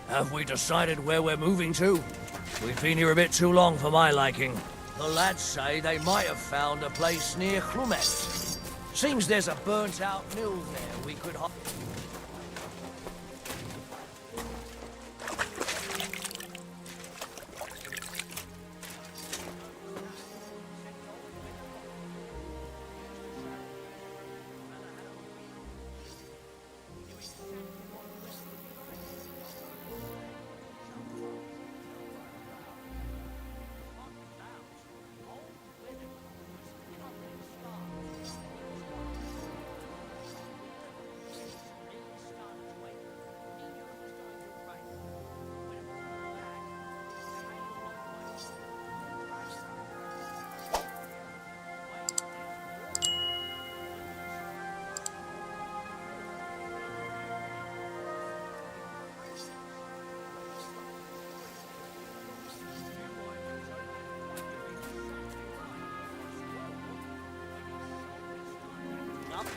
Have we decided where we're moving to? We've been here a bit too long for my liking. The lads say they might have found a place near Chlumet. Seems there's a burnt-out mill there we could...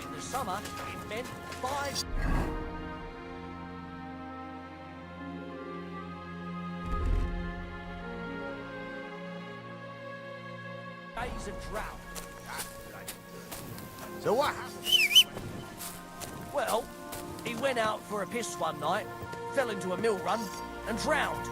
In the summer, it meant 5 days of drought. So what happened? Well, he went out for a piss one night, fell into a mill run, and drowned.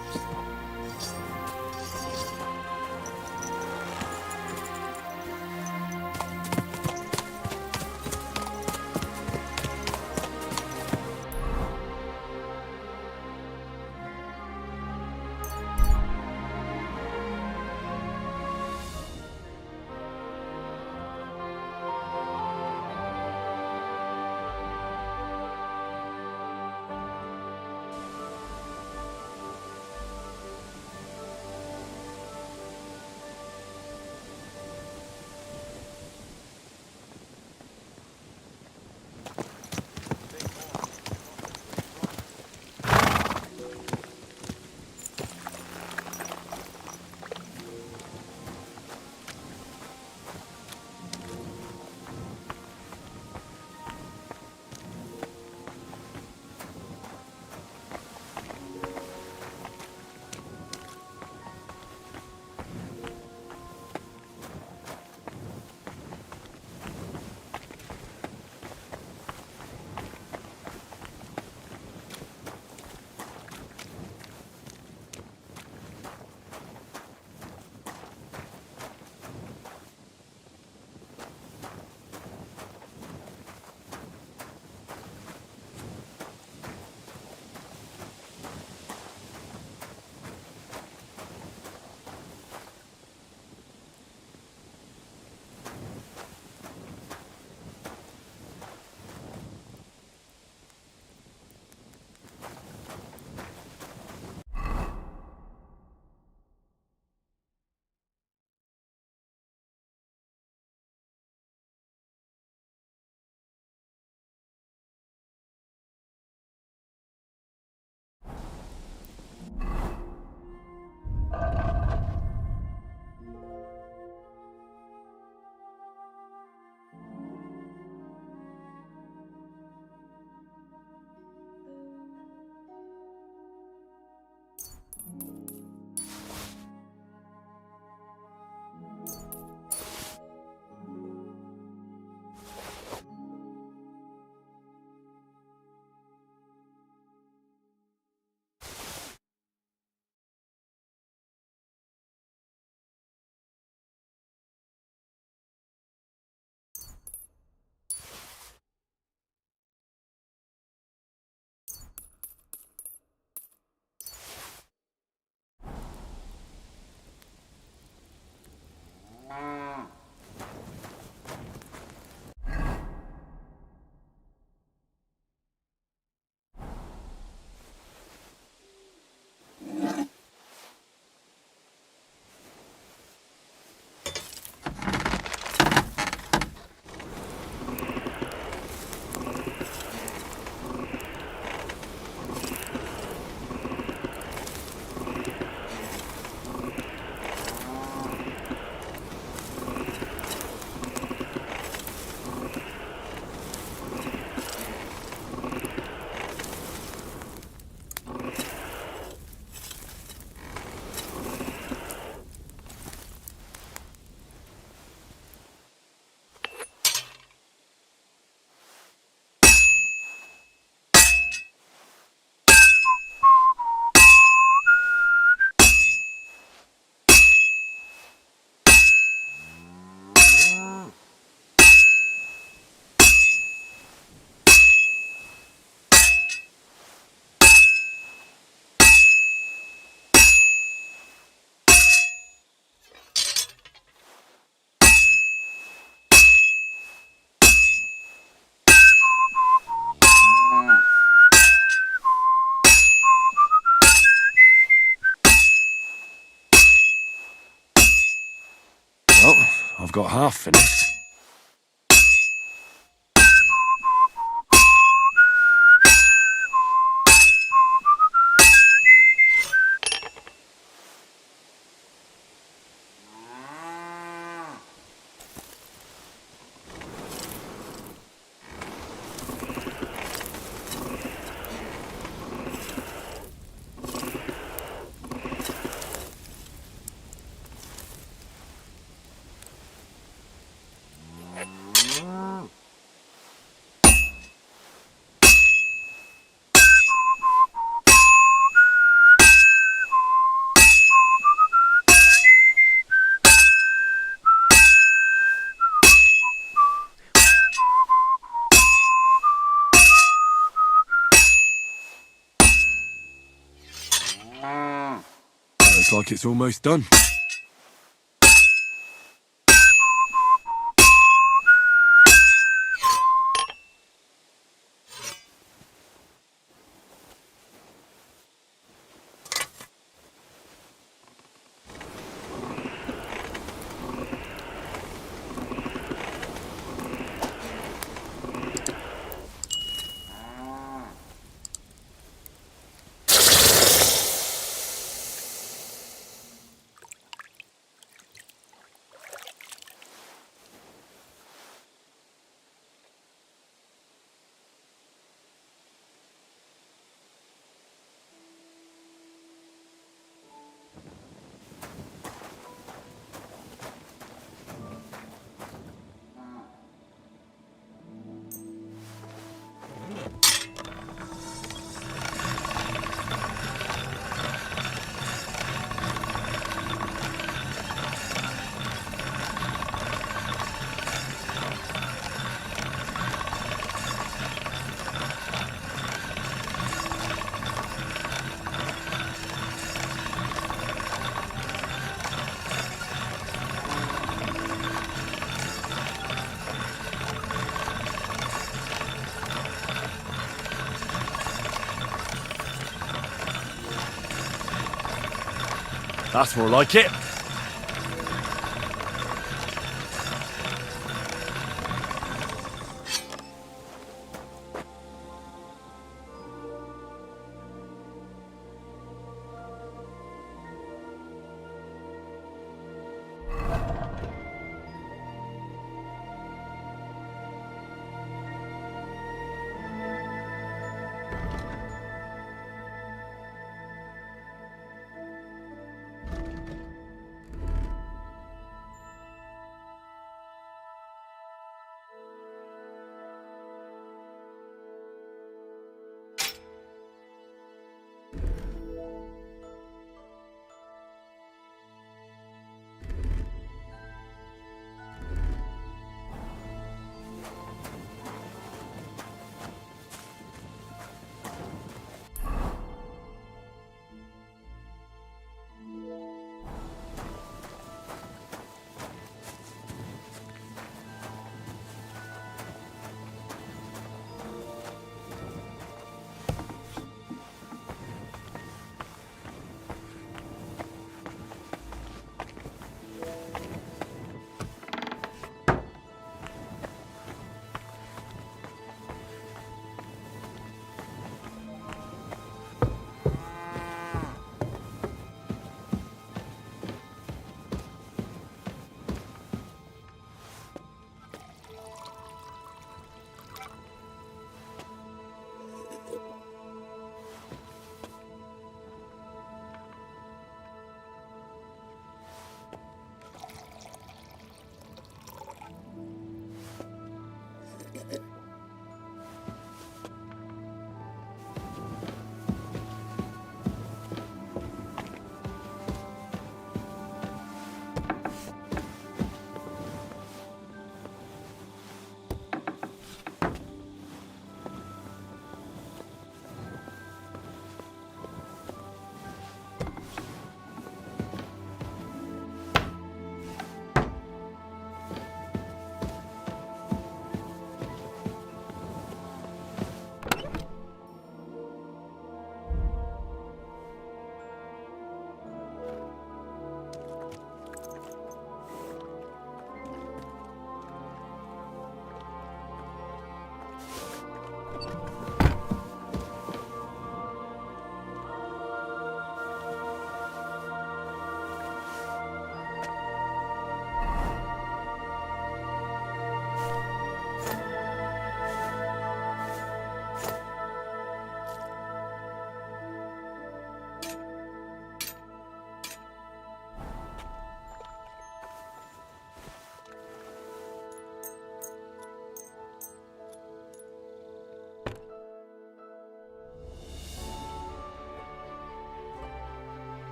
Well, I've got half finished. Looks like it's almost done. That's more like it.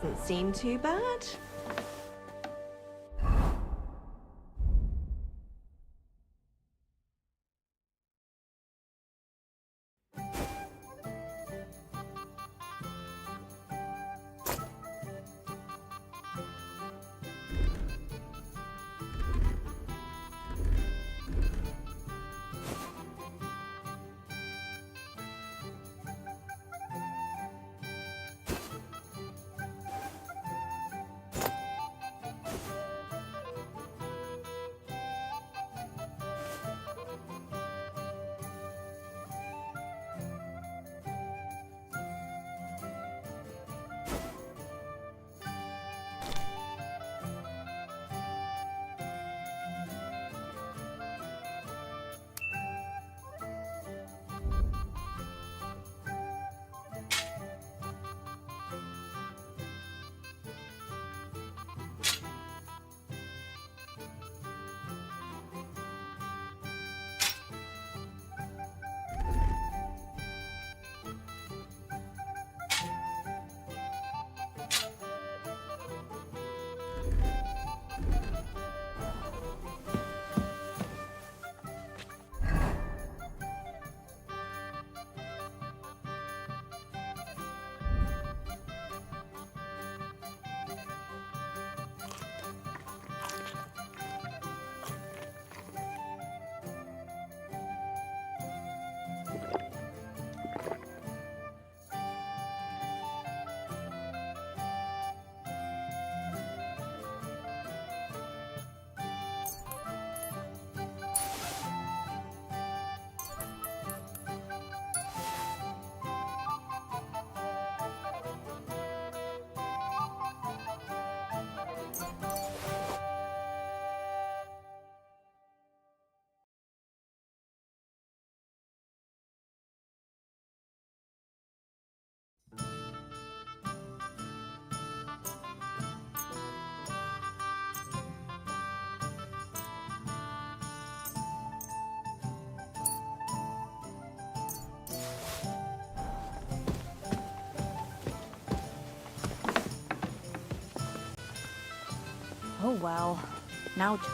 Doesn't seem too bad. Oh well. Now just...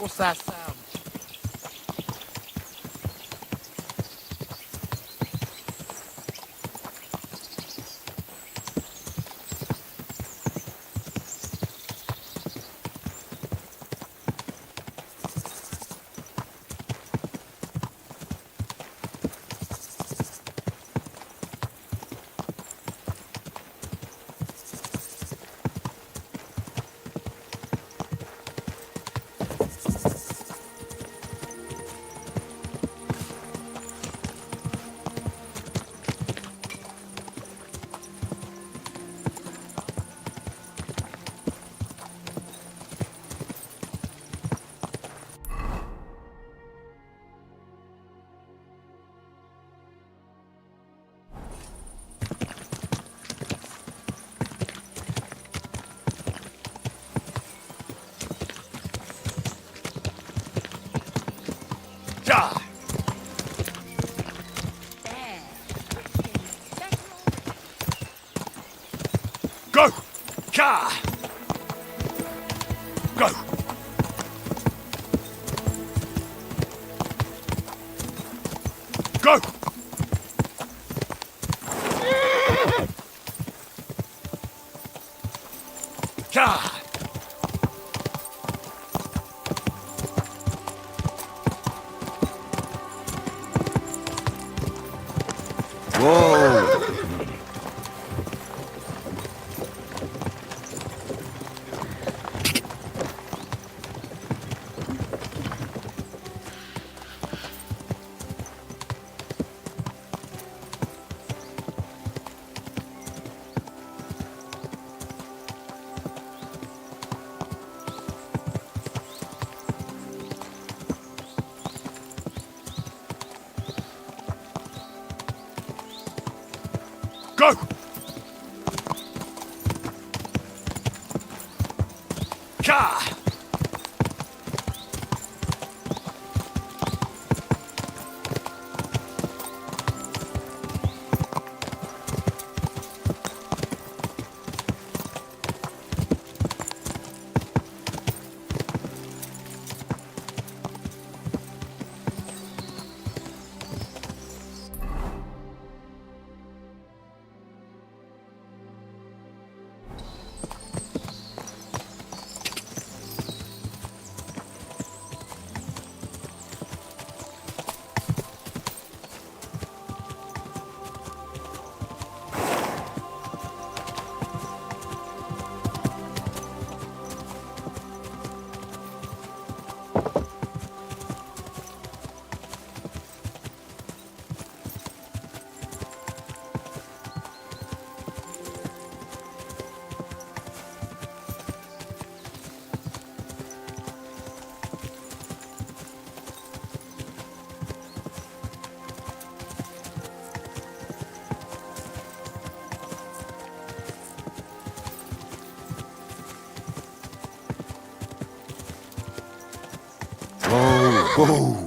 What's that sound? Ja! Go! Ka! Go! Go! Ka! Whoa! Go! Ka! Whoa! Whoa!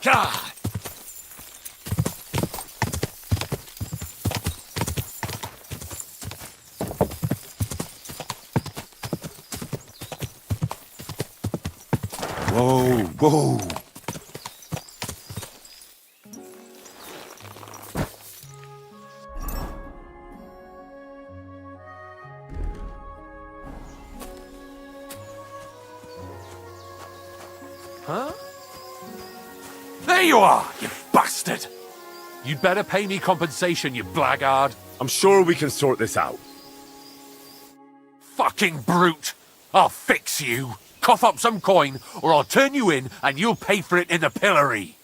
Ka! Whoa, whoa. Huh? There you are, you bastard! You'd better pay me compensation, you blackguard. I'm sure we can sort this out. Fucking brute! I'll fix you. Cough up some coin, or I'll turn you in and you'll pay for it in the pillory.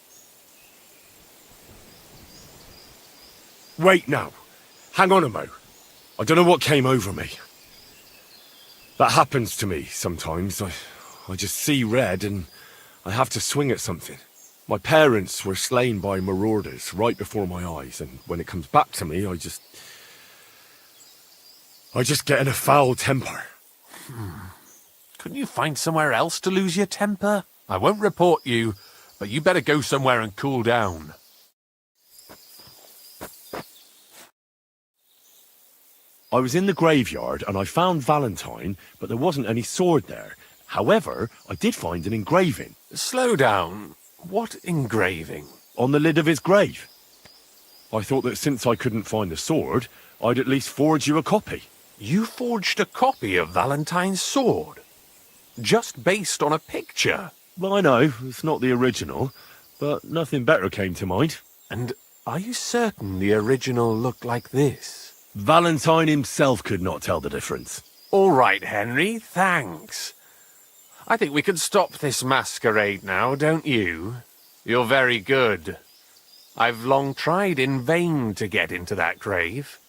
Wait now. Hang on a mo. I don't know what came over me. That happens to me sometimes. I just see red and I have to swing at something. My parents were slain by marauders right before my eyes, and when it comes back to me, I just get in a foul temper. Couldn't you find somewhere else to lose your temper? I won't report you, but you better go somewhere and cool down. I was in the graveyard and I found Valentine, but there wasn't any sword there. However, I did find an engraving. Slow down. What engraving? On the lid of his grave. I thought that since I couldn't find the sword, I'd at least forge you a copy. You forged a copy of Valentine's sword? Just based on a picture? Well, I know, it's not the original, but nothing better came to mind. And are you certain the original looked like this? Valentine himself could not tell the difference. All right, Henry, thanks. I think we can stop this masquerade now, don't you? You're very good. I've long tried in vain to get into that grave.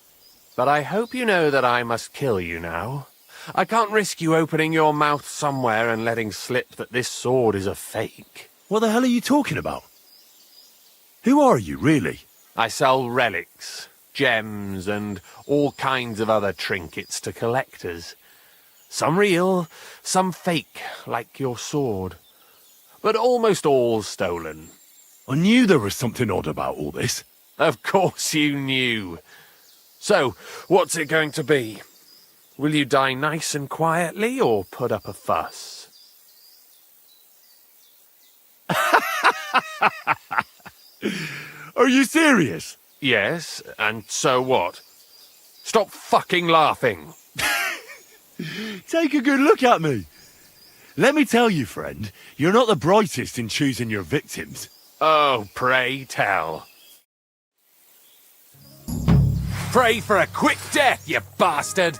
But I hope you know that I must kill you now. I can't risk you opening your mouth somewhere and letting slip that this sword is a fake. What the hell are you talking about? Who are you, really? I sell relics, gems, and all kinds of other trinkets to collectors. Some real, some fake, like your sword. But almost all stolen. I knew there was something odd about all this. Of course you knew. So, what's it going to be? Will you die nice and quietly, or put up a fuss? Are you serious? Yes, and so what? Stop fucking laughing. Take a good look at me. Let me tell you, friend, you're not the brightest in choosing your victims. Oh, pray tell. Pray for a quick death, you bastard!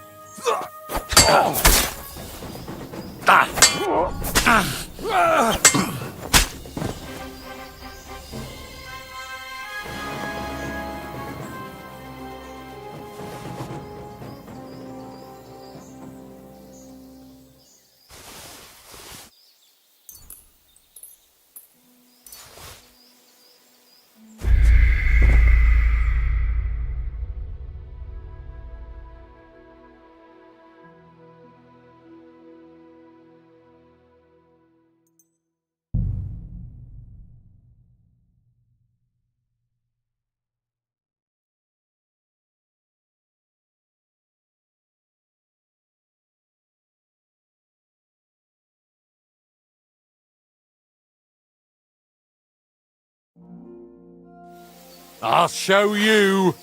I'll show you!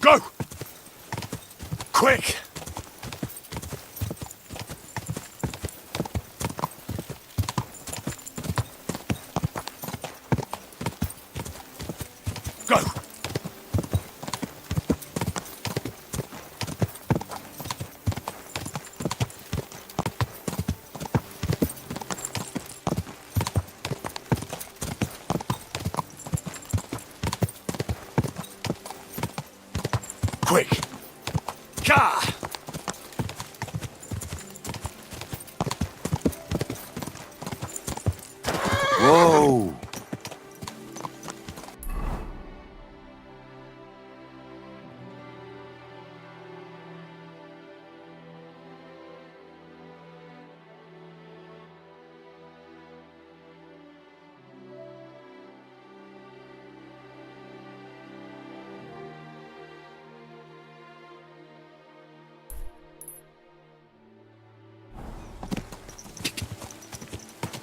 Go! Quick! Go! Quick! Ka! Whoa!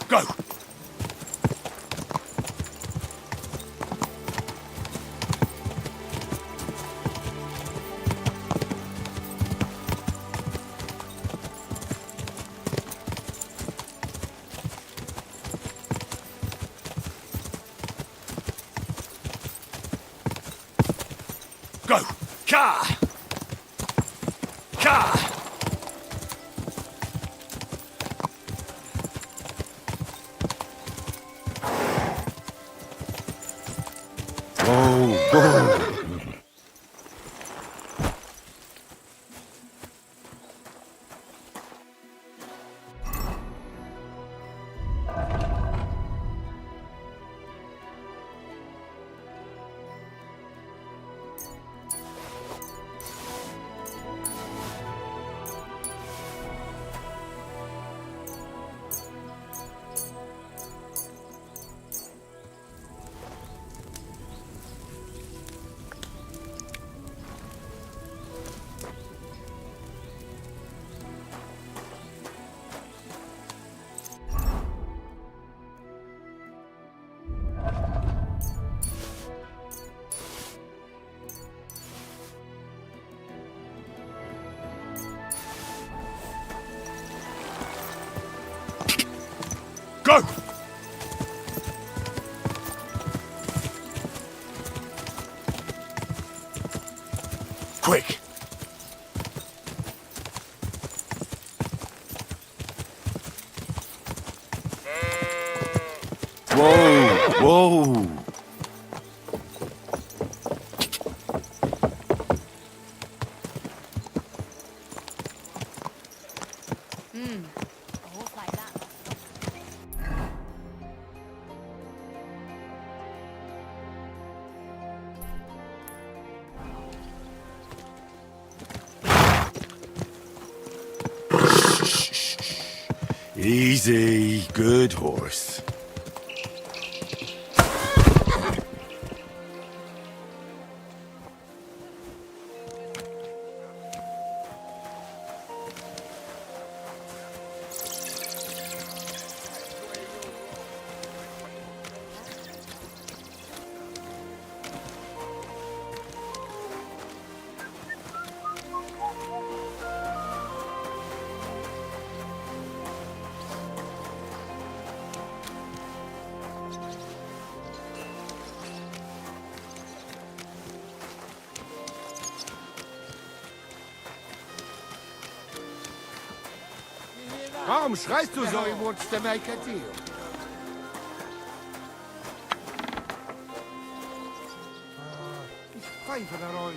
Go! Go! Ka! Ka! Whoa, whoa. Go! Quick! Whoa! Whoa! A horse like that. Easy, good horse. Warum schreist du so im Wunsch der Mercatio? Ich pfeife da euch.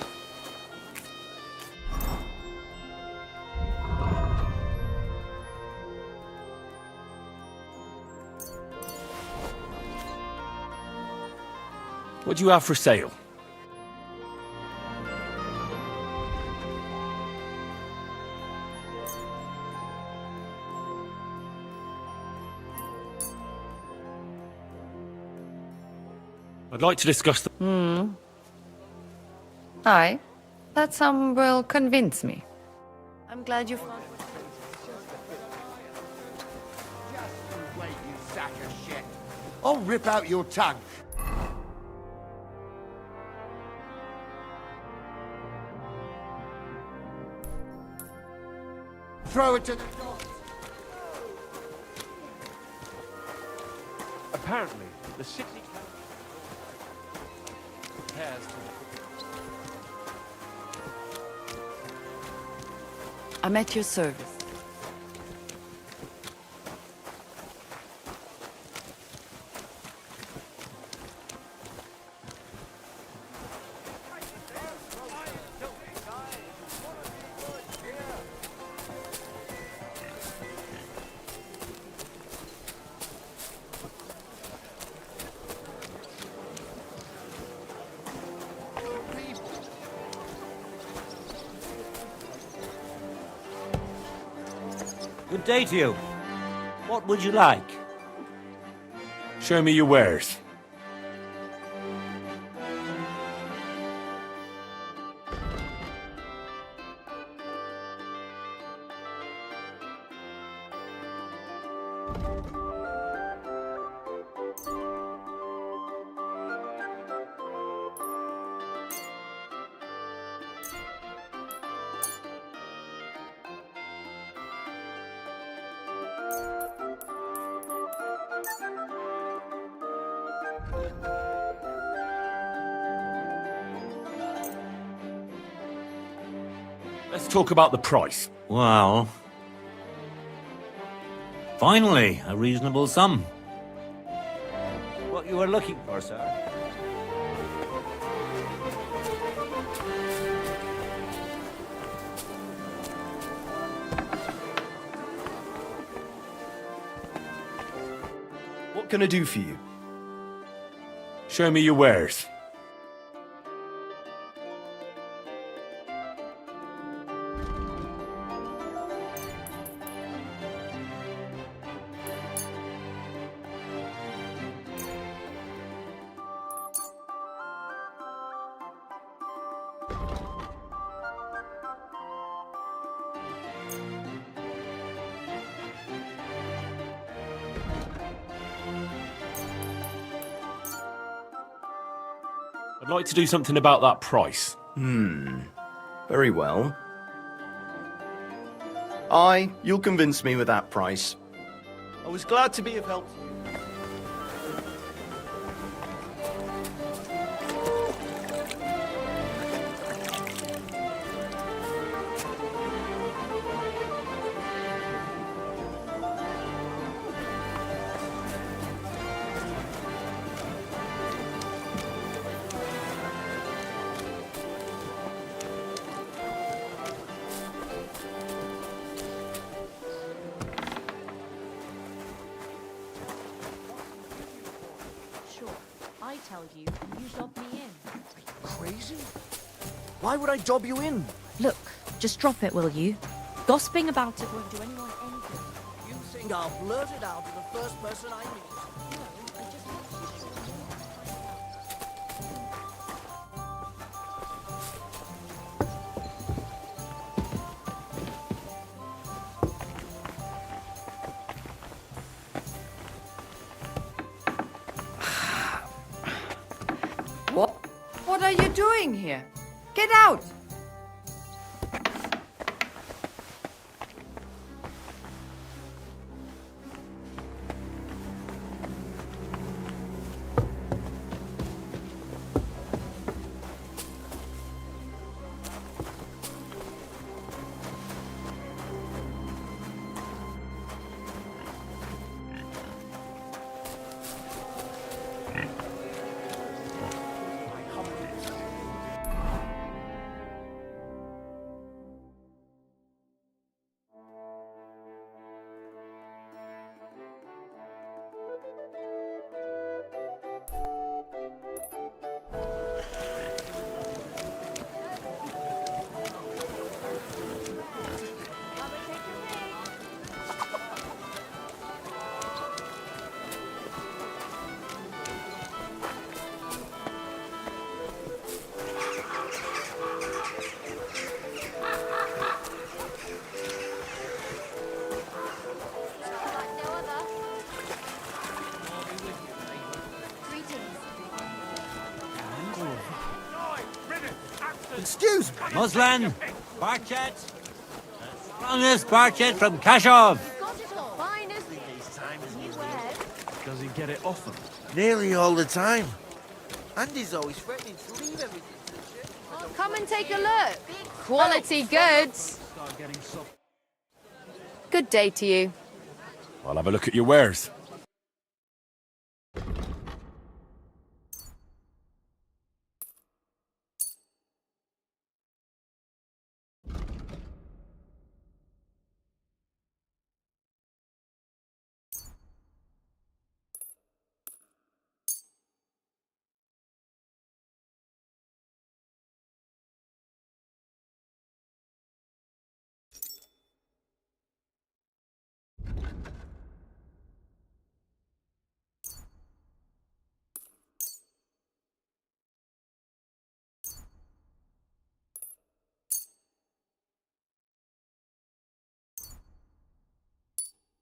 What do you have for sale? I'd like to discuss the... Aye, that sum will convince me. I'm glad you found... Just wait, you sack of shit. I'll rip out your tongue. Throw it to the dogs. Apparently, the city cares to... I'm at your service. Good day to you. What would you like? Show me your wares. Let's talk about the price. Well... Finally, a reasonable sum. What you were looking for, sir? What can I do for you? Show me your wares. I'd like to do something about that price. Very well. You'll convince me with that price. I was glad to be of help to you. Sure. I tell you, and you dob me in. Crazy? Why would I dob you in? Look, just drop it, will you? Gossiping about it won't do anyone any good. You think I'll blurt it out to the first person I meet? No, I just want to be sure you know What? What are you doing here? Get out! Excuse me. Muslan! Barchet! on this purchase from Kashov. Does he get it off him? Nearly all the time. Andy's always threatening to leave everything. Come and take a look. Quality goods. Good day to you. I'll have a look at your wares.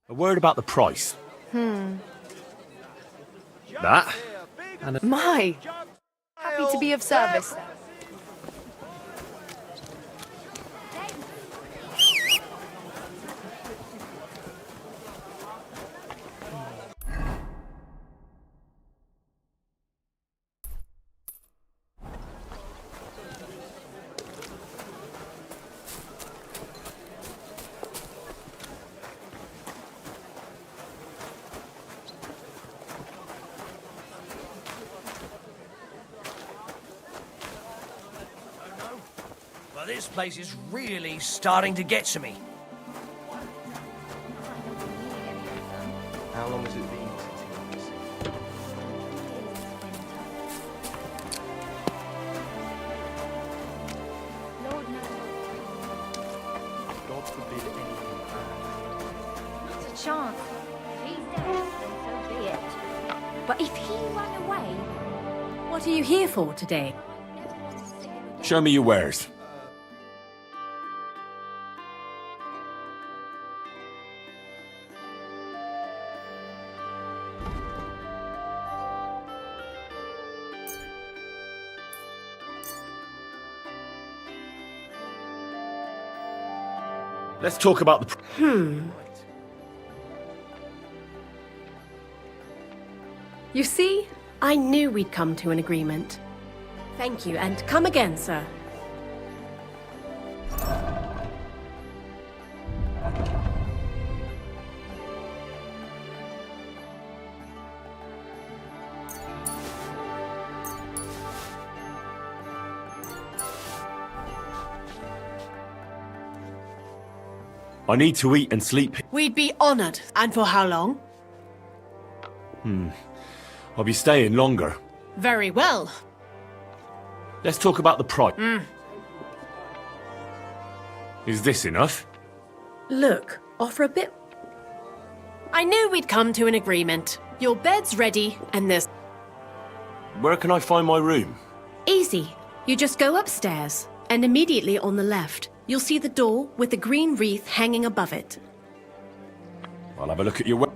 A word about the price. That? My. Happy to be of service. But this place is really starting to get to me. How long has it been since he went missing? God forbid anything bad. Not a chance. If he's dead, then so be it. But if he ran away, what are you here for today? Show me your wares. Let's talk about the... You see, I knew we'd come to an agreement. Thank you, and come again, sir. I need to eat and sleep. We'd be honored. And for how long? I'll be staying longer. Very well. Let's talk about the price. Is this enough? Look, offer a bit. I knew we'd come to an agreement. Your bed's ready, and there's... Where can I find my room? Easy. You just go upstairs, and immediately on the left, you'll see the door with the green wreath hanging above it. I'll have a look at your...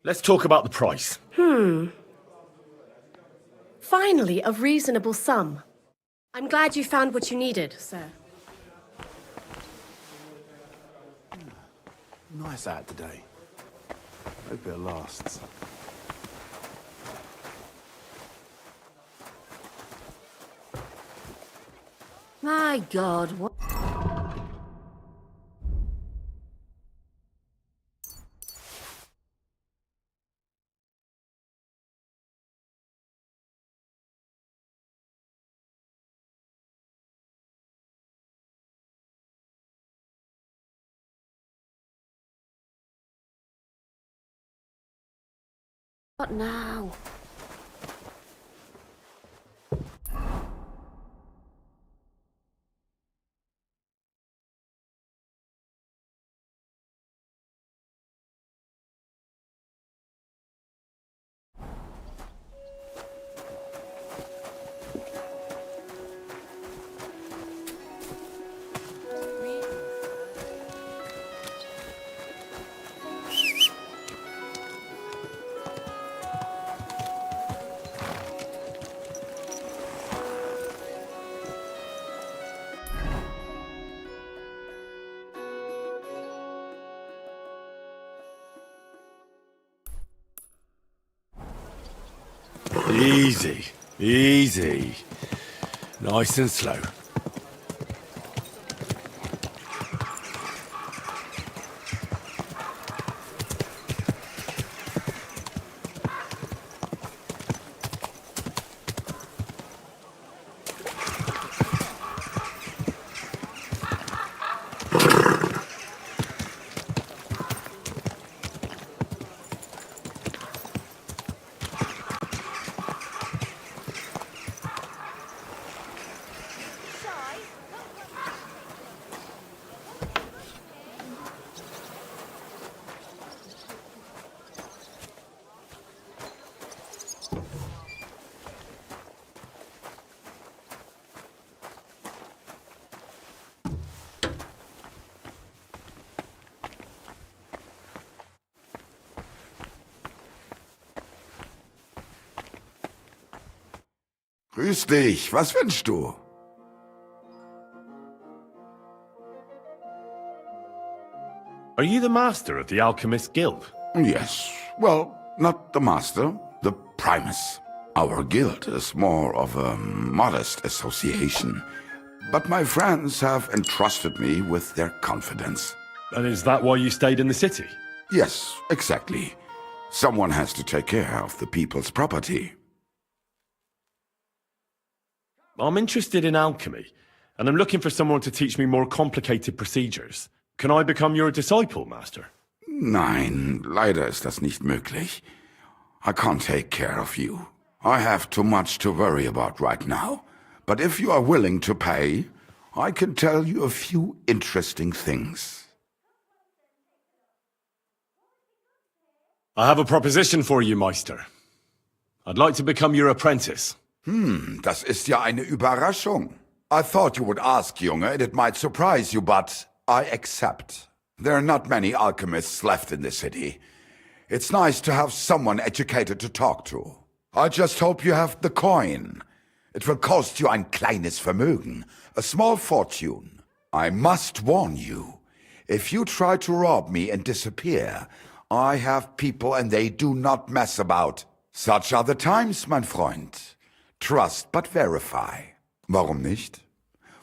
Let's talk about the price. Finally, a reasonable sum. I'm glad you found what you needed, sir. Nice out today. Hope it lasts. My God, what? What now? Easy, easy. Nice and slow. Grüß dich, was wünschst du? Are you the master of the Alchemist Guild? Yes, well, not the master, the primus. Our guild is more of a modest association, but my friends have entrusted me with their confidence. And is that why you stayed in the city? Yes, exactly. Someone has to take care of the people's property. I'm interested in alchemy, and I'm looking for someone to teach me more complicated procedures. Can I become your disciple, Master? Nein, leider ist das nicht möglich. I can't take care of you. I have too much to worry about right now. But if you are willing to pay, I can tell you a few interesting things. I have a proposition for you, Meister. I'd like to become your apprentice. Das ist ja eine Überraschung. I thought you would ask, Junge, and it might surprise you, but I accept. There are not many alchemists left in the city. It's nice to have someone educated to talk to. I just hope you have the coin. It will cost you ein kleines Vermögen, a small fortune. I must warn you, if you try to rob me and disappear, I have people and they do not mess about. Such are the times, mein Freund. Trust but verify. Warum nicht?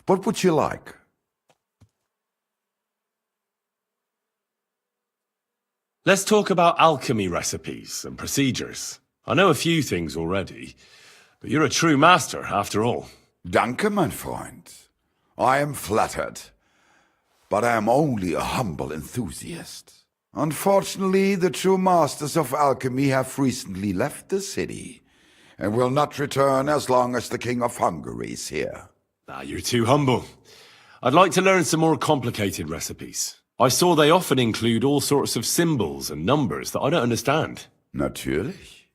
What would you like? Let's talk about alchemy recipes and procedures. I know a few things already, but you're a true master after all. Danke, mein Freund. I am flattered, but I am only a humble enthusiast. Unfortunately, the true masters of alchemy have recently left the city, and will not return as long as the King of Hungary is here. You're too humble. I'd like to learn some more complicated recipes. I saw they often include all sorts of symbols and numbers that I don't understand. Natürlich.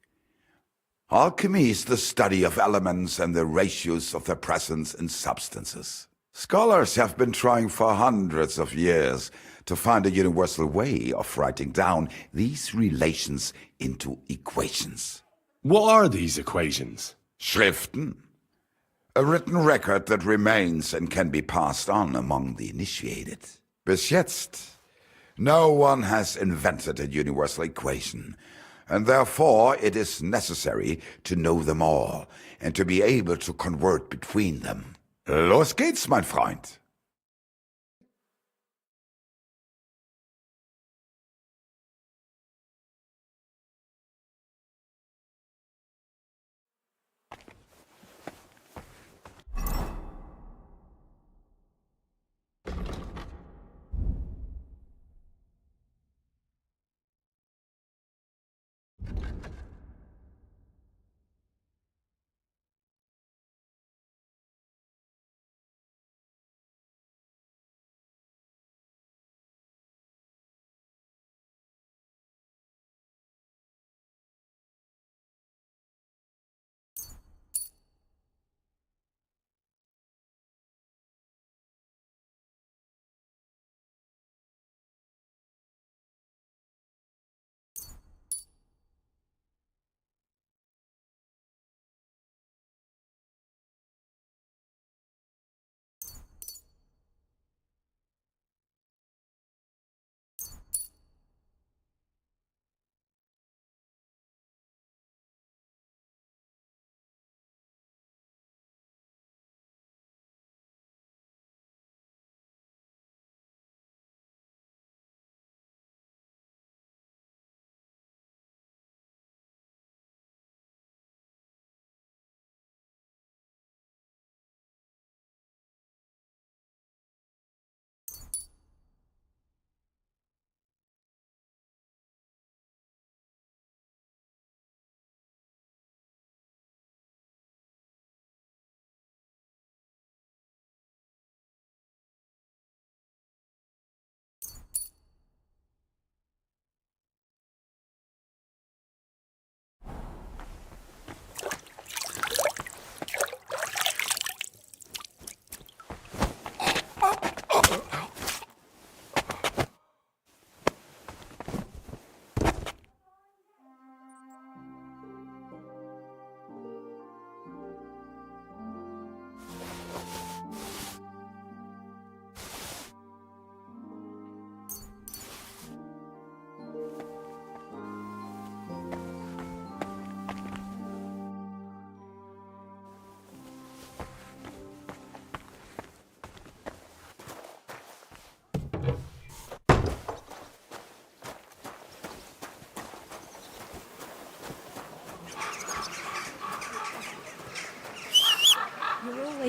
Alchemy is the study of elements and the ratios of their presence in substances. Scholars have been trying for hundreds of years to find a universal way of writing down these relations into equations. What are these equations? Schriften. A written record that remains and can be passed on among the initiated. Bis jetzt, no one has invented a universal equation, and therefore it is necessary to know them all and to be able to convert between them. Los geht's, mein Freund.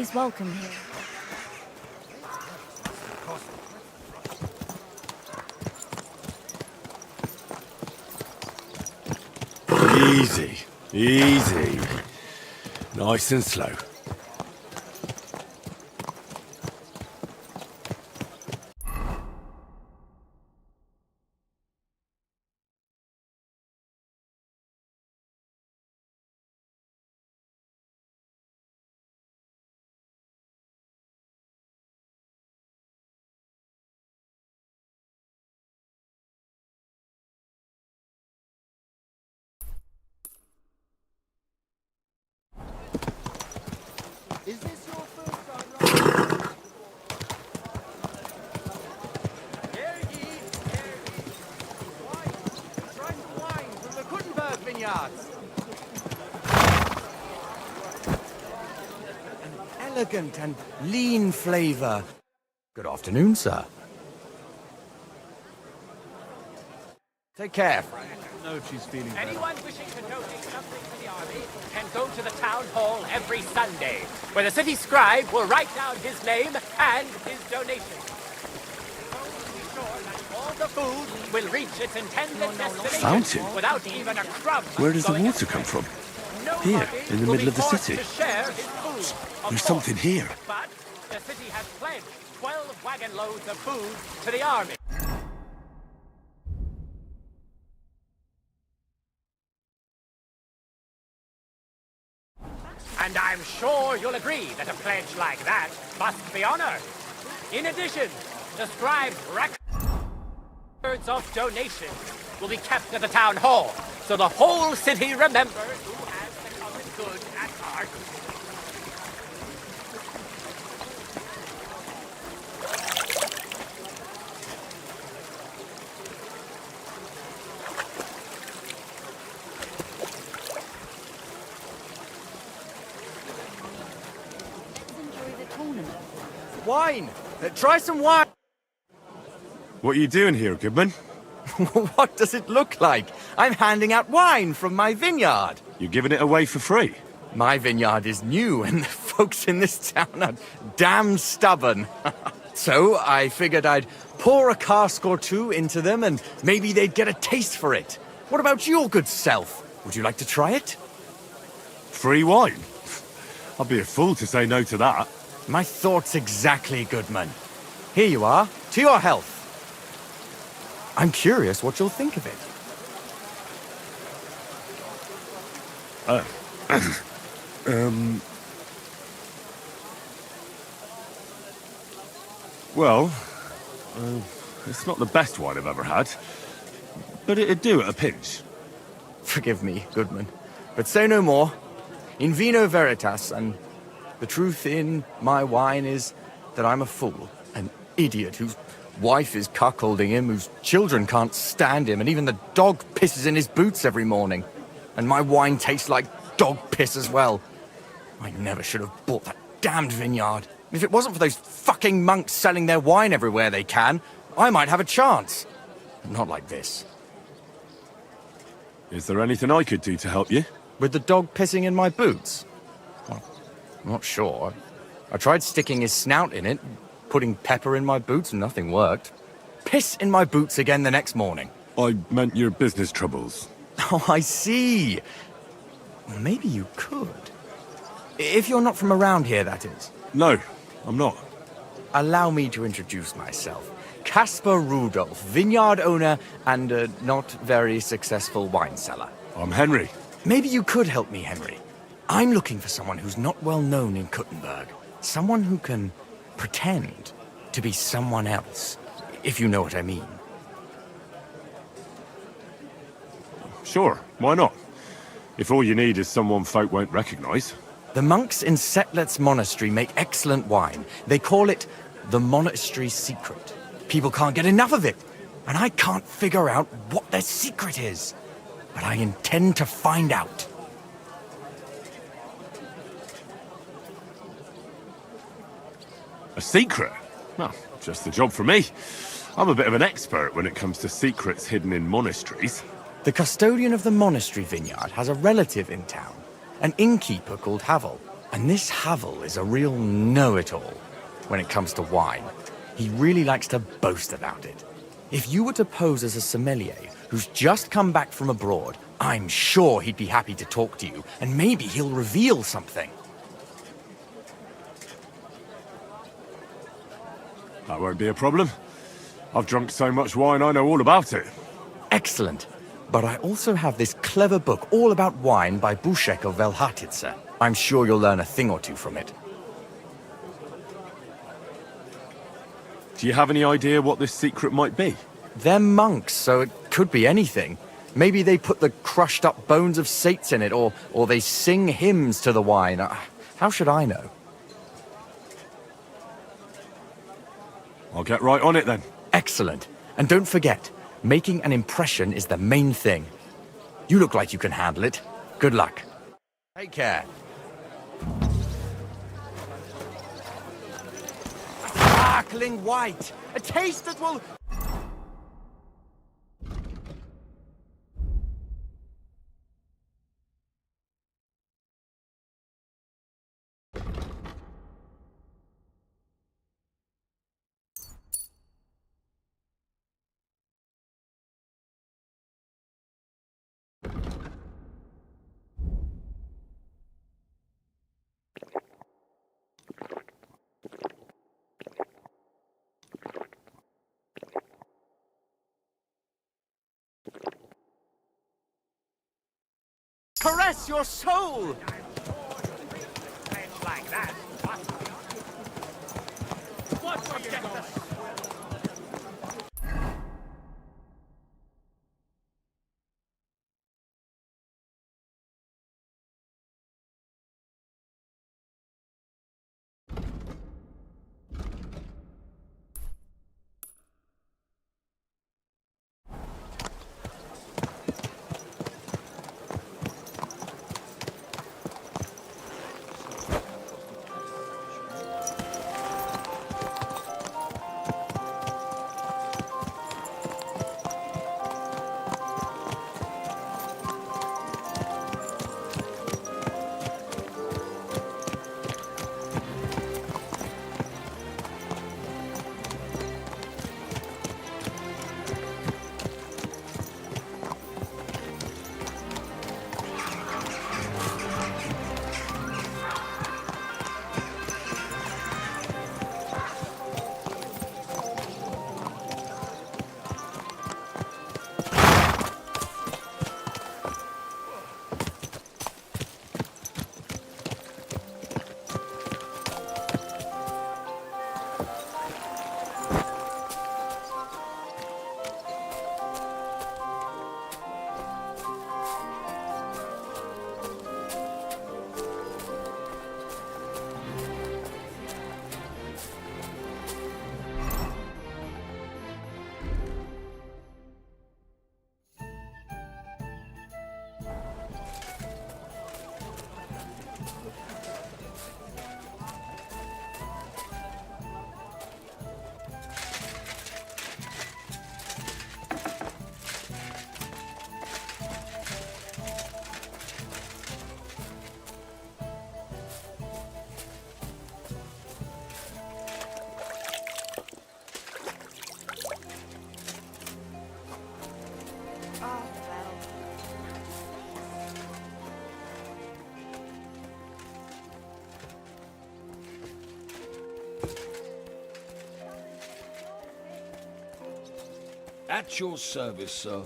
always welcome here. Easy, easy. Nice and slow. Is this your first time? Try some wine from the Kuttenberg vineyards. An elegant and lean flavour. Good afternoon, sir. Take care, friend. No, she's feeling better. Anyone wishing to donate something to the army can go to the town hall every Sunday, where the city scribe will write down his name and his donation. Be sure that all the food will reach its intended destination Fountain? without even a crumb. Where does the going water in. come from? Nobody Here, in the will middle be of the forced city. to share his food, of There's course. something here. But the city has pledged 12 wagon loads of food to the army. And I'm sure you'll agree that a pledge like that must be honored. In addition, the scribe's records of donations will be kept at the town hall, so the whole city remembers who has the common good at heart. Enjoy the tournament. Wine! Try some wine! What are you doing here, Goodman? What does it look like? I'm handing out wine from my vineyard. You're giving it away for free? My vineyard is new, and the folks in this town are damn stubborn. So I figured I'd pour a cask or two into them, and maybe they'd get a taste for it. What about your good self? Would you like to try it? Free wine? I'd be a fool to say no to that. My thoughts exactly, Goodman. Here you are. To your health. I'm curious what you'll think of it. Well, it's not the best wine I've ever had, but it'd do at a pinch. Forgive me, Goodman, but say no more. In vino veritas, and the truth in my wine is that I'm a fool, an idiot whose wife is cuckolding him, whose children can't stand him, and even the dog pisses in his boots every morning. And my wine tastes like dog piss as well. I never should have bought that damned vineyard. If it wasn't for those fucking monks selling their wine everywhere they can, I might have a chance. Not like this. Is there anything I could do to help you? With the dog pissing in my boots? Well, I'm not sure. I tried sticking his snout in it, putting pepper in my boots, and nothing worked. Piss in my boots again the next morning. I meant your business troubles. Oh, I see. Well, maybe you could. If you're not from around here, that is. No, I'm not. Allow me to introduce myself. Caspar Rudolph, vineyard owner and a not very successful wine seller. I'm Henry. Maybe you could help me, Henry. I'm looking for someone who's not well known in Kuttenberg. Someone who can pretend to be someone else, if you know what I mean. Sure, why not? If all you need is someone folk won't recognize. The monks in Setlet's monastery make excellent wine. They call it the monastery secret. People can't get enough of it, and I can't figure out what their secret is. But I intend to find out. A secret? Well, just the job for me. I'm a bit of an expert when it comes to secrets hidden in monasteries. The custodian of the monastery vineyard has a relative in town, an innkeeper called Havel. And this Havel is a real know-it-all when it comes to wine. He really likes to boast about it. If you were to pose as a sommelier who's just come back from abroad, I'm sure he'd be happy to talk to you, and maybe he'll reveal something. That won't be a problem. I've drunk so much wine I know all about it. Excellent. But I also have this clever book all about wine by Bušek of Velhatice. I'm sure you'll learn a thing or two from it. Do you have any idea what this secret might be? They're monks, so it could be anything. Maybe they put the crushed up bones of saints in it, or they sing hymns to the wine. How should I know? I'll get right on it then. Excellent. And don't forget, making an impression is the main thing. You look like you can handle it. Good luck. Take care. Sparkling white. A taste that will... Caress your soul! Like that. What's At your service, sir.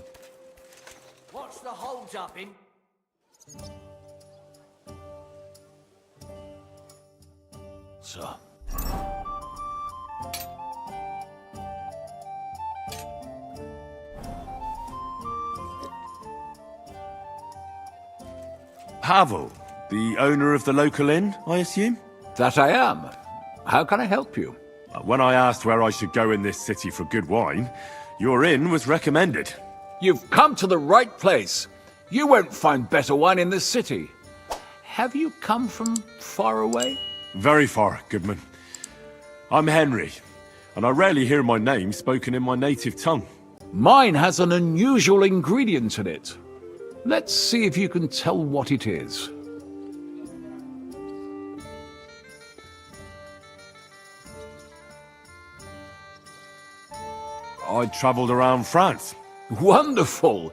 What's the hold-up in? Sir. Havel, the owner of the local inn, I assume? That I am. How can I help you? When I asked where I should go in this city for good wine, your inn was recommended. You've come to the right place. You won't find better wine in this city. Have you come from far away? Very far, Goodman. I'm Henry, and I rarely hear my name spoken in my native tongue. Mine has an unusual ingredient in it. Let's see if you can tell what it is. I travelled around France. Wonderful.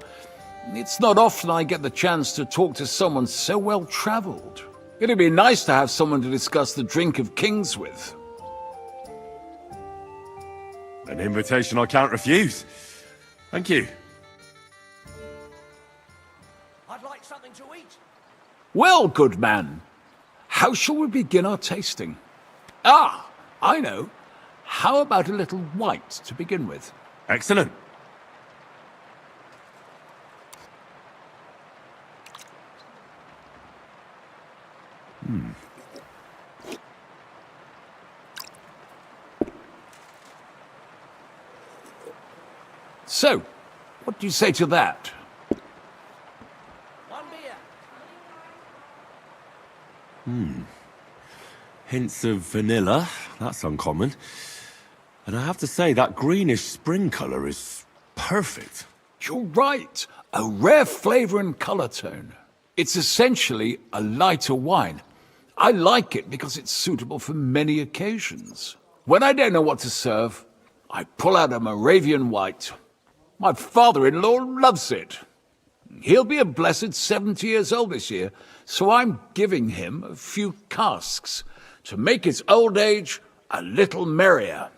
It's not often I get the chance to talk to someone so well-traveled. It'd be nice to have someone to discuss the drink of kings with. An invitation I can't refuse. Thank you. I'd like something to eat. Well, good man, how shall we begin our tasting? Ah, I know. How about a little white to begin with? Excellent. So, what do you say to that? One beer. Hints of vanilla. That's uncommon. And I have to say, that greenish spring colour is perfect. You're right. A rare flavour and colour tone. It's essentially a lighter wine. I like it because it's suitable for many occasions. When I don't know what to serve, I pull out a Moravian white. My father-in-law loves it. He'll be a blessed 70 years old this year, so I'm giving him a few casks to make his old age a little merrier.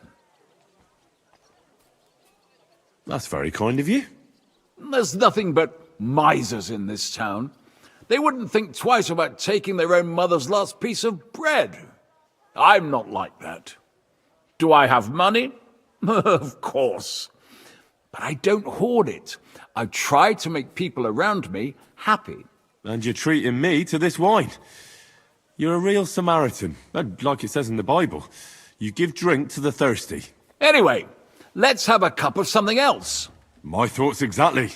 That's very kind of you. There's nothing but misers in this town. They wouldn't think twice about taking their own mother's last piece of bread. I'm not like that. Do I have money? Of course. But I don't hoard it. I try to make people around me happy. And you're treating me to this wine. You're a real Samaritan. And like it says in the Bible, you give drink to the thirsty. Anyway, let's have a cup of something else. My thoughts exactly.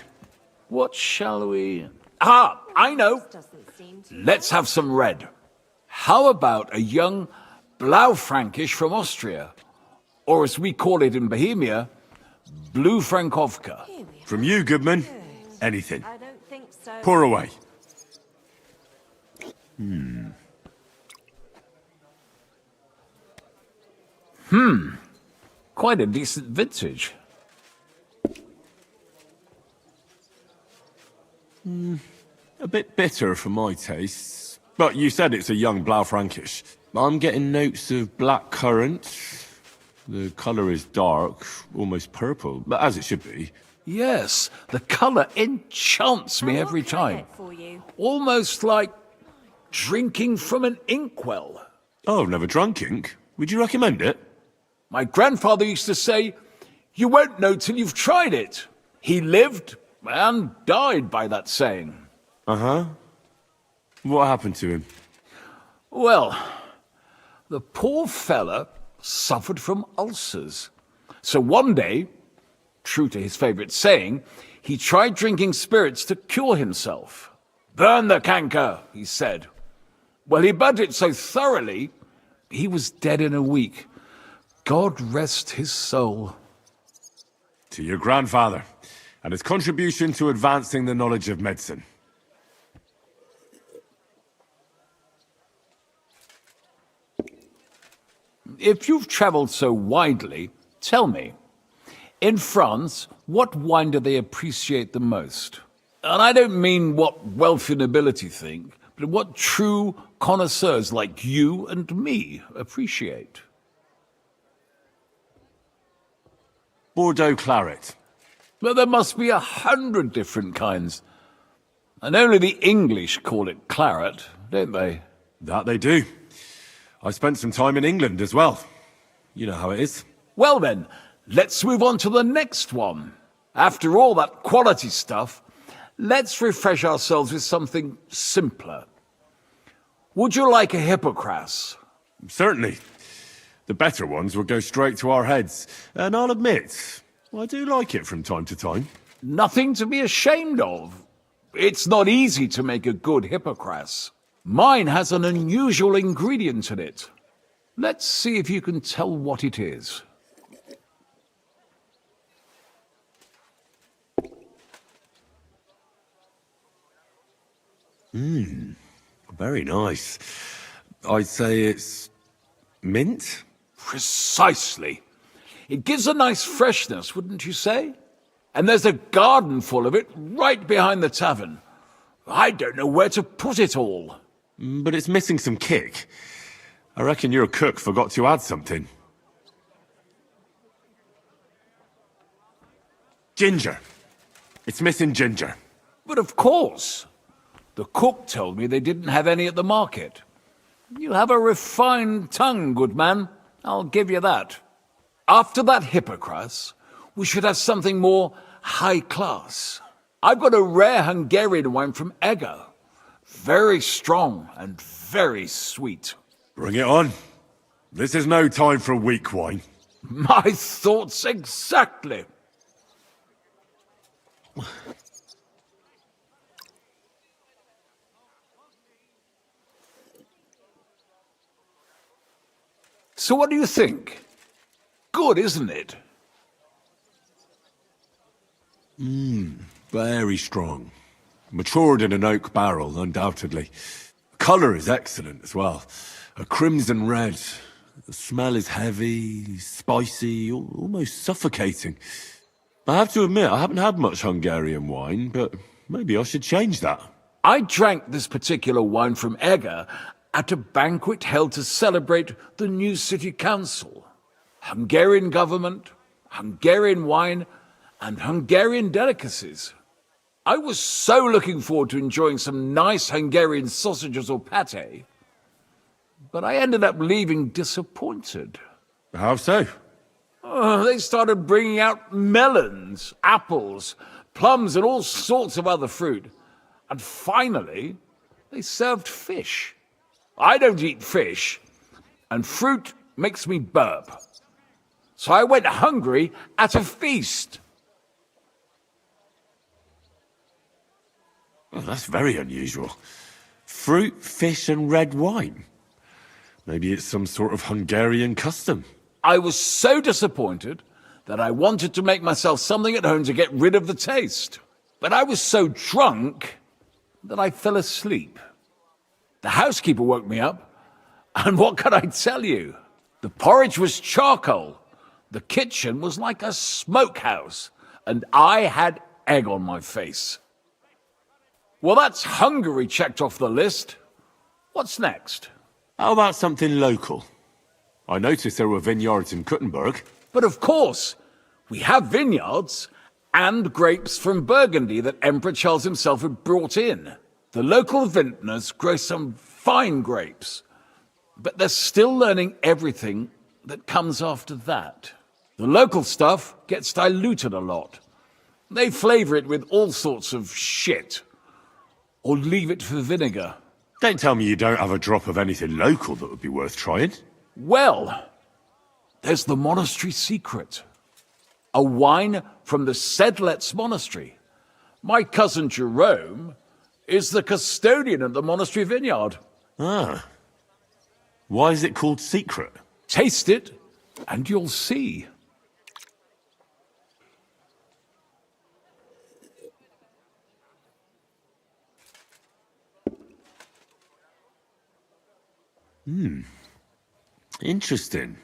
What shall we... Ah, I know. Let's have some red. How about a young Blaufränkisch from Austria? Or as we call it in Bohemia, Blue Frankovka. From you, Goodman, anything. I don't think so. Pour away. Quite a decent vintage. A bit bitter for my tastes. But you said it's a young Blaufränkisch. I'm getting notes of black currant. The colour is dark, almost purple, but as it should be. Yes, the colour enchants me every time. Almost like drinking from an inkwell. Oh, I've never drunk ink. Would you recommend it? My grandfather used to say, you won't know till you've tried it. He lived and died by that saying. Uh-huh. What happened to him? Well, the poor fella suffered from ulcers. So one day, true to his favourite saying, he tried drinking spirits to cure himself. Burn the canker, he said. Well, he burnt it so thoroughly, he was dead in a week. God rest his soul. To your grandfather, and his contribution to advancing the knowledge of medicine. If you've travelled so widely, tell me, in France, what wine do they appreciate the most? And I don't mean what wealthy nobility think, but what true connoisseurs like you and me appreciate. Bordeaux claret. Well, there must be 100 different kinds. And only the English call it claret, don't they? That they do. I spent some time in England as well. You know how it is. Well then, let's move on to the next one. After all that quality stuff, let's refresh ourselves with something simpler. Would you like a hippocras? Certainly. The better ones will go straight to our heads. And I'll admit, I do like it from time to time. Nothing to be ashamed of. It's not easy to make a good hippocras. Mine has an unusual ingredient in it. Let's see if you can tell what it is. Very nice. I'd say it's mint? Precisely. It gives a nice freshness, wouldn't you say? And there's a garden full of it right behind the tavern. I don't know where to put it all. But it's missing some kick. I reckon your cook forgot to add something. Ginger. It's missing ginger. But of course. The cook told me they didn't have any at the market. You have a refined tongue, good man. I'll give you that. After that hippocras, we should have something more high class. I've got a rare Hungarian wine from Egger. Very strong and very sweet. Bring it on. This is no time for weak wine. My thoughts exactly. So what do you think? Good, isn't it? Very strong. Matured in an oak barrel, undoubtedly. Colour is excellent as well. A crimson red. The smell is heavy, spicy, almost suffocating. I have to admit, I haven't had much Hungarian wine, but maybe I should change that. I drank this particular wine from Egger at a banquet held to celebrate the new city council. Hungarian government, Hungarian wine, and Hungarian delicacies. I was so looking forward to enjoying some nice Hungarian sausages or pate, but I ended up leaving disappointed. How so? They started bringing out melons, apples, plums, and all sorts of other fruit. And finally, they served fish. I don't eat fish, and fruit makes me burp. So I went hungry at a feast. Well, that's very unusual. Fruit, fish, and red wine. Maybe it's some sort of Hungarian custom. I was so disappointed that I wanted to make myself something at home to get rid of the taste. But I was so drunk that I fell asleep. The housekeeper woke me up, and what can I tell you? The porridge was charcoal, the kitchen was like a smokehouse, and I had egg on my face. Well, that's Hungary checked off the list. What's next? How about something local? I noticed there were vineyards in Kuttenberg. But of course, we have vineyards and grapes from Burgundy that Emperor Charles himself had brought in. The local vintners grow some fine grapes, but they're still learning everything that comes after that. The local stuff gets diluted a lot. They flavor it with all sorts of shit, or leave it for vinegar. Don't tell me you don't have a drop of anything local that would be worth trying. Well, there's the monastery secret. A wine from the Sedlets monastery. My cousin Jerome is the custodian of the monastery vineyard. Ah. Why is it called secret? Taste it, and you'll see. Interesting.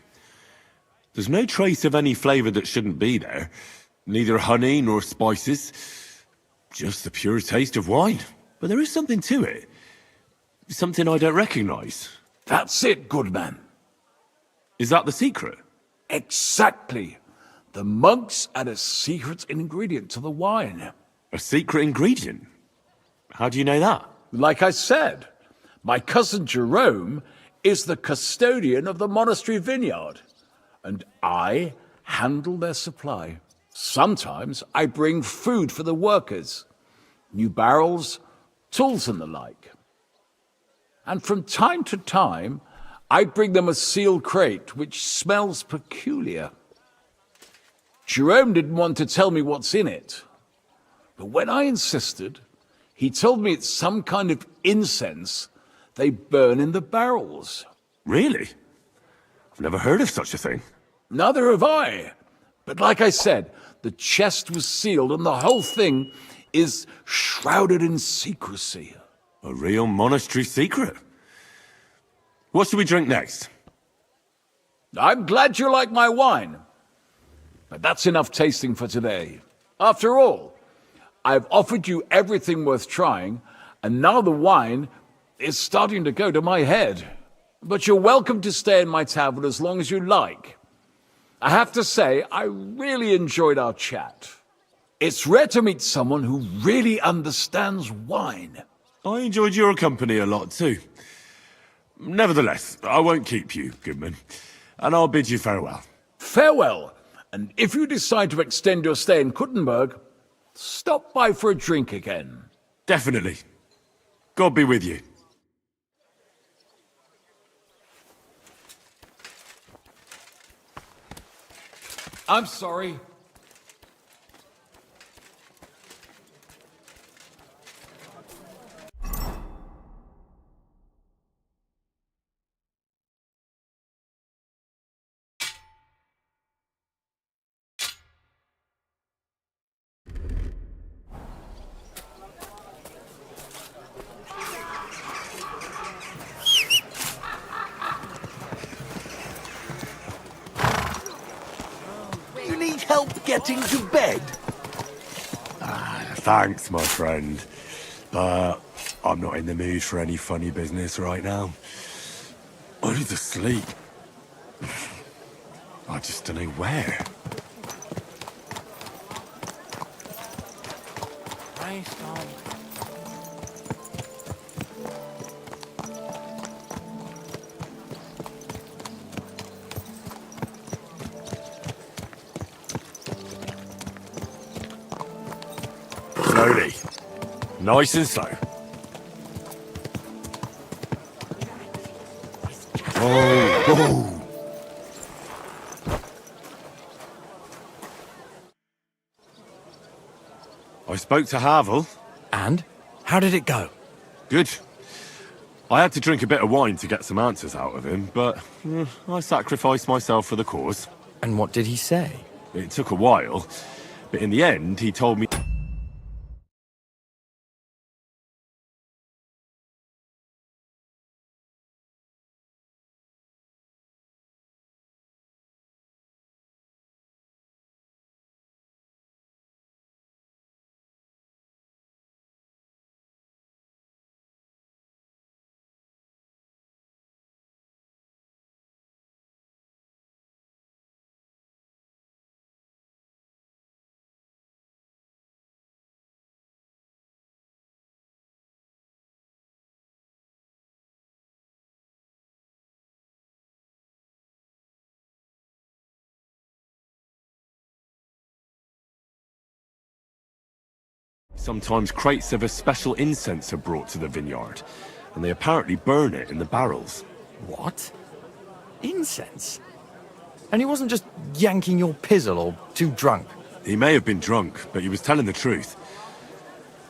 There's no trace of any flavour that shouldn't be there. Neither honey nor spices. Just the pure taste of wine. But there is something to it. Something I don't recognise. That's it, good man. Is that the secret? Exactly. The monks add a secret ingredient to the wine. A secret ingredient? How do you know that? Like I said, my cousin Jerome is the custodian of the monastery vineyard, and I handle their supply. Sometimes I bring food for the workers, new barrels, tools and the like. And from time to time, I bring them a sealed crate which smells peculiar. Jerome didn't want to tell me what's in it, but when I insisted, he told me it's some kind of incense they burn in the barrels. Really? I've never heard of such a thing. Neither have I. But like I said, the chest was sealed and the whole thing is shrouded in secrecy. A real monastery secret. What should we drink next? I'm glad you like my wine. But that's enough tasting for today. After all, I've offered you everything worth trying, and now the wine is starting to go to my head. But you're welcome to stay in my tavern as long as you like. I have to say, I really enjoyed our chat. It's rare to meet someone who really understands wine. I enjoyed your company a lot too. Nevertheless, I won't keep you, Goodman, and I'll bid you farewell. Farewell, and if you decide to extend your stay in Kuttenberg, stop by for a drink again. Definitely. God be with you. I'm sorry. You need help getting to bed? Thanks, my friend. But I'm not in the mood for any funny business right now. I need to sleep. I just don't know where. Slowly. Nice and slow. Oh. I spoke to Havel. And? How did it go? Good. I had to drink a bit of wine to get some answers out of him, but I sacrificed myself for the cause. And what did he say? It took a while, but in the end, he told me... Sometimes crates of a special incense are brought to the vineyard, and they apparently burn it in the barrels. What? Incense? And he wasn't just yanking your pizzle or too drunk? He may have been drunk, but he was telling the truth.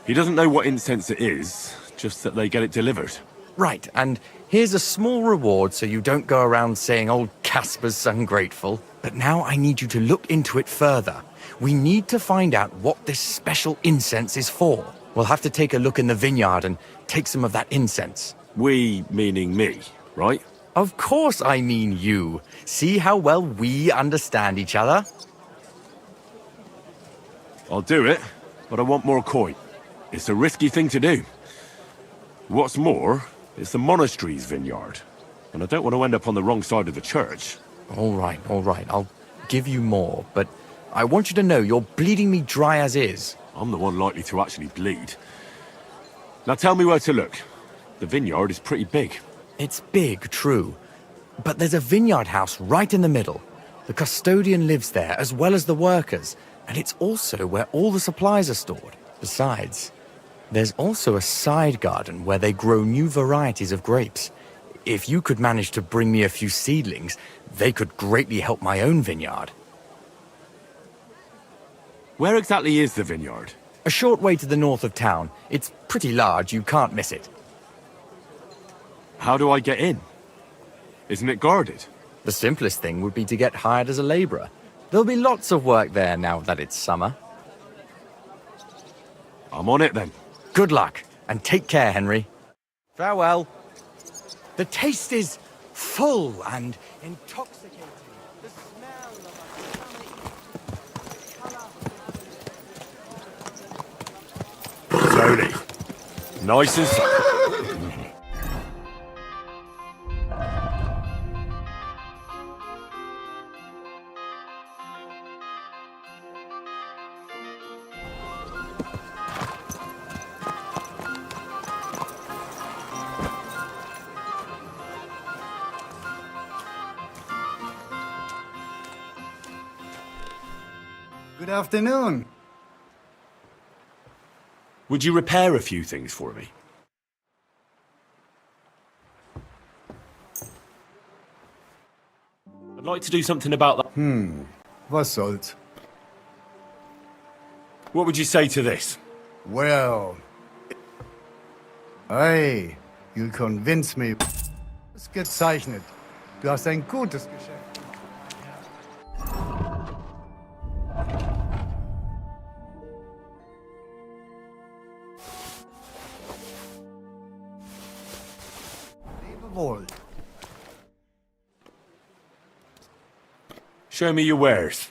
He doesn't know what incense it is, just that they get it delivered. Right, and here's a small reward so you don't go around saying old Casper's ungrateful. But now I need you to look into it further. We need to find out what this special incense is for. We'll have to take a look in the vineyard and take some of that incense. We, meaning me, right? Of course I mean you. See how well we understand each other? I'll do it, but I want more coin. It's a risky thing to do. What's more, it's the monastery's vineyard, and I don't want to end up on the wrong side of the church. All right. I'll give you more, but I want you to know you're bleeding me dry as is. I'm the one likely to actually bleed. Now tell me where to look. The vineyard is pretty big. It's big, true. But there's a vineyard house right in the middle. The custodian lives there, as well as the workers, and it's also where all the supplies are stored. Besides, there's also a side garden where they grow new varieties of grapes. If you could manage to bring me a few seedlings, they could greatly help my own vineyard. Where exactly is the vineyard? A short way to the north of town. It's pretty large, you can't miss it. How do I get in? Isn't it guarded? The simplest thing would be to get hired as a labourer. There'll be lots of work there now that it's summer. I'm on it then. Good luck, and take care, Henry. Farewell. The taste is full and intoxicating. The smell of a slowly. Nice and slow. Good afternoon. Would you repair a few things for me? I'd like to do something about that. Was soll's? What would you say to this? Well... Hey, you'll convince me. Ist gezeichnet. Du hast ein gutes Geschäft. Lebe wohl. Show me your wares.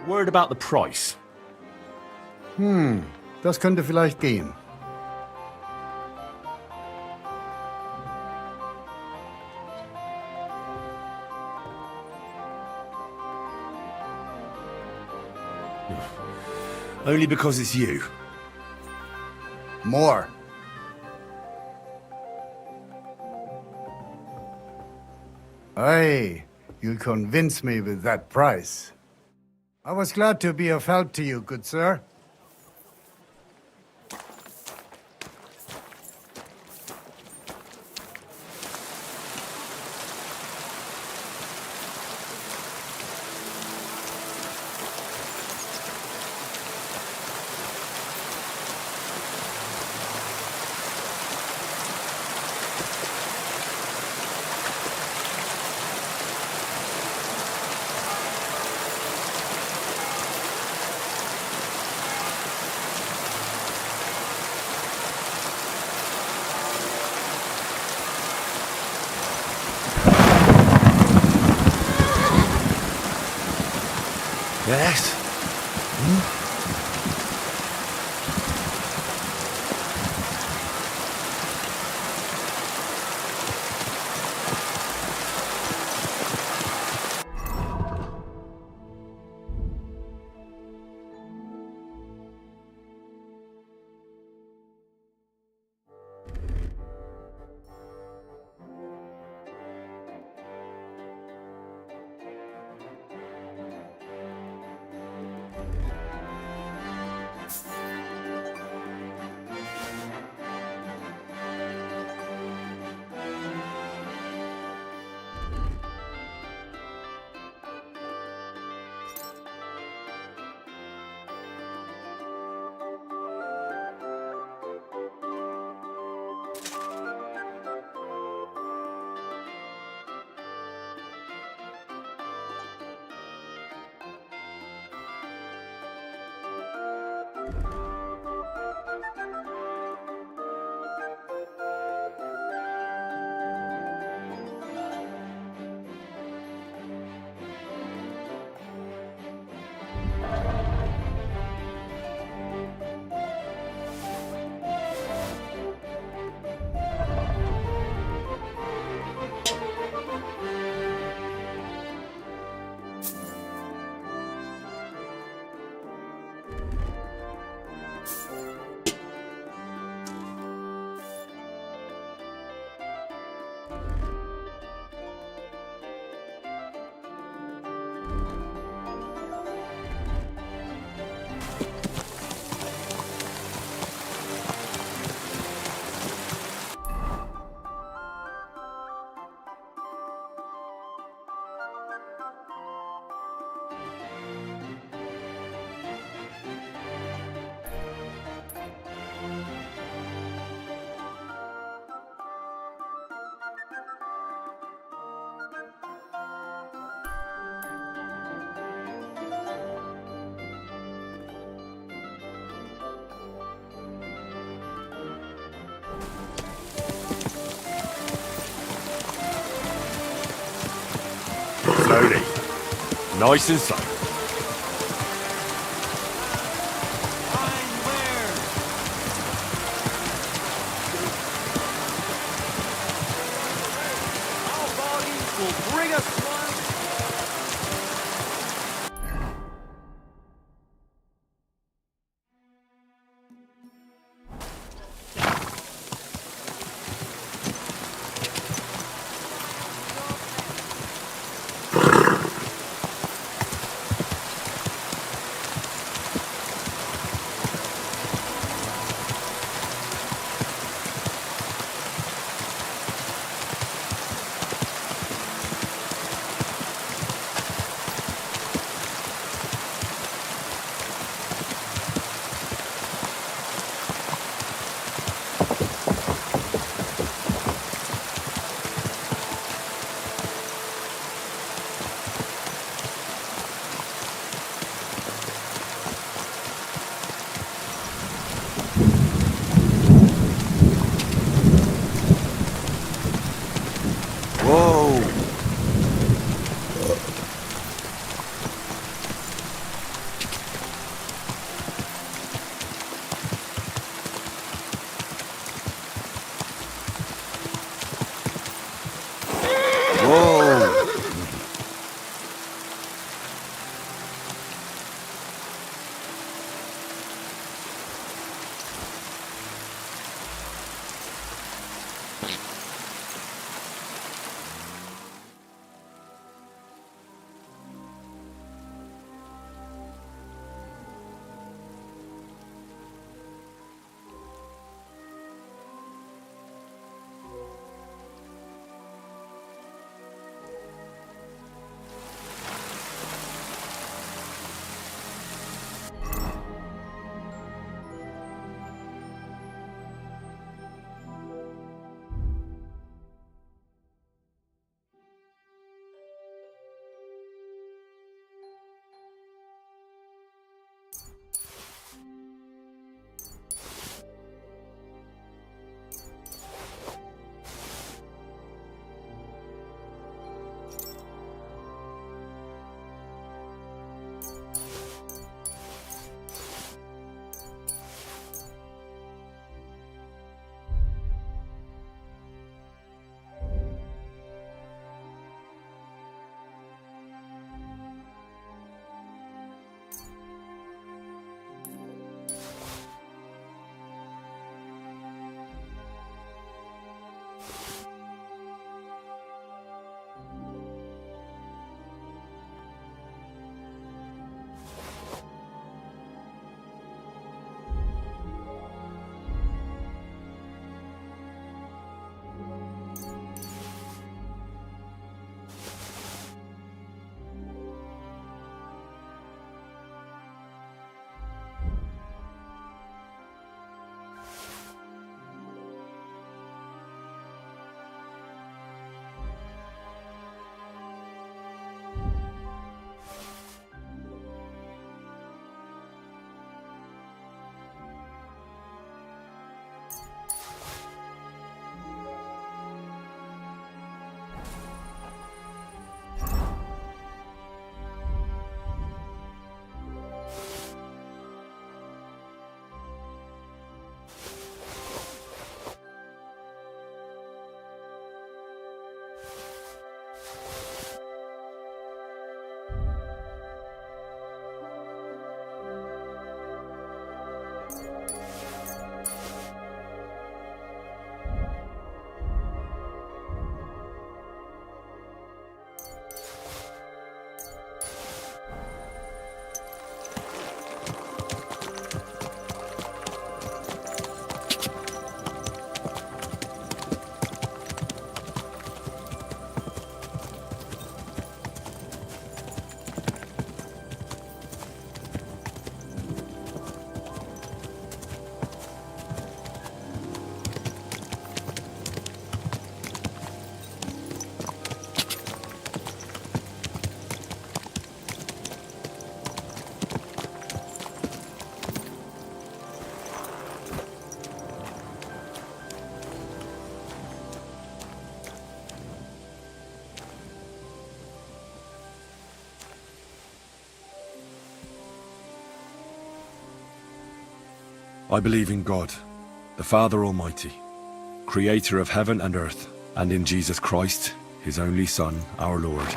Word about the price. Das könnte vielleicht gehen. Only because it's you. More. Hey, you'll convince me with that price. I was glad to be of help to you, good sir. Yes. Slowly. Nice and slow. I believe in God, the Father Almighty, creator of heaven and earth, and in Jesus Christ, his only Son, our Lord,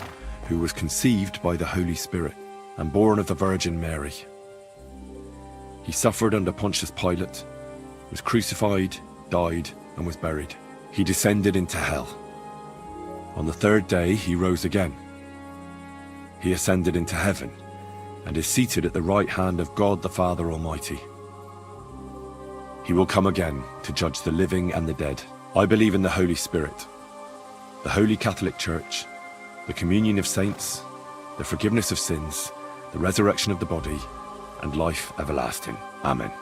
who was conceived by the Holy Spirit and born of the Virgin Mary. He suffered under Pontius Pilate, was crucified, died, and was buried. He descended into hell. On the third day he rose again. He ascended into heaven and is seated at the right hand of God the Father Almighty. He will come again to judge the living and the dead. I believe in the Holy Spirit, the Holy Catholic Church, the communion of saints, the forgiveness of sins, the resurrection of the body, and life everlasting. Amen.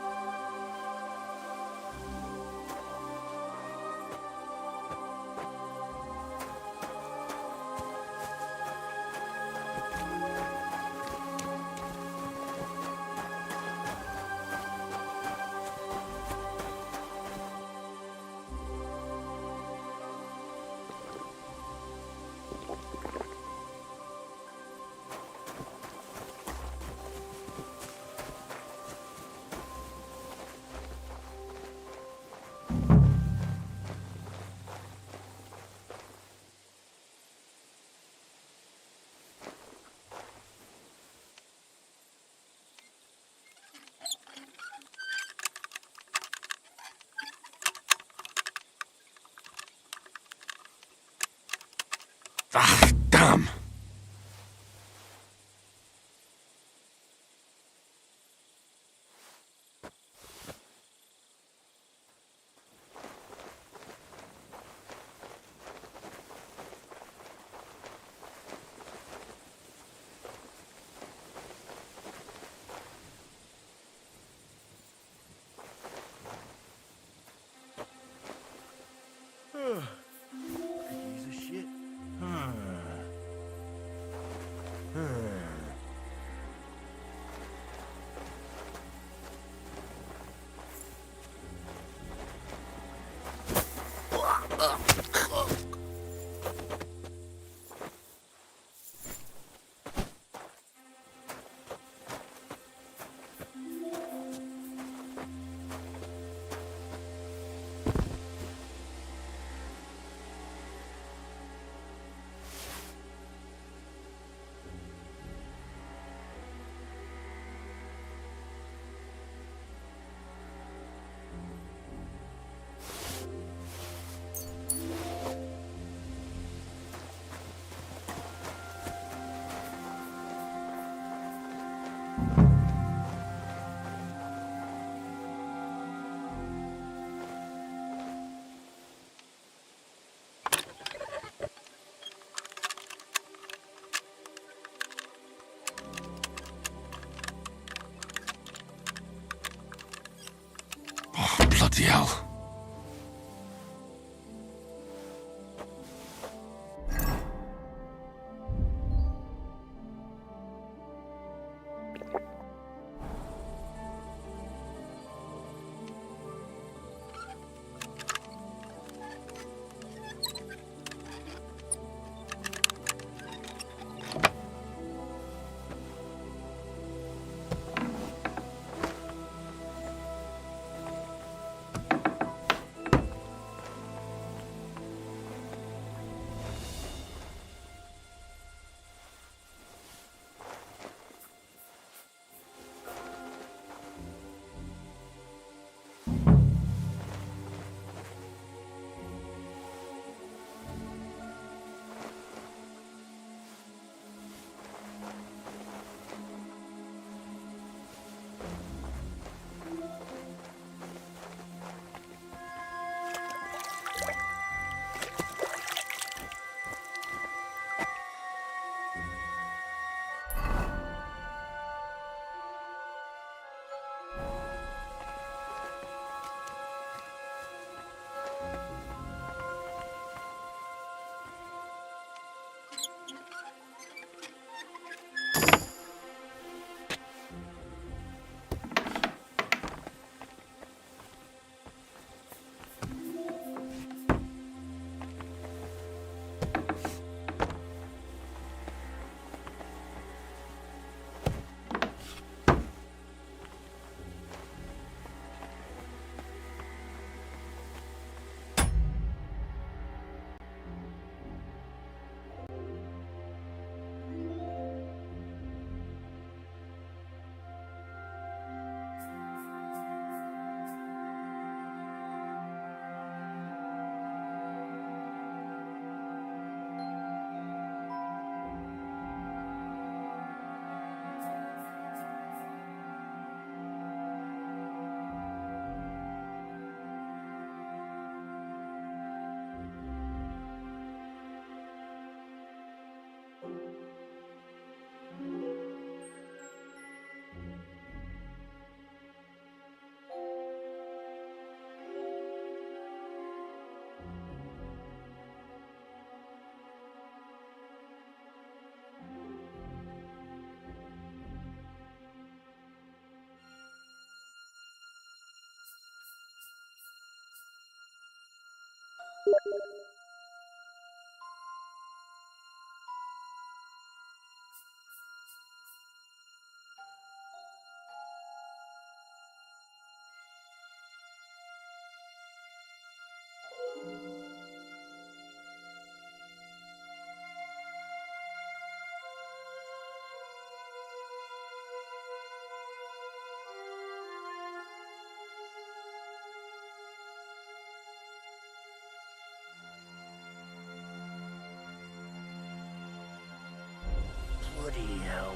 Bloody hell.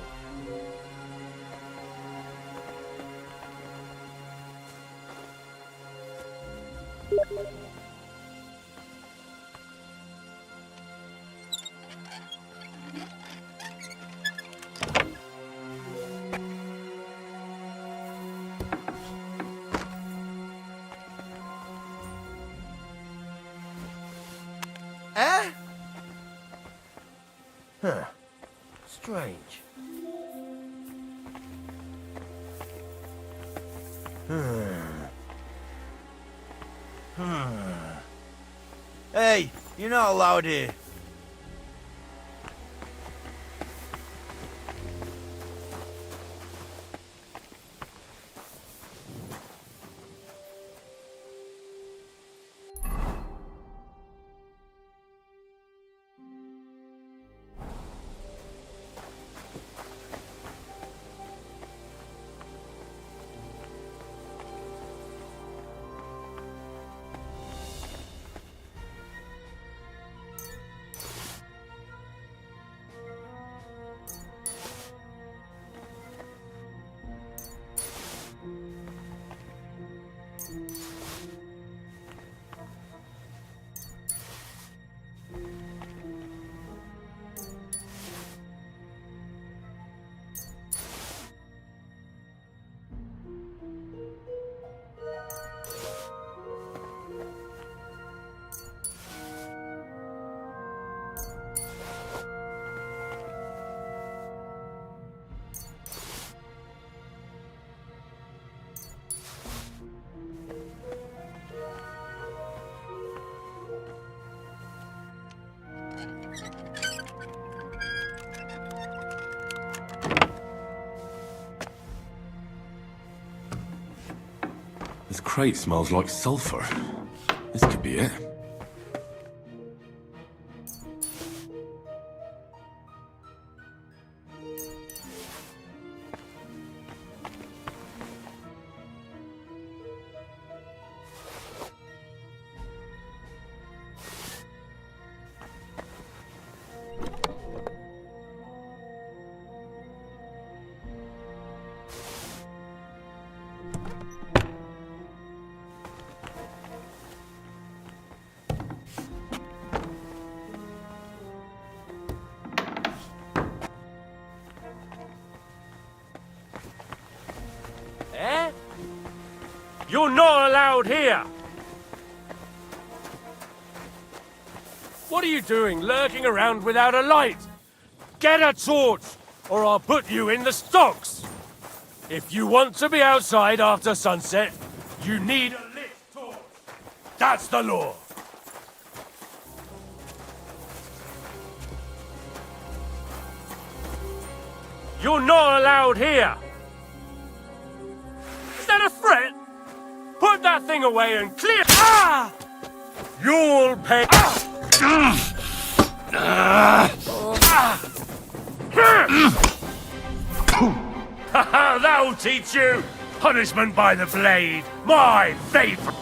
Eh? Huh. Strange. Hey, you're not allowed here. This crate smells like sulfur. This could be it. You're not allowed here! What are you doing, lurking around without a light? Get a torch, or I'll put you in the stocks! If you want to be outside after sunset, you need a lit torch. That's the law! You're not allowed here! Is that a threat? Put that thing away and clear. Ah! You'll pay. That'll teach you. Punishment by the blade. My favorite.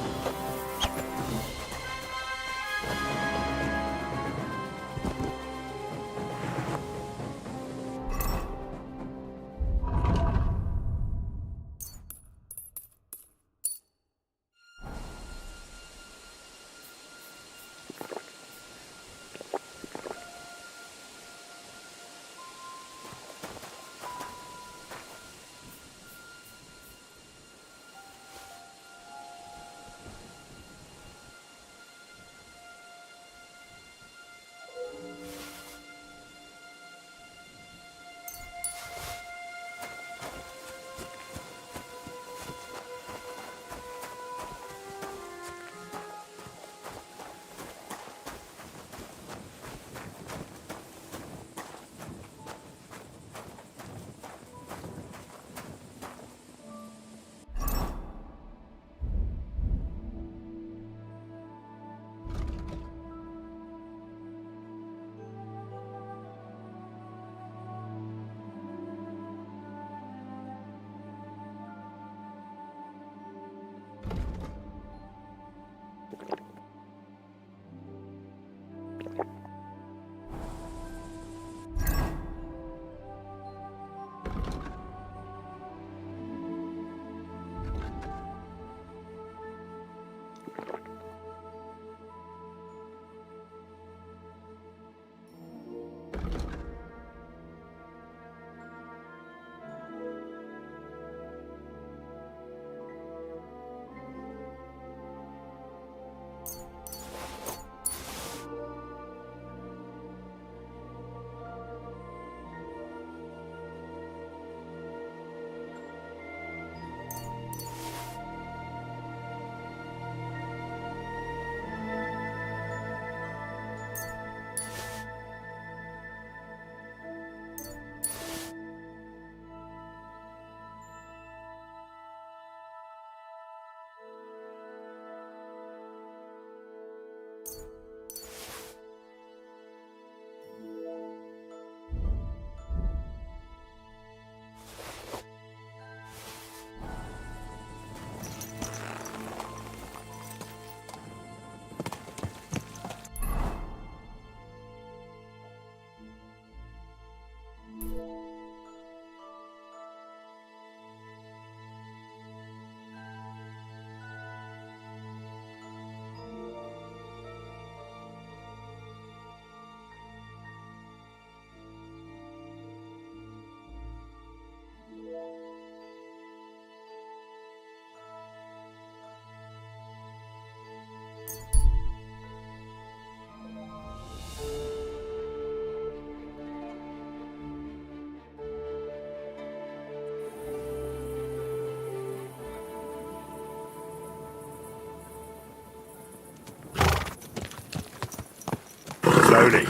Slowly.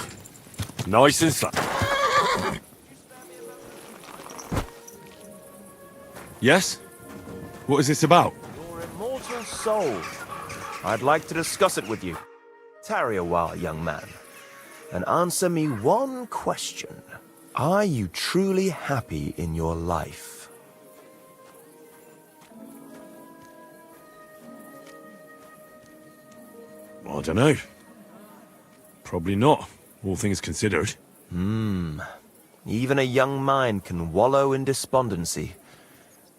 Nice and slow. Yes? What is this about? Your immortal soul. I'd like to discuss it with you. Tarry a while, young man, and answer me one question. Are you truly happy in your life? I don't know. Probably not, all things considered. Even a young mind can wallow in despondency.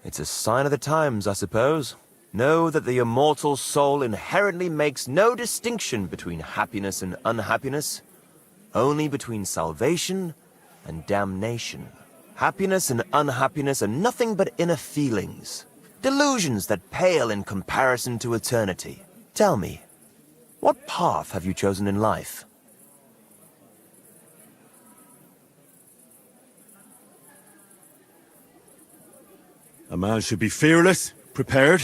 It's a sign of the times, I suppose. Know that the immortal soul inherently makes no distinction between happiness and unhappiness, only between salvation and damnation. Happiness and unhappiness are nothing but inner feelings, delusions that pale in comparison to eternity. Tell me, what path have you chosen in life? A man should be fearless, prepared,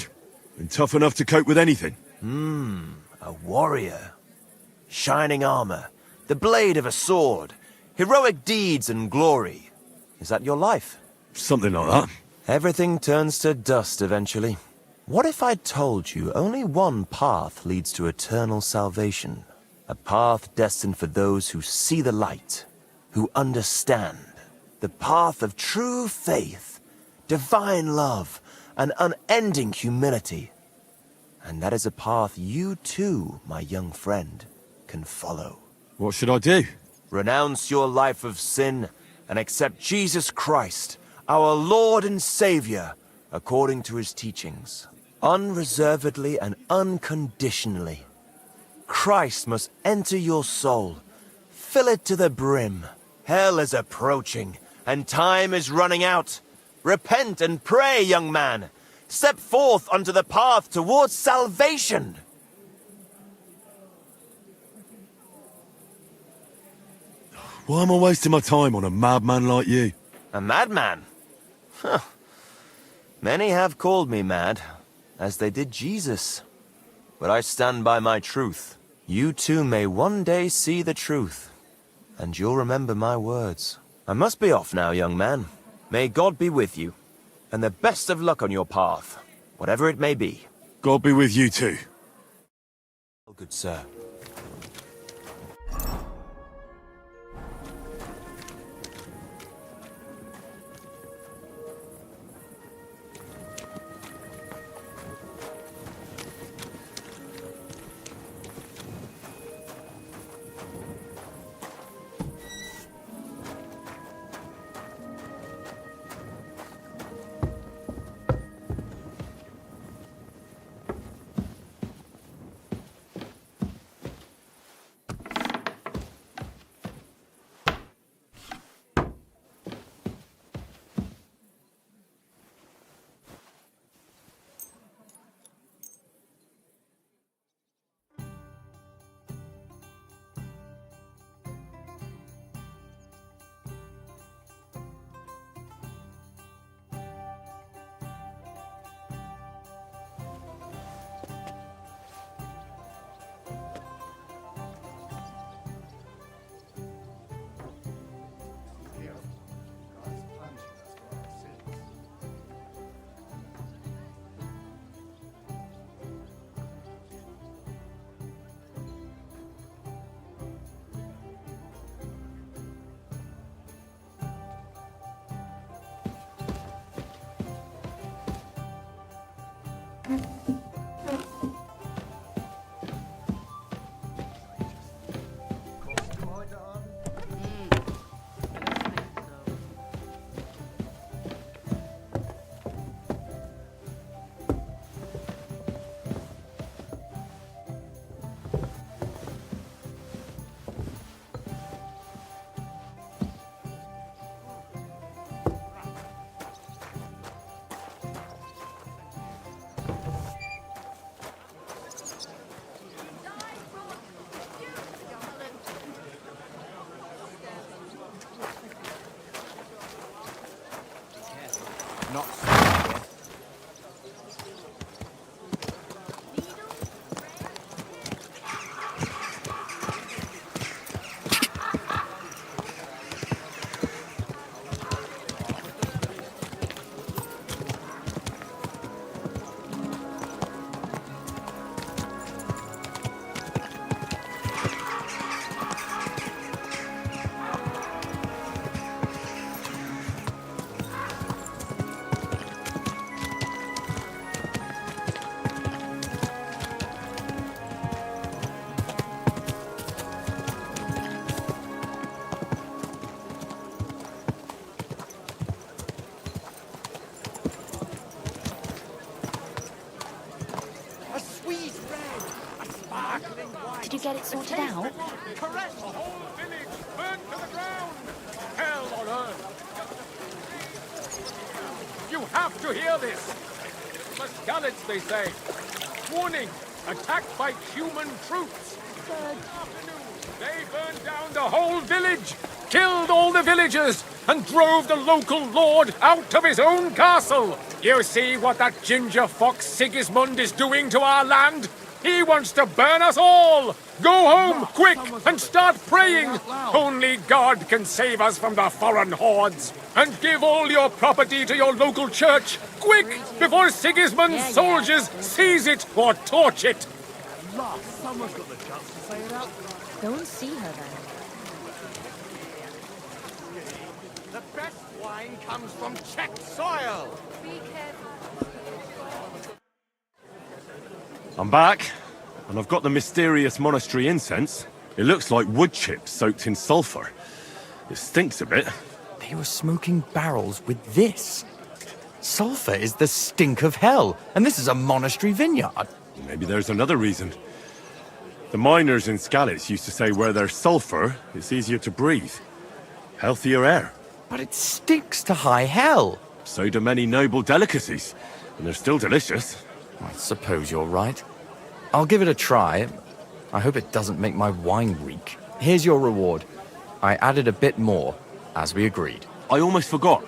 and tough enough to cope with anything. A warrior. Shining armor, the blade of a sword, heroic deeds and glory. Is that your life? Something like that. Everything turns to dust eventually. What if I told you only one path leads to eternal salvation? A path destined for those who see the light, who understand. The path of true faith, divine love, and unending humility. And that is a path you too, my young friend, can follow. What should I do? Renounce your life of sin and accept Jesus Christ, our Lord and Savior, according to his teachings. Unreservedly and unconditionally. Christ must enter your soul. Fill it to the brim. Hell is approaching, and time is running out. Repent and pray, young man. Step forth onto the path towards salvation. Why am I wasting my time on a madman like you? A madman? Huh. Many have called me mad, as they did Jesus. But I stand by my truth. You too may one day see the truth, and you'll remember my words. I must be off now, young man. May God be with you, and the best of luck on your path, whatever it may be. God be with you too. Good sir. Could you get it sorted out? Correct! The whole village burned to the ground! Hell on earth! You have to hear this! Muscallets, they say. Warning! Attacked by human troops! They burned down the whole village, killed all the villagers, and drove the local lord out of his own castle. You see what that ginger fox Sigismund is doing to our land? He wants to burn us all! Go home, quick, and start praying! Only God can save us from the foreign hordes. And give all your property to your local church, quick, before Sigismund's soldiers seize it or torch it! Someone's got the guts to say it out. Go and see her then. The best wine comes from Czech soil! Be careful. I'm back, and I've got the mysterious monastery incense. It looks like wood chips soaked in sulfur. It stinks a bit. They were smoking barrels with this. Sulfur is the stink of hell, and this is a monastery vineyard. Maybe there's another reason. The miners in Skalitz used to say where there's sulfur, it's easier to breathe. Healthier air. But it stinks to high hell. So do many noble delicacies, and they're still delicious. I suppose you're right. I'll give it a try. I hope it doesn't make my wine reek. Here's your reward. I added a bit more, as we agreed. I almost forgot.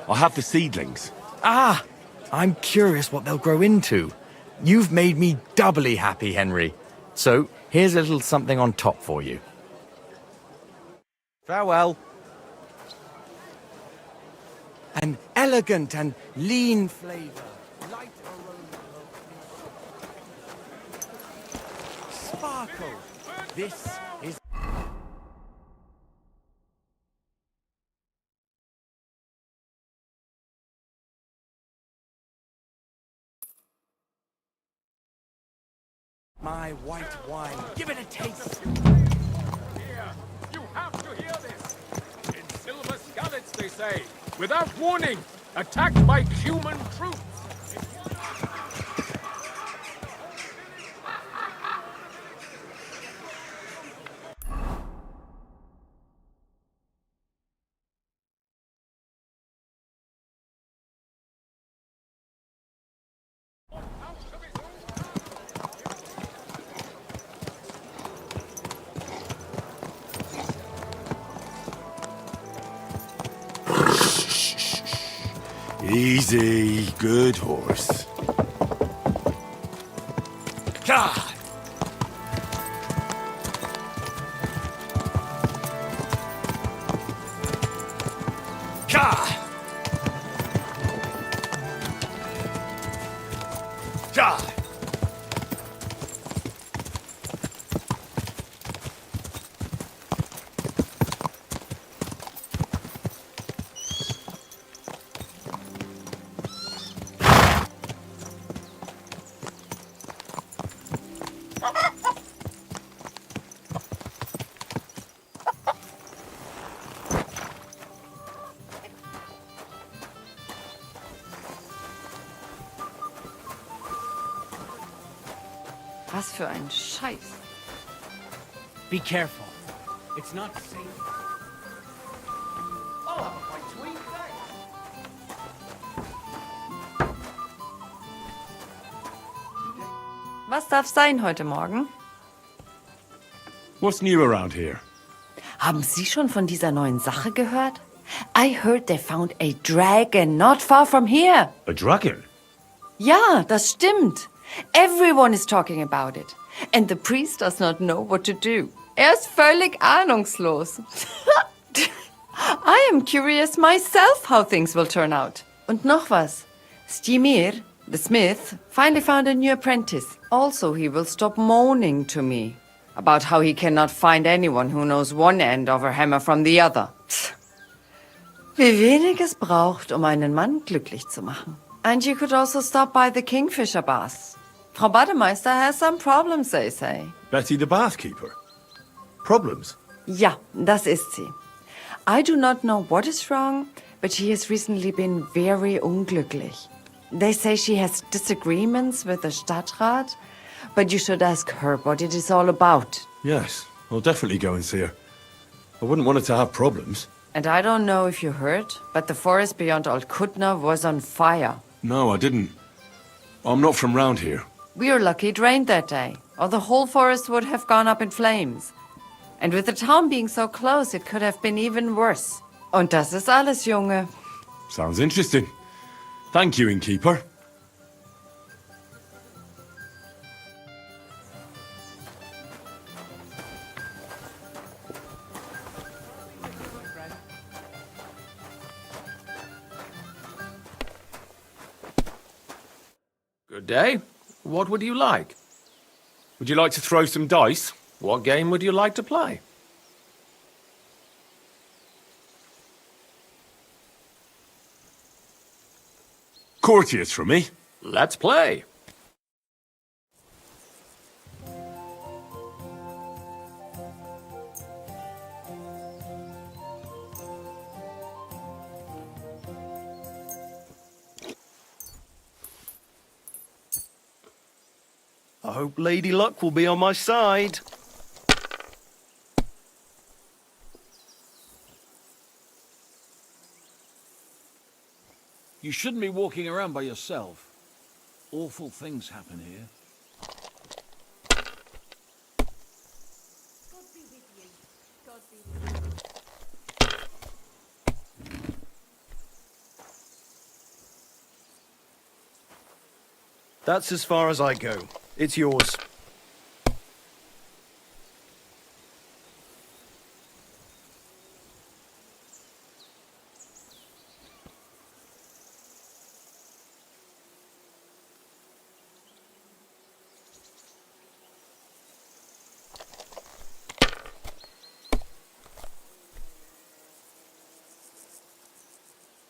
I have the seedlings. Ah! I'm curious what they'll grow into. You've made me doubly happy, Henry. So, here's a little something on top for you. Farewell. An elegant and lean flavor. Light aroma. Sparkle. This is... my white wine. Give it a taste. Here, you have to hear this. In Silver Skalitz, they say, without warning, attacked by human troops. Easy, good horse. God! God! God! Was für ein Scheiß. Be careful. It's not safe. Oh, my tweet, thanks. Was darf sein heute Morgen? What's new around here? Haben Sie schon von dieser neuen Sache gehört? I heard they found a dragon not far from here. A dragon? Ja, das stimmt. Everyone is talking about it. And the priest does not know what to do. Ist völlig ahnungslos. I am curious myself how things will turn out. Und noch was. Stymir, the smith, finally found a new apprentice. Also, he will stop moaning to me about how he cannot find anyone who knows one end of a hammer from the other. Wie wenig es braucht, einen Mann glücklich zu machen. And you could also stop by the Kingfisher Baths. Frau Bademeister has some problems, they say. Betty the bathkeeper? Problems? Ja, das ist sie. I do not know what is wrong, but she has recently been very unglücklich. They say she has disagreements with the Stadtrat, But you should ask her what it is all about. Yes, I'll definitely go and see her. I wouldn't want her to have problems. And I don't know if you heard, but the forest beyond Alkutna was on fire. No, I didn't. I'm not from round here. We were lucky it rained that day, or the whole forest would have gone up in flames. And with the town being so close, it could have been even worse. Und das ist alles, Junge. Sounds interesting. Thank you, innkeeper. Good day. What would you like? Would you like to throw some dice? What game would you like to play? Courtiers for me. Let's play. I hope Lady Luck will be on my side. You shouldn't be walking around by yourself. Awful things happen here. That's as far as I go. It's yours.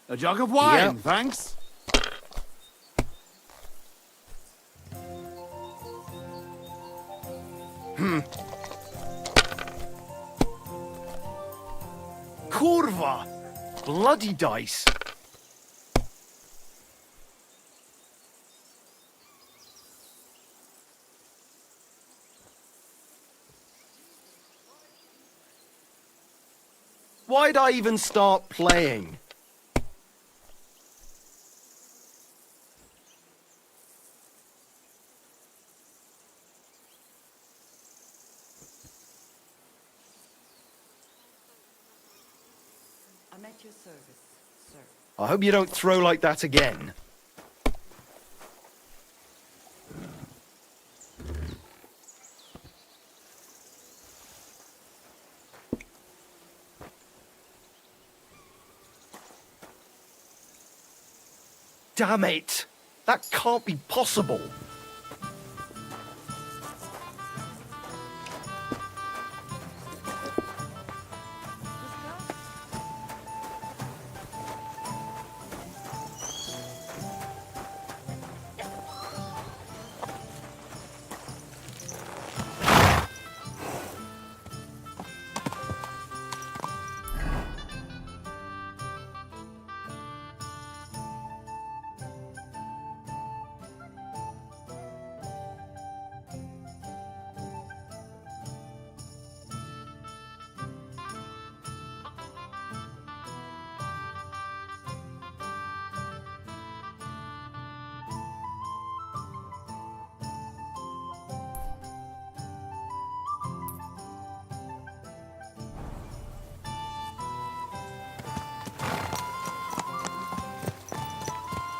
A jug of wine, Yep. thanks. Kurva! Bloody dice! Why'd I even start playing? I'm at your service, sir. I hope you don't throw like that again. Damn it! That can't be possible!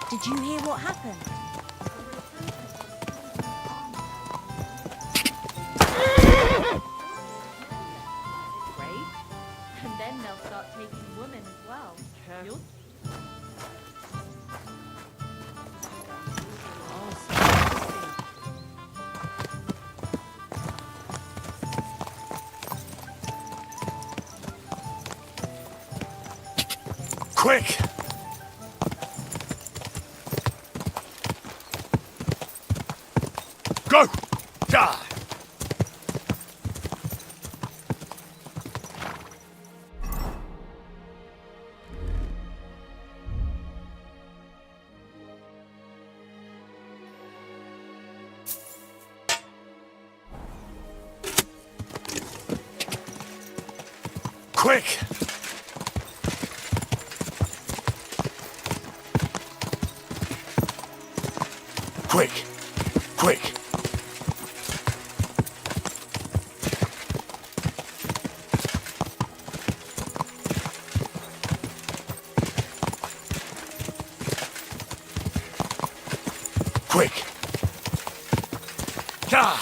Did you hear what happened? Great. And then they'll start taking women as well. You'll... Quick! Go! Die! Quick! Quick! Quick! Quick! Gah!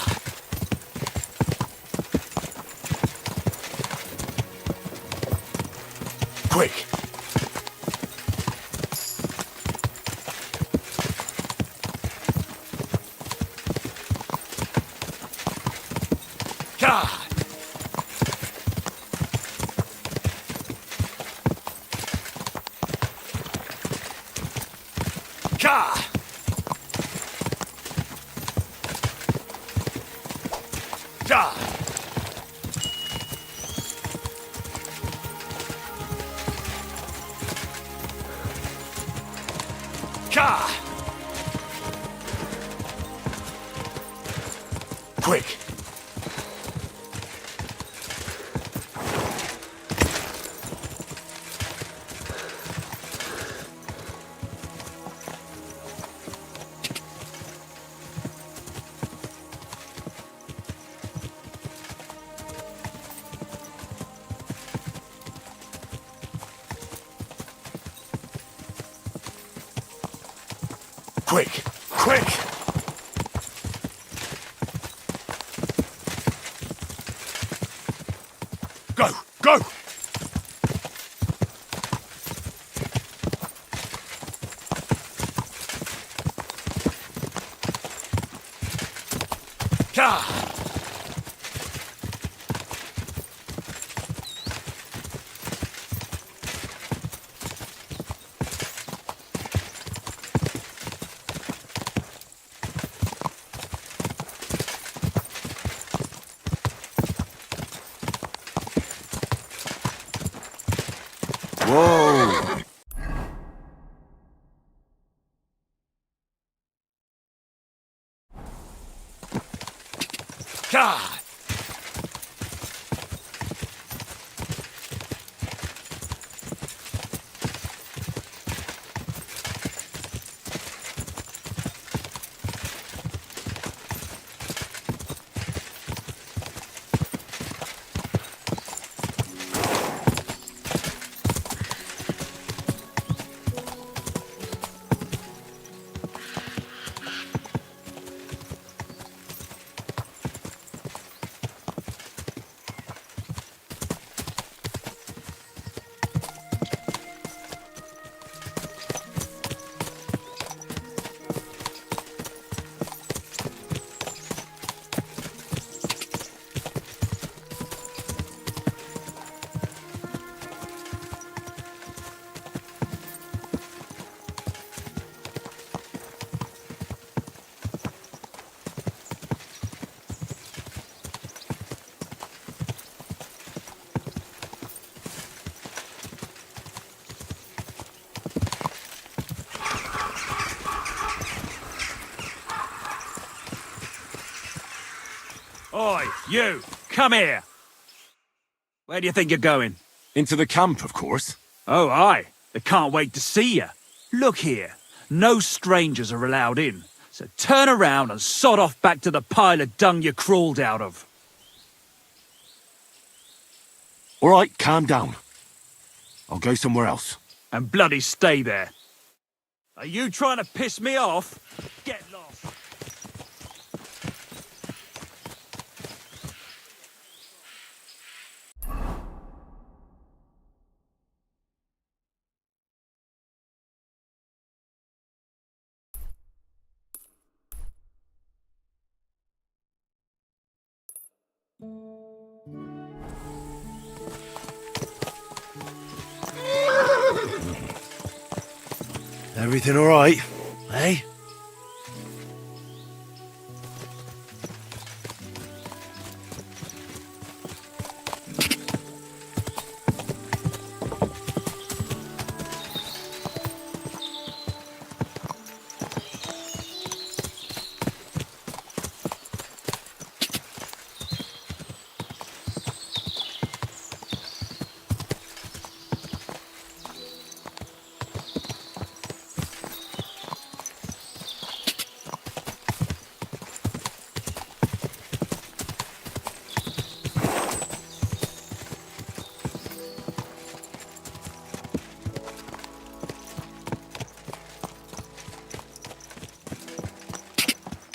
Quick! Gah! Gah! Gah! Gah! Quick! Quick! Quick! Go! Go! Gah! Whoa! God! Oi, you! Come here! Where do you think you're going? Into the camp, of course. Oh, aye. They can't wait to see you. Look here. No strangers are allowed in. So turn around and sod off back to the pile of dung you crawled out of. All right, calm down. I'll go somewhere else. And bloody stay there. Are you trying to piss me off? Get lost. Everything all right, eh?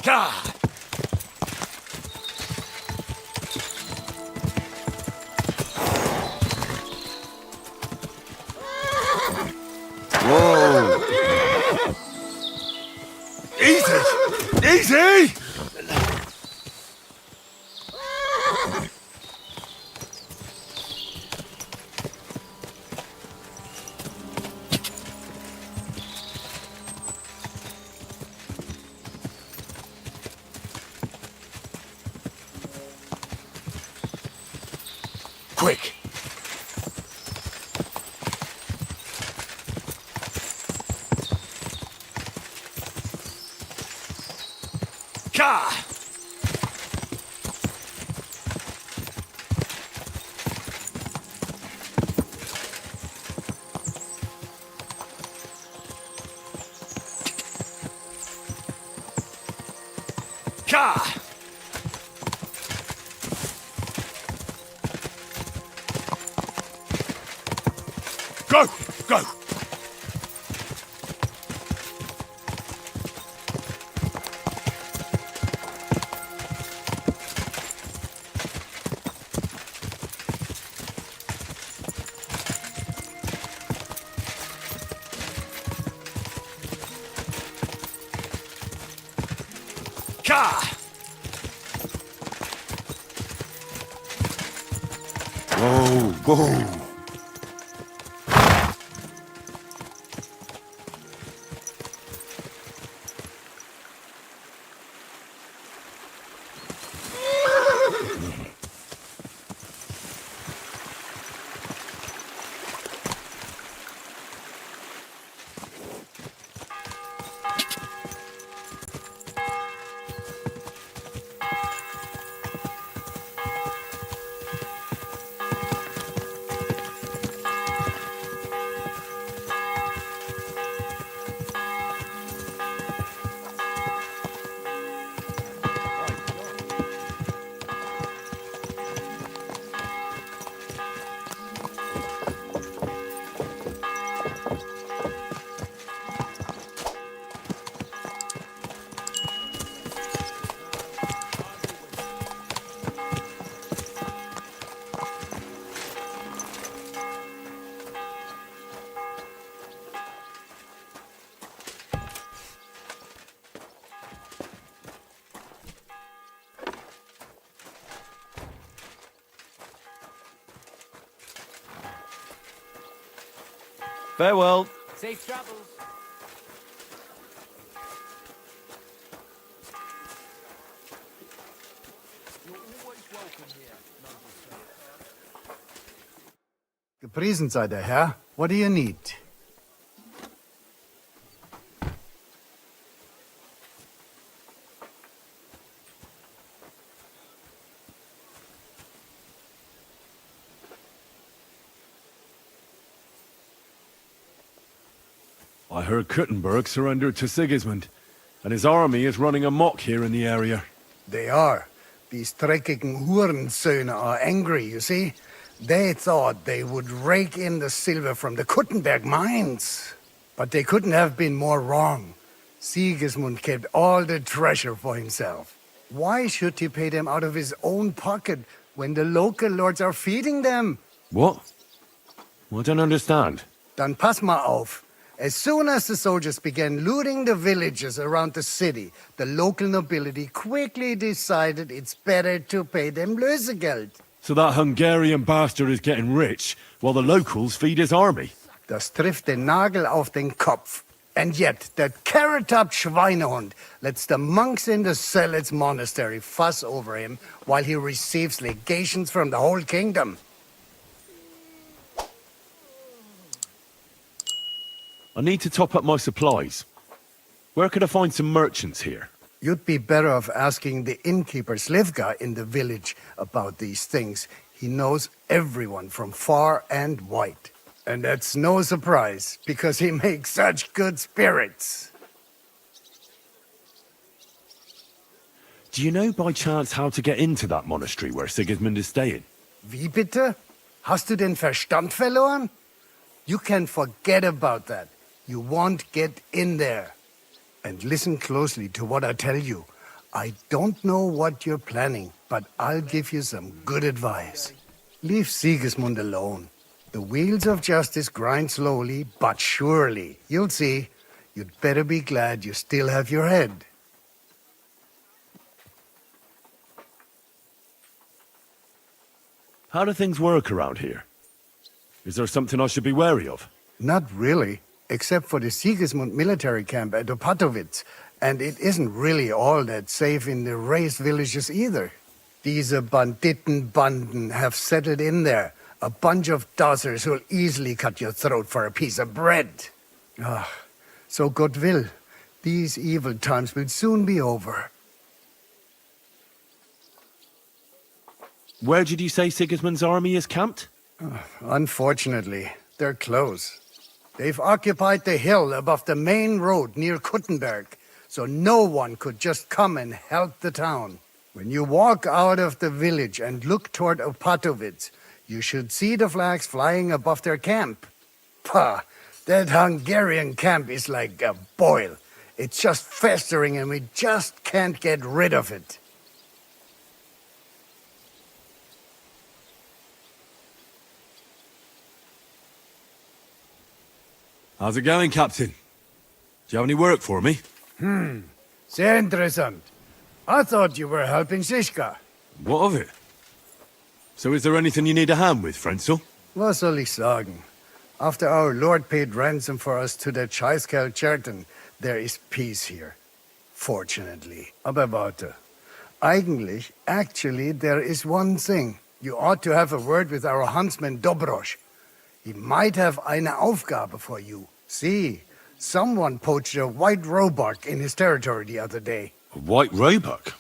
Gah! Whoa! Easy! Easy! Quick! Ka! Ka! Go! Go! Ka! Whoa, whoa! Farewell. Safe travels. Gepriesen sei der Herr. What do you need? I heard Kuttenberg surrendered to Sigismund, and his army is running amok here in the area. They are. These dreckigen Hurensöhne are angry, you see? They thought they would rake in the silver from the Kuttenberg mines. But they couldn't have been more wrong. Sigismund kept all the treasure for himself. Why should he pay them out of his own pocket when the local lords are feeding them? What? I don't understand. Dann pass mal auf. As soon as the soldiers began looting the villages around the city, the local nobility quickly decided it's better to pay them Lösegeld. So that Hungarian bastard is getting rich, while the locals feed his army? Das trifft den Nagel auf den Kopf. And yet, that carrot-top Schweinehund lets the monks in the Zealots monastery fuss over him while he receives legations from the whole kingdom. I need to top up my supplies. Where could I find some merchants here? You'd be better off asking the innkeeper Slivka in the village about these things. He knows everyone from far and wide. And that's no surprise, because he makes such good spirits. Do you know by chance how to get into that monastery where Sigismund is staying? Wie bitte? Hast du den Verstand verloren? You can forget about that. You won't get in there. And listen closely to what I tell you. I don't know what you're planning, but I'll give you some good advice. Leave Sigismund alone. The wheels of justice grind slowly, but surely. You'll see. You'd better be glad you still have your head. How do things work around here? Is there something I should be wary of? Not really, except for the Sigismund military camp at Opatowitz, and it isn't really all that safe in the race villages either. These Banditenbanden have settled in there, a bunch of dossers who'll easily cut your throat for a piece of bread. So God will, these evil times will soon be over. Where did you say Sigismund's army is camped? Unfortunately, they're close. They've occupied the hill above the main road near Kuttenberg, so no one could just come and help the town. When you walk out of the village and look toward Opatowitz, you should see the flags flying above their camp. Pah, that Hungarian camp is like a boil. It's just festering and we just can't get rid of it. How's it going, Captain? Do you have any work for me? Sehr interessant. I thought you were helping Siska. What of it? So is there anything you need a hand with, Frenzel? Was soll ich sagen? After our Lord paid ransom for us to the Chaiskel Cherton, there is peace here. Fortunately. Aber warte. Actually, there is one thing. You ought to have a word with our huntsman Dobrosch. He might have eine Aufgabe for you. See, someone poached a white roebuck in his territory the other day. A white roebuck?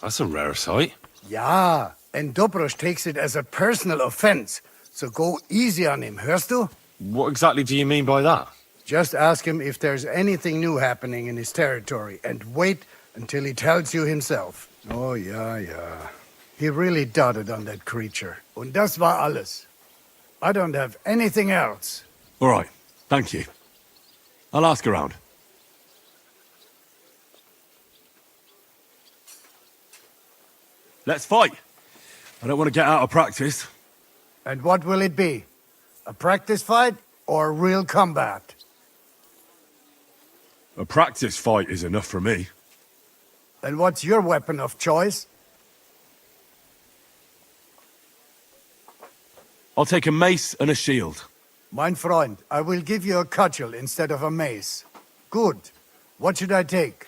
That's a rare sight. Ja, and Dobrosch takes it as a personal offense. So go easy on him, hörst du? What exactly do you mean by that? Just ask him if there's anything new happening in his territory, and wait until he tells you himself. Oh, yeah. He really doted on that creature. Und das war alles. I don't have anything else. All right, thank you. I'll ask around. Let's fight. I don't want to get out of practice. And what will it be? A practice fight or real combat? A practice fight is enough for me. Then what's your weapon of choice? I'll take a mace and a shield. Mein Freund, I will give you a cudgel instead of a mace. Good. What should I take?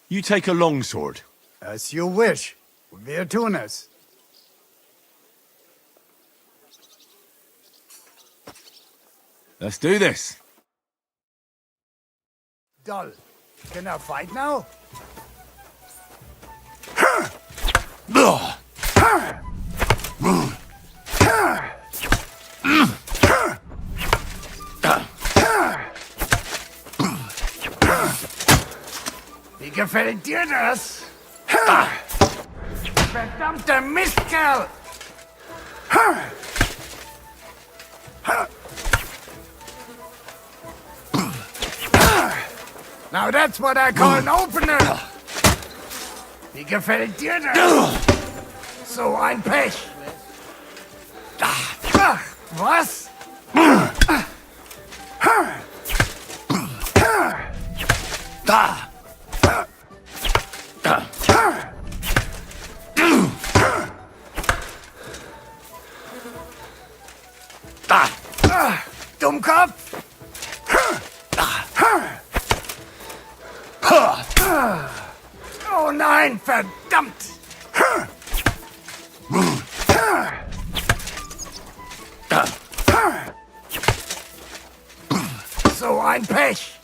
You take a longsword. As you wish. Wir tun es. Let's do this. Dull. Can I fight now? Wie gefällt dir das? Verdammter Mistkerl! Now that's what I call an opener! Wie gefällt dir das? So ein Pech! Was? Dummkopf! Oh nein, verdammt! So ein Pech!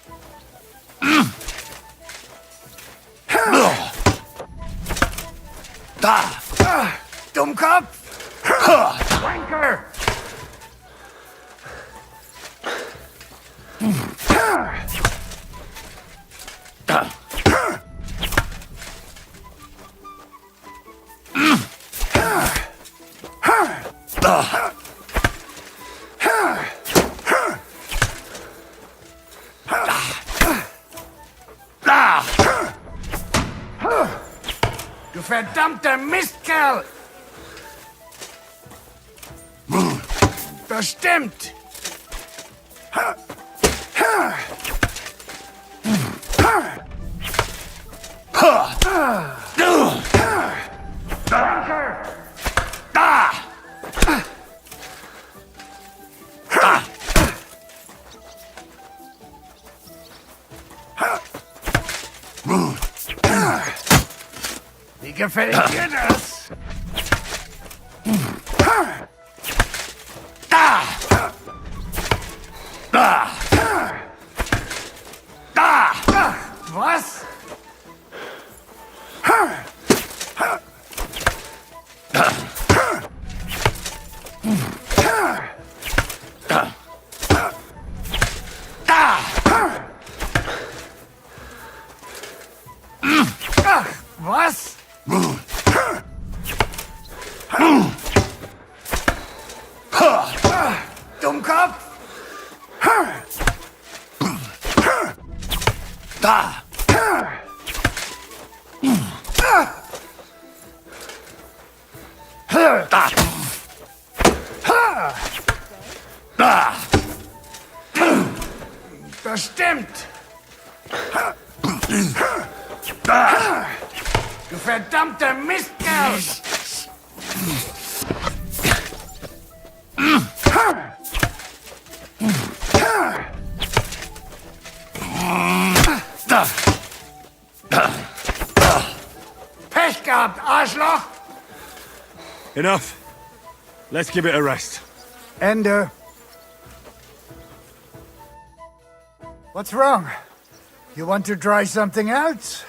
Dummkopf! Wanker! verdammter Mistkerl! Das stimmt! Ha. Ha. Ha. Ha. Danke! Da! Wie gefällt dir das? Da! Da! Da! Was? Was? Dummkopf! Da! Da! Das stimmt! Du verdammter Mistkerl! Pech gehabt, Arschloch! Enough. Let's give it a rest. Ende. What's wrong? You want to try something else?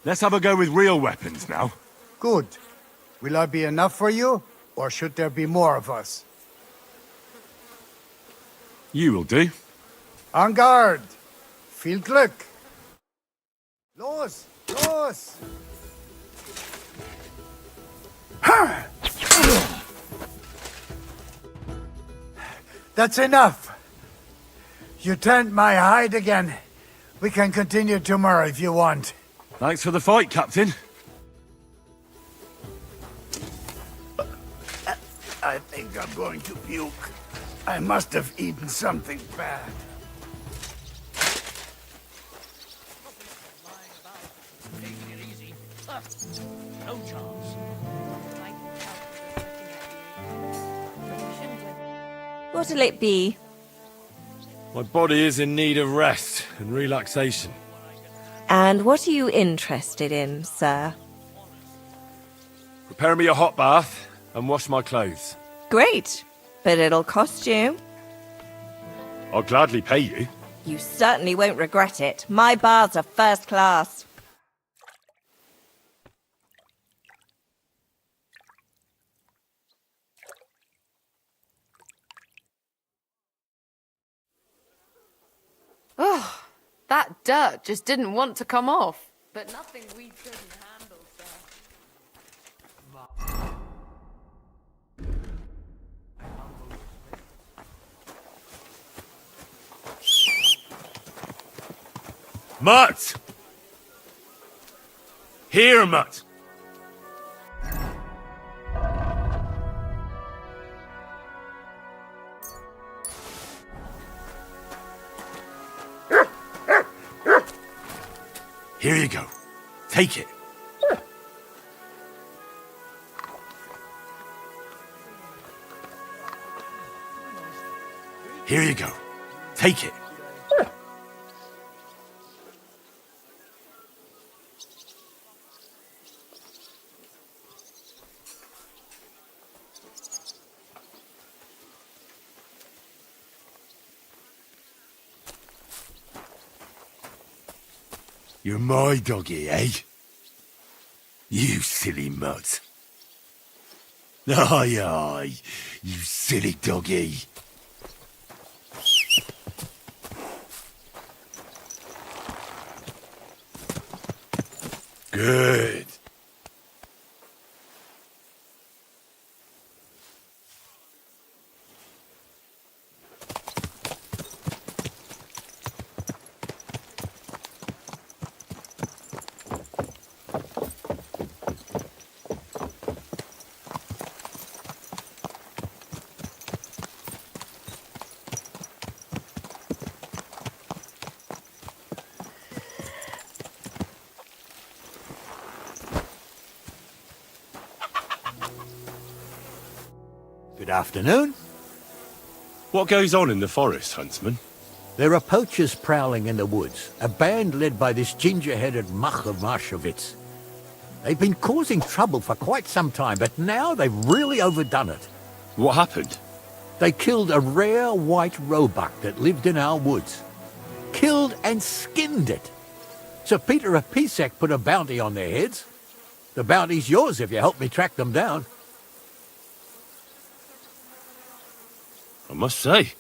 Let's have a go with real weapons now. Good. Will I be enough for you, or should there be more of us? You will do. En garde! Viel Glück! Los! Los! That's enough! You turned my hide again. We can continue tomorrow if you want. Thanks for the fight, Captain. I think I'm going to puke. I must have eaten something bad. Taking it easy. No chance. What'll it be? My body is in need of rest and relaxation. And what are you interested in, sir? Prepare me a hot bath and wash my clothes. Great, but it'll cost you. I'll gladly pay you. You certainly won't regret it. My baths are first class. Oh, that dirt just didn't want to come off. But nothing we couldn't handle, sir. Mutt! Here, Mutt! Here you go. Take it. Here you go. Take it. You're my doggy, eh? You silly mutt. Aye, aye, you silly doggy. Good. Good afternoon. What goes on in the forest, Huntsman? There are poachers prowling in the woods, a band led by this ginger-headed Mach of Marshowitz. They've been causing trouble for quite some time, but now they've really overdone it. What happened? They killed a rare white roebuck that lived in our woods. Killed and skinned it. Sir Peter of Pisek put a bounty on their heads. The bounty's yours if you help me track them down. I must say,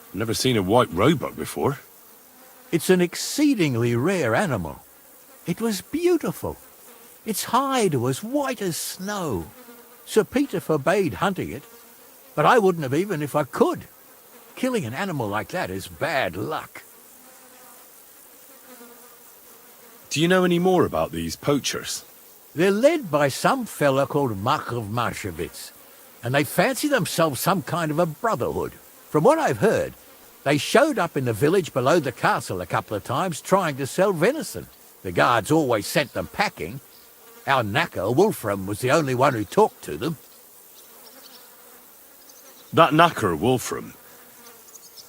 I've never seen a white roebuck before. It's an exceedingly rare animal. It was beautiful. Its hide was white as snow. Sir Peter forbade hunting it, but I wouldn't have even if I could. Killing an animal like that is bad luck. Do you know any more about these poachers? They're led by some fella called Mach of Marshowitz, and they fancy themselves some kind of a brotherhood. From what I've heard, they showed up in the village below the castle a couple of times trying to sell venison. The guards always sent them packing. Our knacker, Wolfram, was the only one who talked to them. That knacker, Wolfram,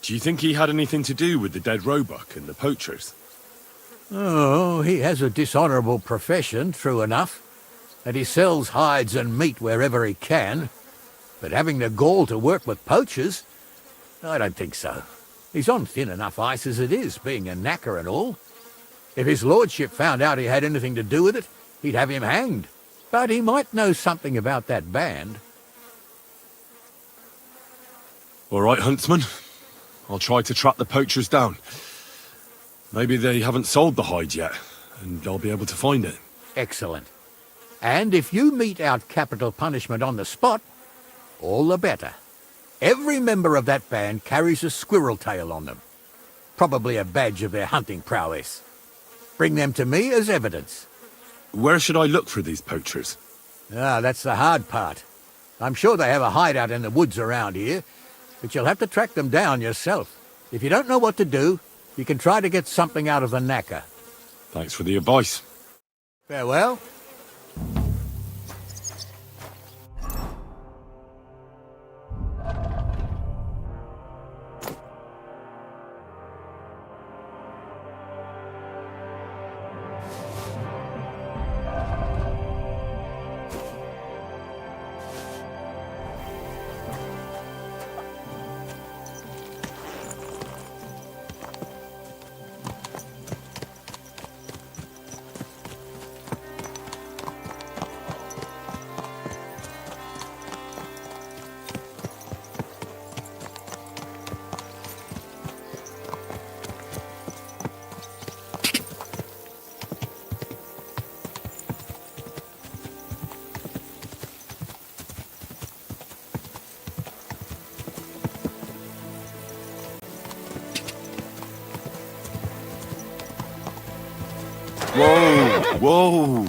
do you think he had anything to do with the dead roebuck and the poachers? Oh, he has a dishonourable profession, true enough, and he sells hides and meat wherever he can. But having the gall to work with poachers, I don't think so. He's on thin enough ice as it is, being a knacker and all. If his lordship found out he had anything to do with it, he'd have him hanged. But he might know something about that band. All right, Huntsman. I'll try to track the poachers down. Maybe they haven't sold the hide yet, and I'll be able to find it. Excellent. And if you mete out capital punishment on the spot, all the better. Every member of that band carries a squirrel tail on them. Probably a badge of their hunting prowess. Bring them to me as evidence. Where should I look for these poachers? Ah, that's the hard part. I'm sure they have a hideout in the woods around here, but you'll have to track them down yourself. If you don't know what to do, you can try to get something out of the knacker. Thanks for the advice. Farewell. Whoa! Whoa!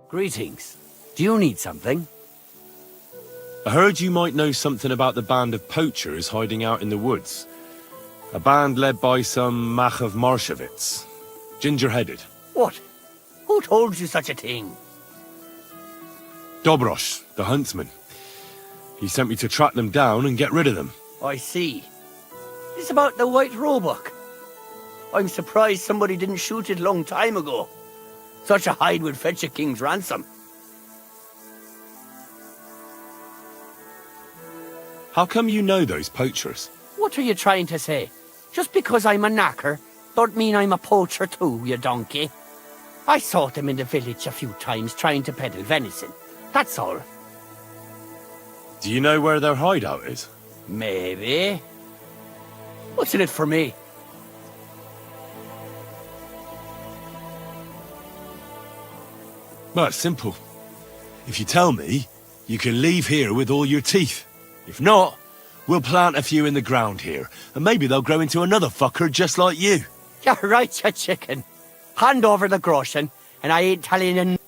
Greetings. Do you need something? I heard you might know something about the band of poachers hiding out in the woods. A band led by some Mach of Marshowitz. Ginger-headed. What? Who told you such a thing? Dobrosh, the huntsman. He sent me to track them down and get rid of them. I see. It's about the white roebuck. I'm surprised somebody didn't shoot it long time ago. Such a hide would fetch a king's ransom. How come you know those poachers? What are you trying to say? Just because I'm a knacker, don't mean I'm a poacher too, you donkey. I saw them in the village a few times trying to peddle venison. That's all. Do you know where their hideout is? Maybe. What's in it for me? Well, it's simple. If you tell me, you can leave here with all your teeth. If not, we'll plant a few in the ground here, and maybe they'll grow into another fucker just like you. You're right, you chicken. Hand over the groschen, and I ain't telling you.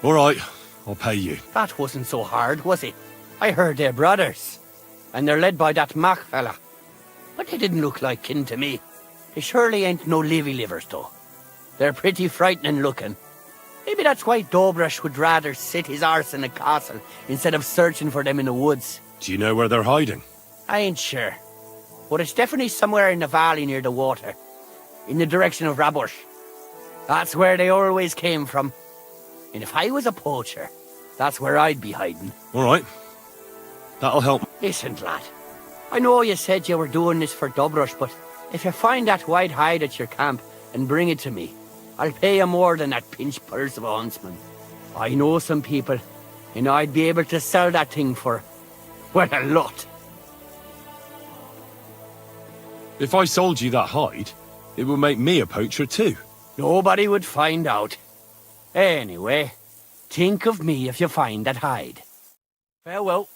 All right, I'll pay you. That wasn't so hard, was it? I heard they're brothers. And they're led by that Mac fella. But they didn't look like kin to me. They surely ain't no livy livers, though. They're pretty frightening looking. Maybe that's why Dobrush would rather sit his arse in a castle instead of searching for them in the woods. Do you know where they're hiding? I ain't sure. But it's definitely somewhere in the valley near the water. In the direction of Rabush. That's where they always came from. And if I was a poacher, that's where I'd be hiding. All right. That'll help. Listen, lad. I know you said you were doing this for Dobrush, but if you find that white hide at your camp and bring it to me, I'll pay you more than that pinch purse of a huntsman. I know some people, and I'd be able to sell that thing for, well, a lot. If I sold you that hide, it would make me a poacher too. Nobody would find out. Anyway, think of me if you find that hide. Farewell.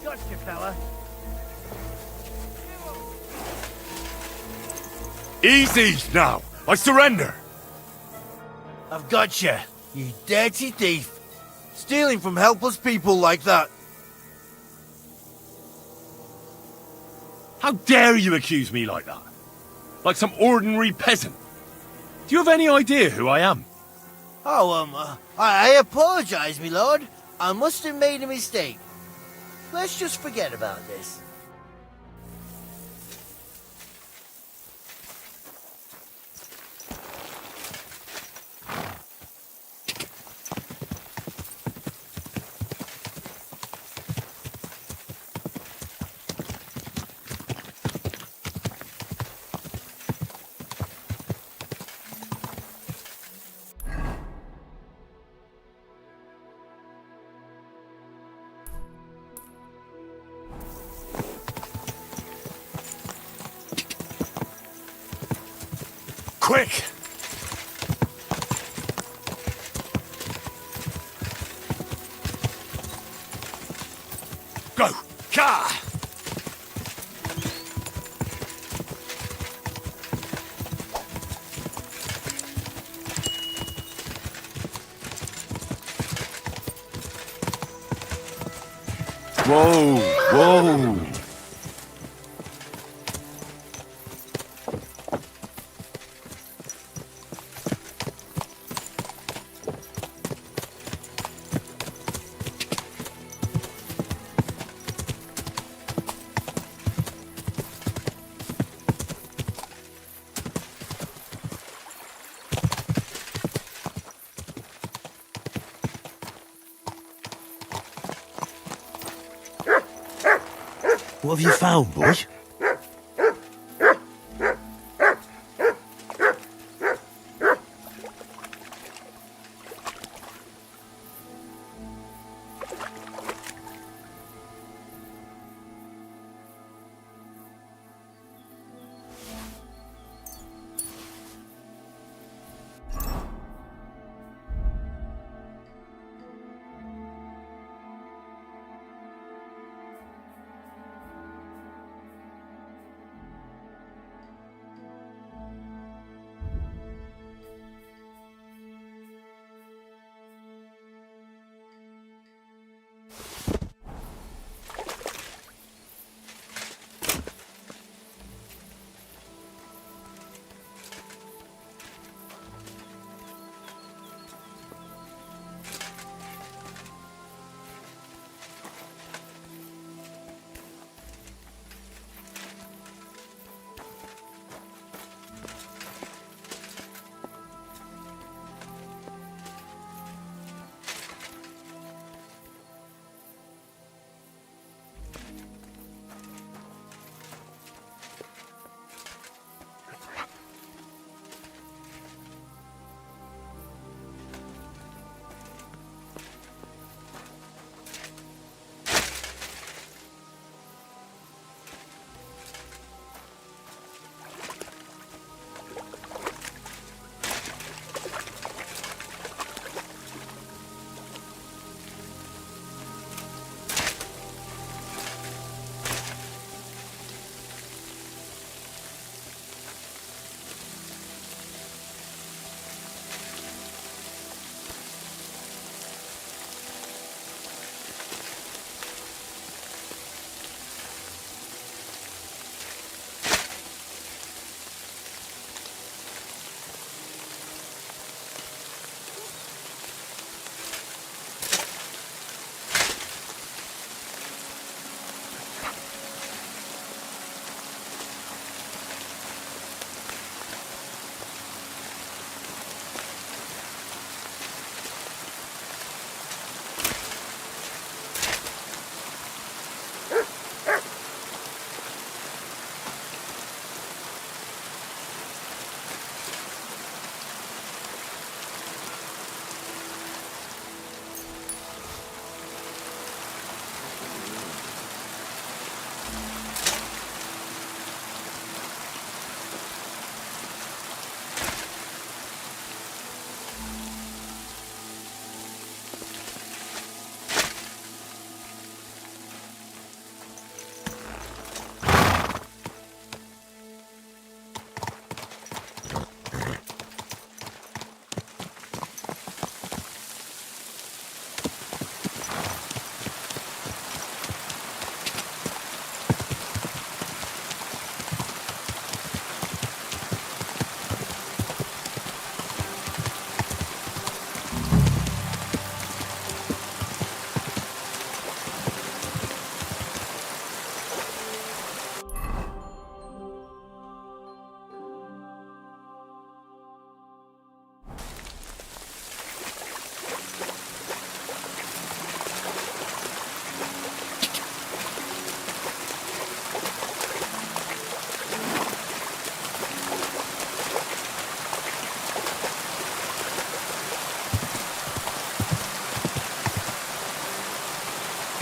Gotcha, fella. Easy now. I surrender. I've got you, you dirty thief. Stealing from helpless people like that. How dare you accuse me like that? Like some ordinary peasant. Do you have any idea who I am? Oh, I apologize, my lord. I must have made a mistake. Let's just forget about this. Quick! Go! Car! Whoa! Whoa! What have you found, boy?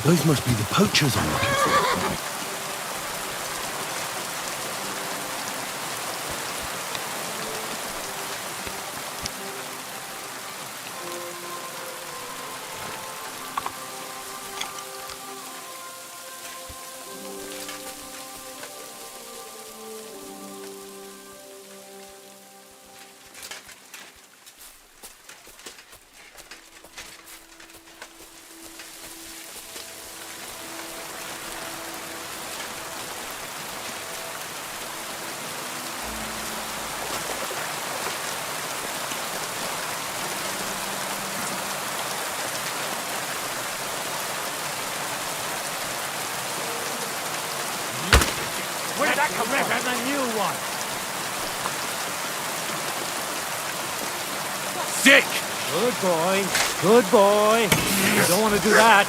Those must be the poachers I'm looking for. Where did that come from? And a new one. Dick! Good boy. Good boy. You don't want to do that.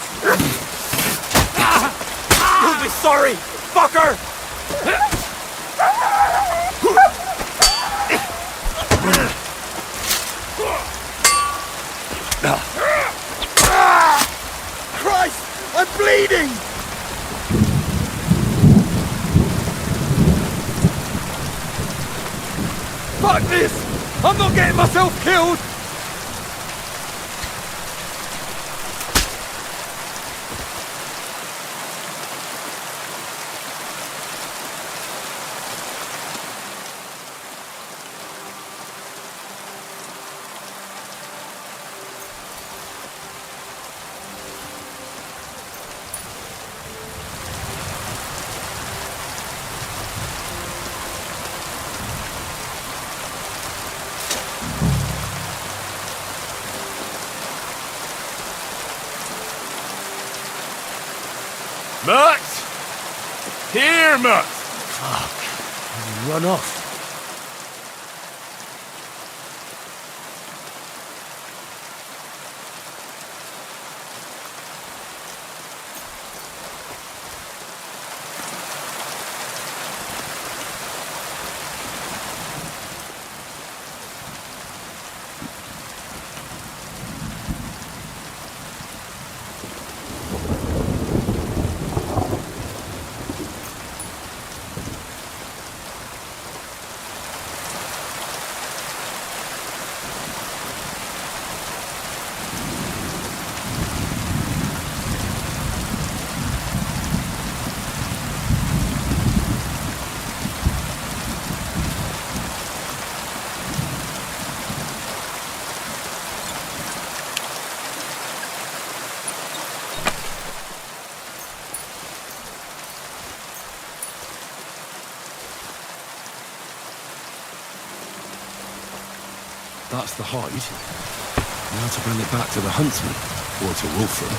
You'll be sorry, fucker! Christ! I'm bleeding! Fuck this! I'm not getting myself killed! Mutt! Here, Mutt! Fuck. Run off. That's the hide. Now to bring it back to the huntsman, or to Wolfram.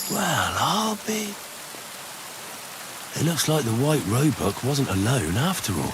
Well, I'll be... It looks like the White Roebuck wasn't alone after all.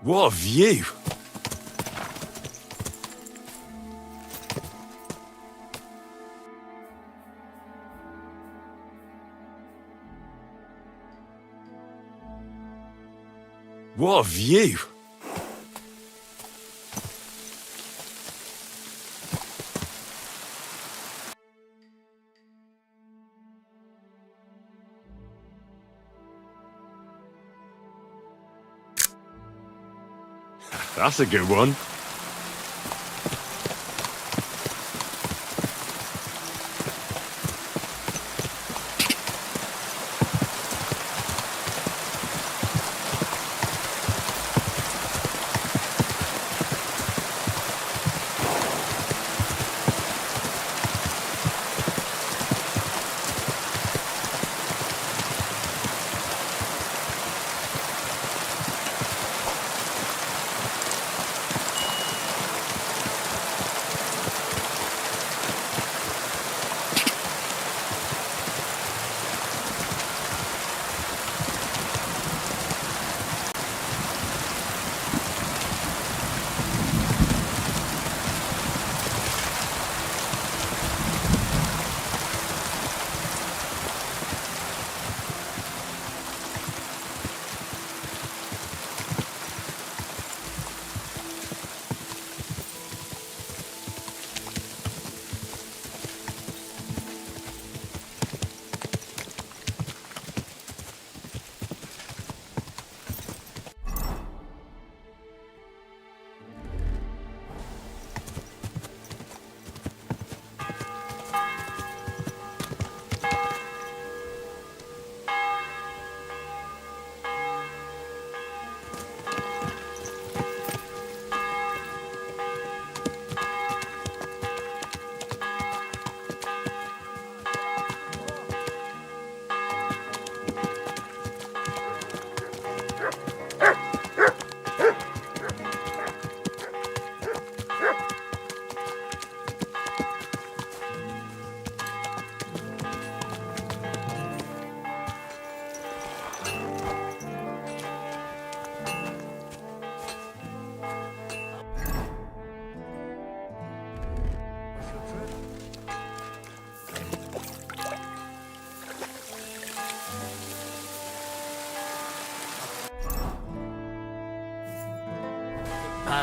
What a view! What a view! That's a good one.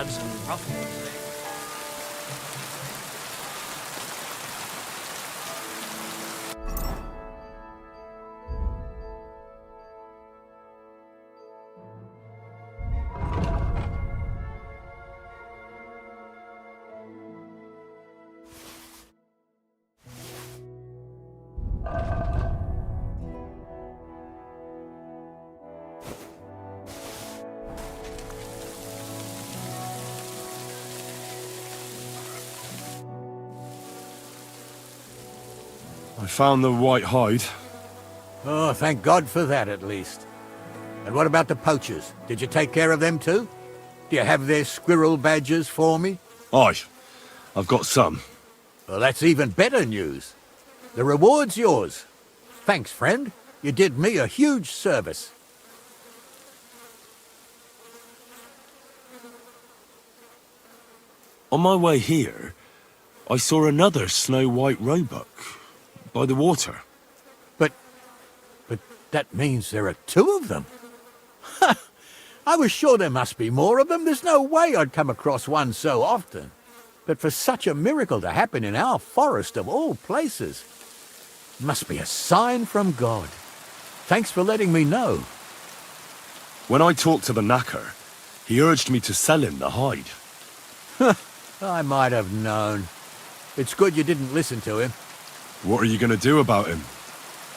lads and ruffians. I found the white hide. Oh, thank God for that, at least. And what about the poachers? Did you take care of them too? Do you have their squirrel badges for me? Aye, I've got some. Well, that's even better news. The reward's yours. Thanks, friend. You did me a huge service. On my way here, I saw another snow-white roebuck by the water. But that means there are two of them. Ha! I was sure there must be more of them. There's no way I'd come across one so often. But for such a miracle to happen in our forest of all places, it must be a sign from God. Thanks for letting me know. When I talked to the knacker, he urged me to sell him the hide. I might have known. It's good you didn't listen to him. What are you going to do about him?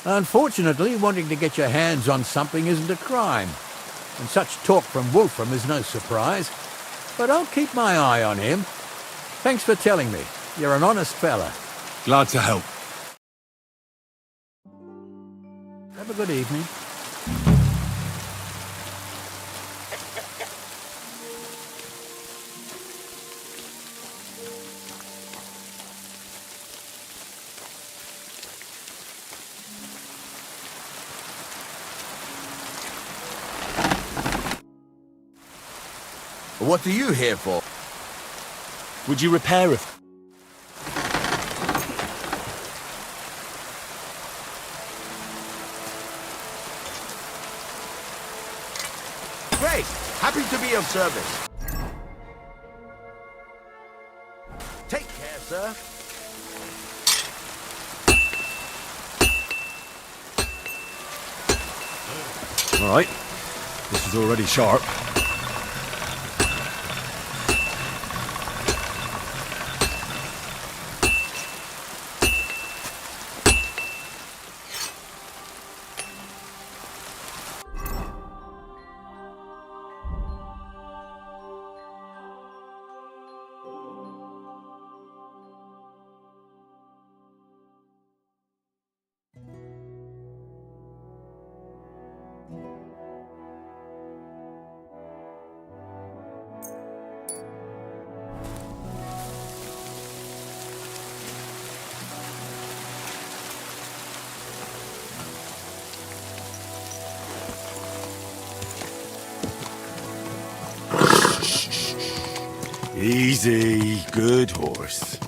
Unfortunately, wanting to get your hands on something isn't a crime. And such talk from Wolfram is no surprise. But I'll keep my eye on him. Thanks for telling me. You're an honest fella. Glad to help. Have a good evening. What are you here for? Would you repair it? Great! Happy to be of service. Take care, sir. All right. This is already sharp. Easy, good horse.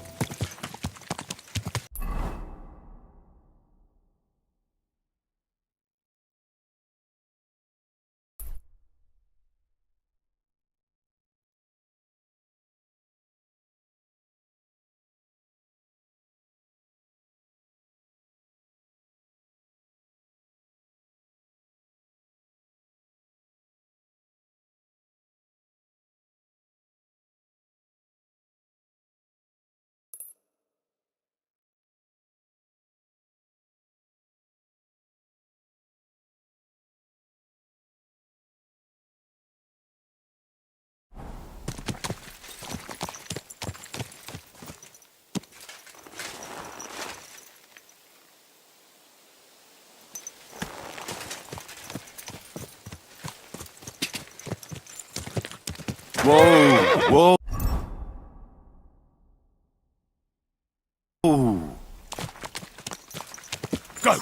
Whoa, whoa. Ooh. Go.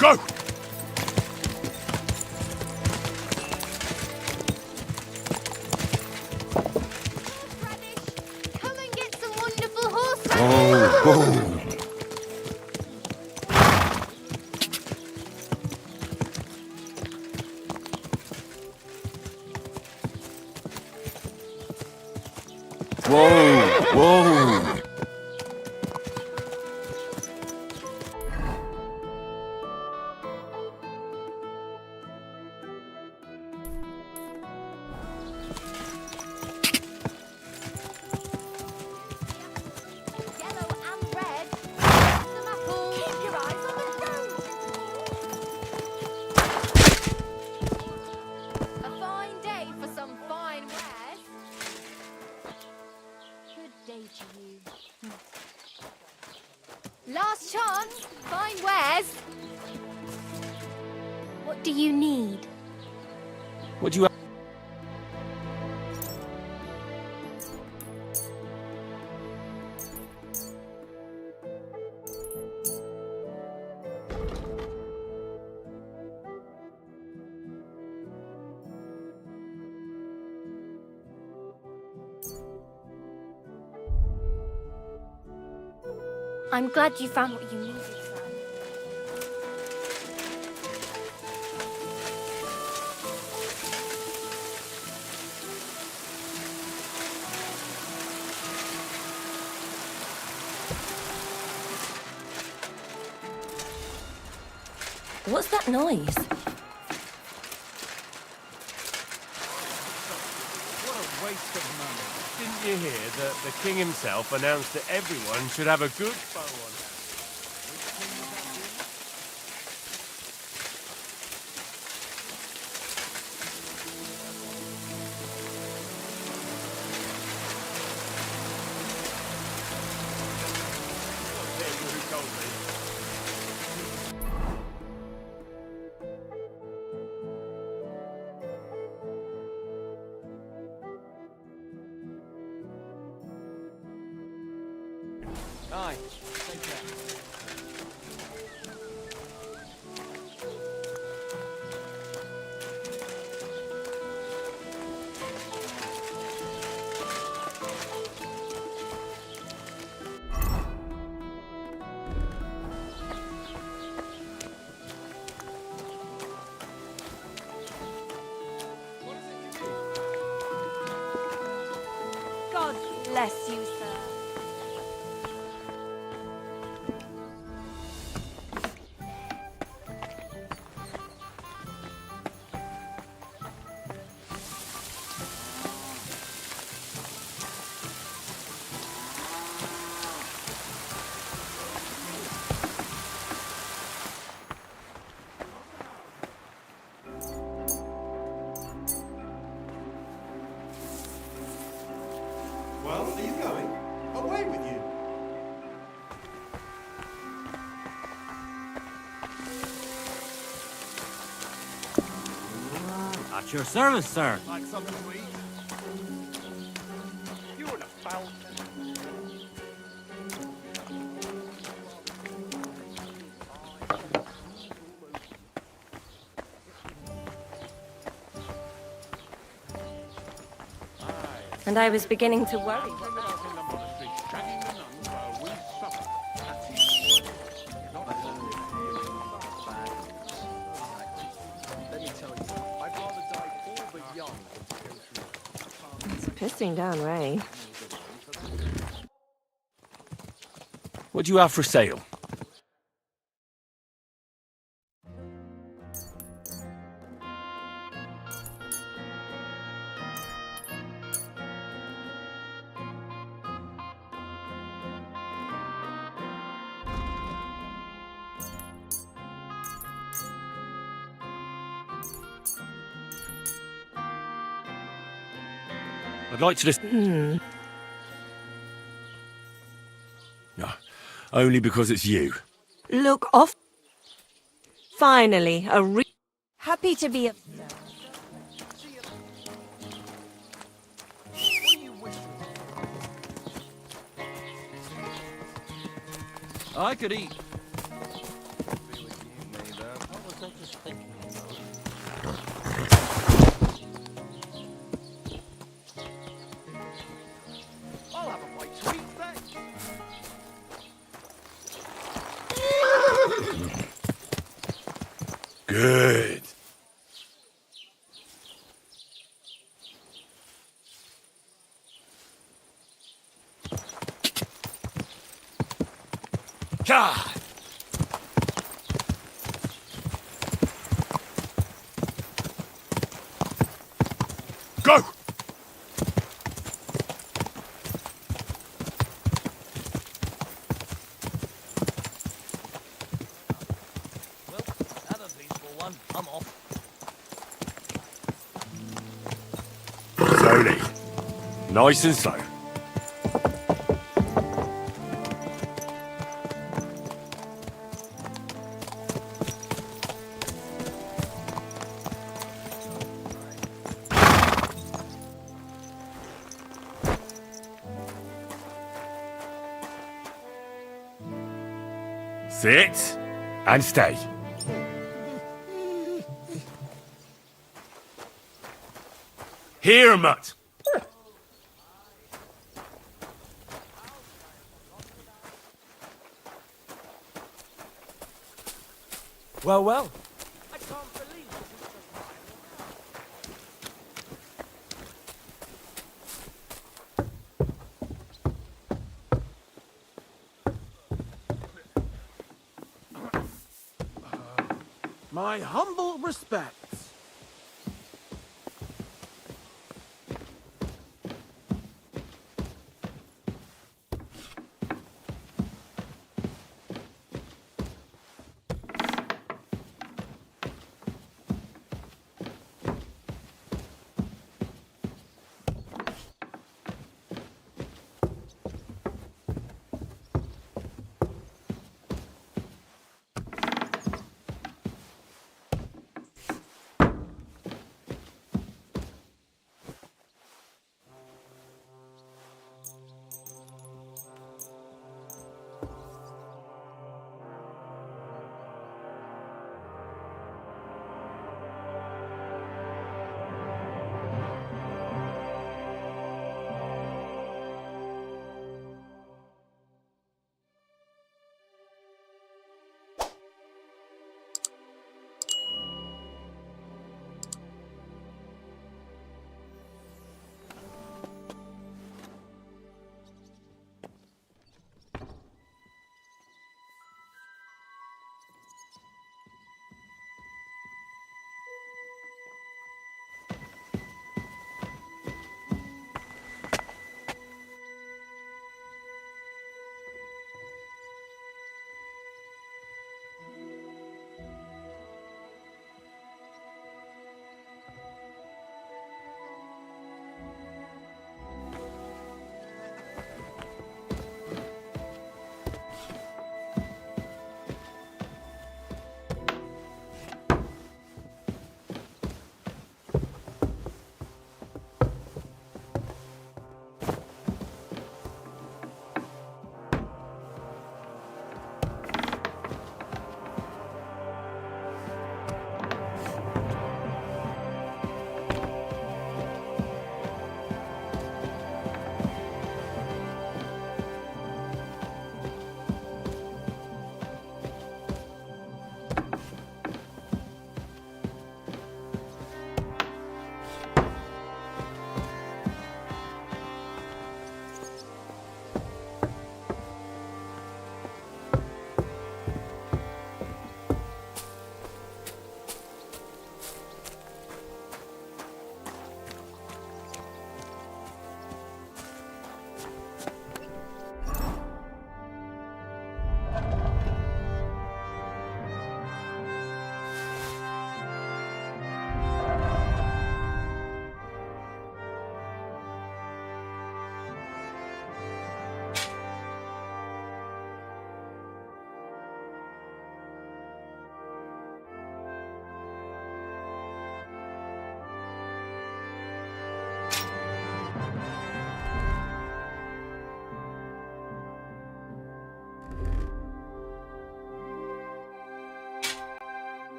Go. Come and get some wonderful horses. Whoa, whoa. Whoa! Whoa! Yellow and red. Some apples. Keep your eyes on the road. A fine day for some fine wares. Good day to you. Last chance. Fine wares. What do you need? What do you... I'm glad you found what you needed, son. What's that noise? What a waste of money. Didn't you hear that the king himself announced that everyone should have a good bow on hand? Who told me? Aye, take care. God bless you, sir. Well, are you going? Away with you. At your service, sir. Like something to eat? You're in a foul. And I was beginning to worry. It's pissing down rain. What do you have for sale? I'd like to just... No, only because it's you. Look off. Finally, happy to be a... I could eat. I'll have a bite to eat, thanks. Good. Go! Have a peaceful one. I'm off. Slowly. Nice and slow. Sit and stay. Here, Mutt. Well, well. My humble respects.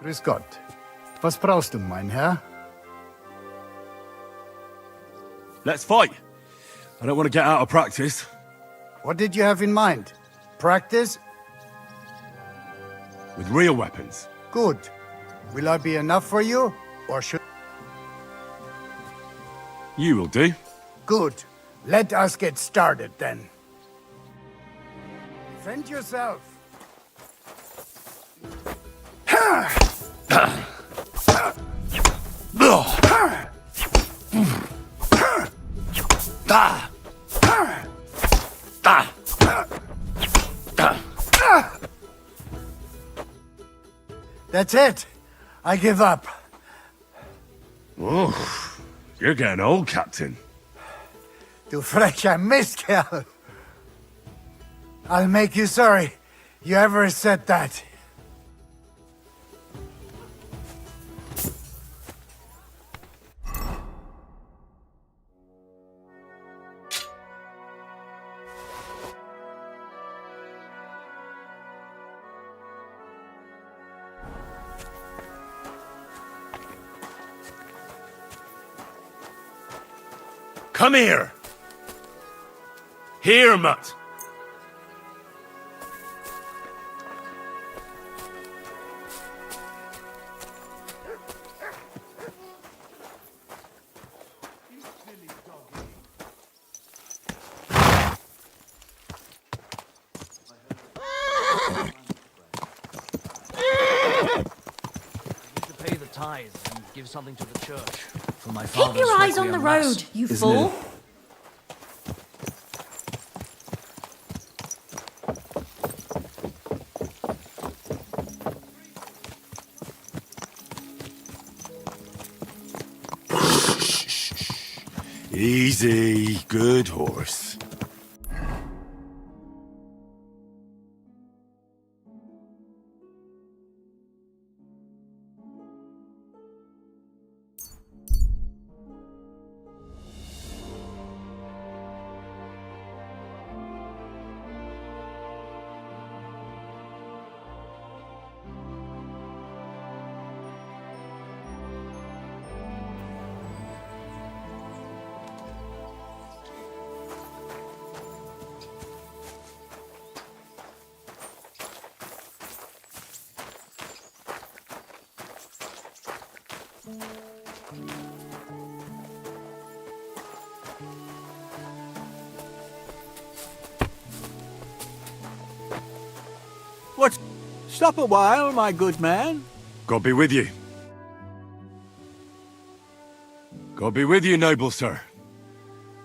Grüß Gott. Was brauchst du, mein Herr? Let's fight. I don't want to get out of practice. What did you have in mind? Practice? With real weapons. Good. Will I be enough for you? Or should... You will do. Good. Let us get started, then. Defend yourself. That's it. I give up. Oh, you're getting old, Captain. Du frecher Mistkerl. I'll make you sorry you ever said that. Come here! Here, Mutt! Pay the tithe and give something to the church. For my Keep father's your eyes on the requiem mass. road, you fool. Easy, good horse. What? Stop a while, my good man. God be with you. God be with you, noble sir.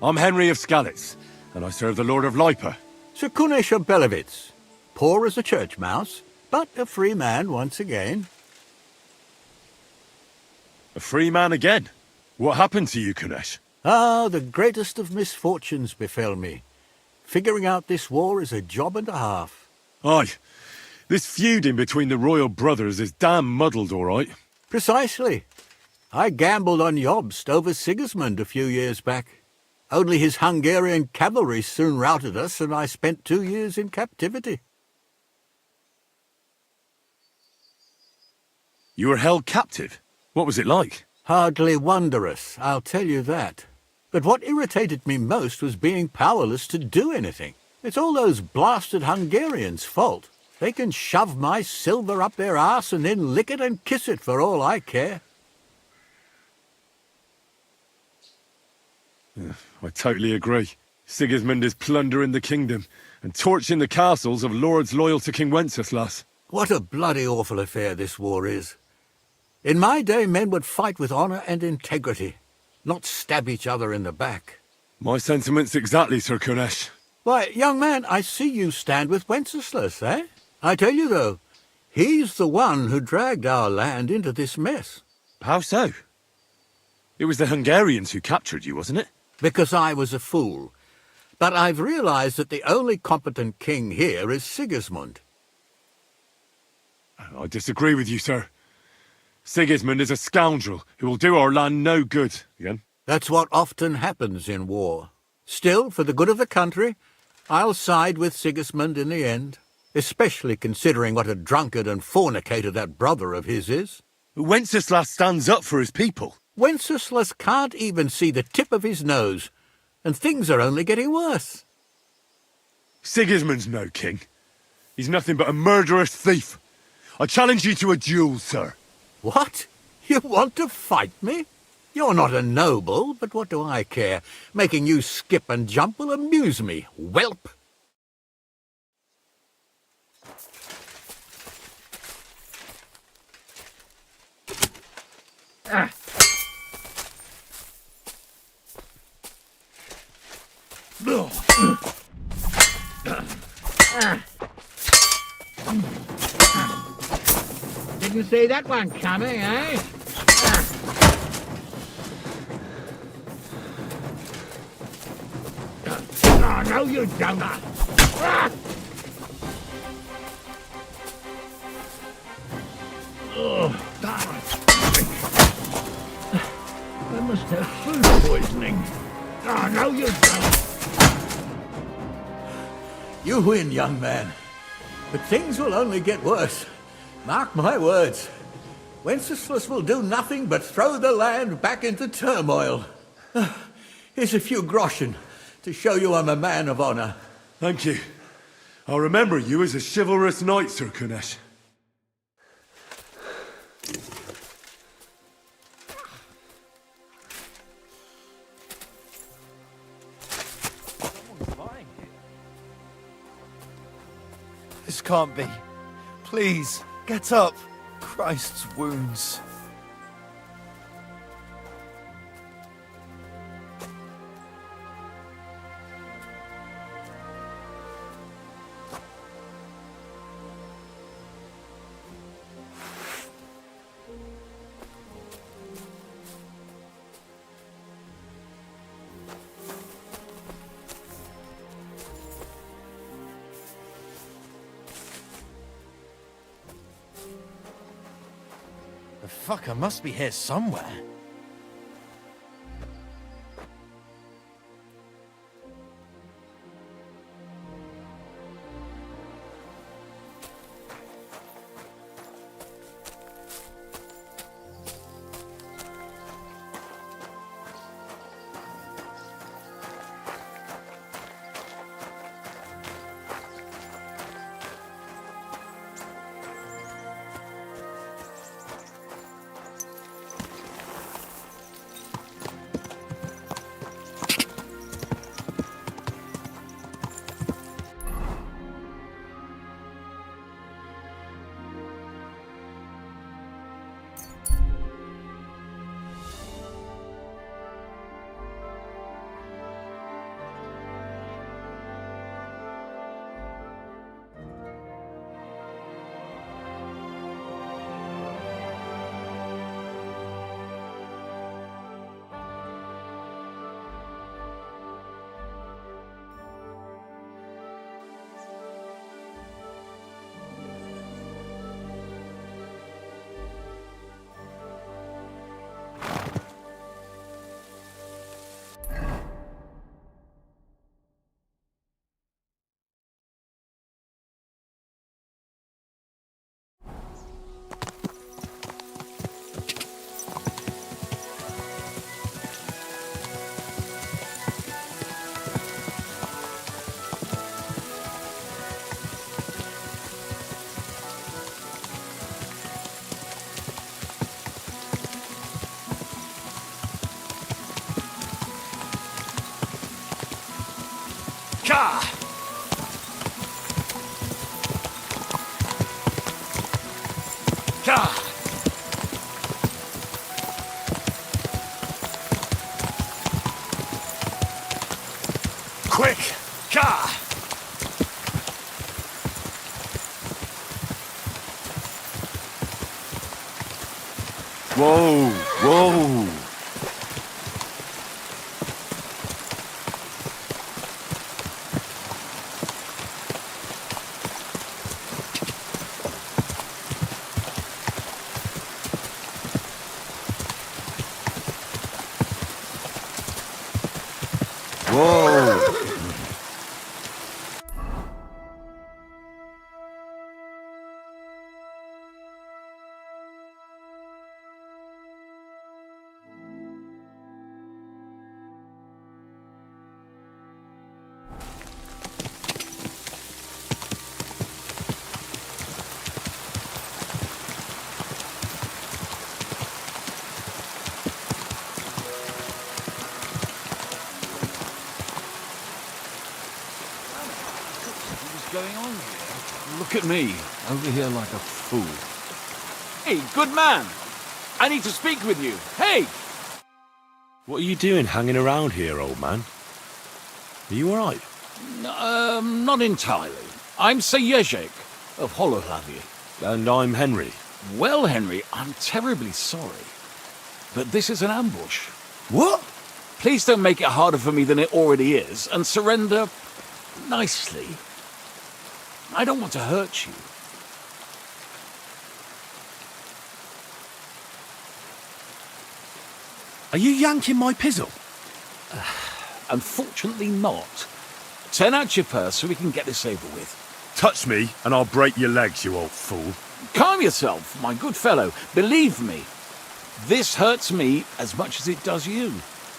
I'm Henry of Skalitz, and I serve the Lord of Lipa. Sir Kunesh of Belevitz. Poor as a church mouse, but a free man once again. A free man again? What happened to you, Kunesh? Ah, the greatest of misfortunes befell me. Figuring out this war is a job and a half. Aye. This feuding between the royal brothers is damn muddled, all right. Precisely. I gambled on Jobst over Sigismund a few years back. Only his Hungarian cavalry soon routed us, and I spent 2 years in captivity. You were held captive? What was it like? Hardly wondrous, I'll tell you that. But what irritated me most was being powerless to do anything. It's all those blasted Hungarians' fault. They can shove my silver up their arse and then lick it and kiss it for all I care. I totally agree. Sigismund is plundering the kingdom and torching the castles of lords loyal to King Wenceslas. What a bloody awful affair this war is. In my day, men would fight with honour and integrity, not stab each other in the back. My sentiments exactly, Sir Kunesh. Why, young man, I see you stand with Wenceslas, eh? I tell you, though, he's the one who dragged our land into this mess. How so? It was the Hungarians who captured you, wasn't it? Because I was a fool. But I've realized that the only competent king here is Sigismund. I disagree with you, sir. Sigismund is a scoundrel who will do our land no good. Again? That's what often happens in war. Still, for the good of the country, I'll side with Sigismund in the end. Especially considering what a drunkard and fornicator that brother of his is. Wenceslas stands up for his people. Wenceslas can't even see the tip of his nose, and things are only getting worse. Sigismund's no king. He's nothing but a murderous thief. I challenge you to a duel, sir. What? You want to fight me? You're not a noble, but what do I care? Making you skip and jump will amuse me, whelp. Ah. Didn't see that one coming, eh? Oh, no, you don't. Oh, I must have food poisoning. Oh, no, you don't. You win, young man. But things will only get worse. Mark my words. Wenceslas will do nothing but throw the land back into turmoil. Here's a few groschen to show you I'm a man of honor. Thank you. I'll remember you as a chivalrous knight, Sir Kunesh. This can't be. Please, get up. Christ's wounds. The fucker must be here somewhere. Ka! Ka! Quick! Ka! Whoa! Whoa! Look at me, over here like a fool. Hey, good man! I need to speak with you. Hey! What are you doing hanging around here, old man? Are you alright? Not entirely. I'm Sir Ježek of Holohlavie. And I'm Henry. Well, Henry, I'm terribly sorry. But this is an ambush. What? Please don't make it harder for me than it already is, and surrender nicely. I don't want to hurt you. Are you yanking my pizzle? Unfortunately not. Turn out your purse so we can get this over with. Touch me, and I'll break your legs, you old fool. Calm yourself, my good fellow. Believe me, this hurts me as much as it does you.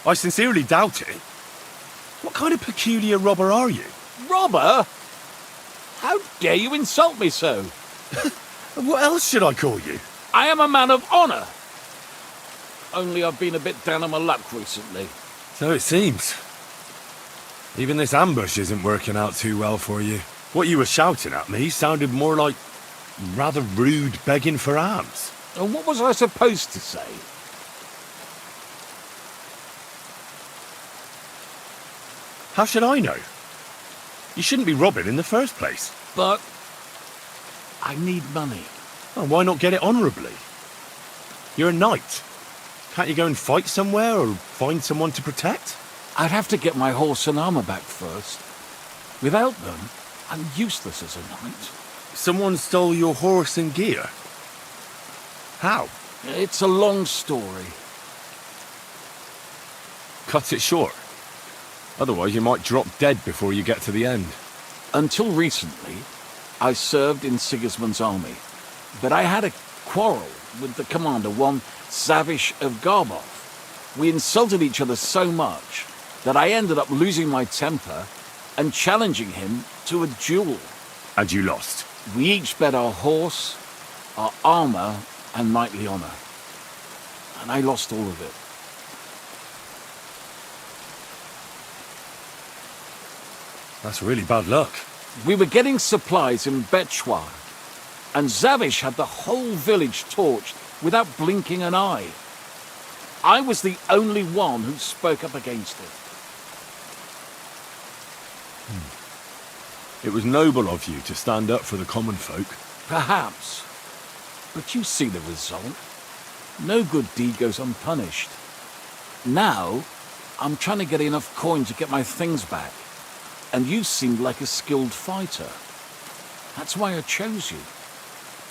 I sincerely doubt it. What kind of peculiar robber are you? Robber? How dare you insult me so? What else should I call you? I am a man of honor. Only I've been a bit down on my luck recently. So it seems. Even this ambush isn't working out too well for you. What you were shouting at me sounded more like rather rude begging for alms. And what was I supposed to say? How should I know? You shouldn't be robbing in the first place. But I need money. Oh, why not get it honourably? You're a knight. Can't you go and fight somewhere or find someone to protect? I'd have to get my horse and armor back first. Without them, I'm useless as a knight. Someone stole your horse and gear? How? It's a long story. Cut it short. Otherwise you might drop dead before you get to the end. Until recently, I served in Sigismund's army. But I had a quarrel with the commander, one Zavish of Garbov. We insulted each other so much that I ended up losing my temper and challenging him to a duel. And you lost? We each bet our horse, our armor, and knightly honor. And I lost all of it. That's really bad luck. We were getting supplies in Betchwar, and Zavish had the whole village torched without blinking an eye. I was the only one who spoke up against it. It was noble of you to stand up for the common folk. Perhaps. But you see the result. No good deed goes unpunished. Now, I'm trying to get enough coin to get my things back. And you seemed like a skilled fighter. That's why I chose you.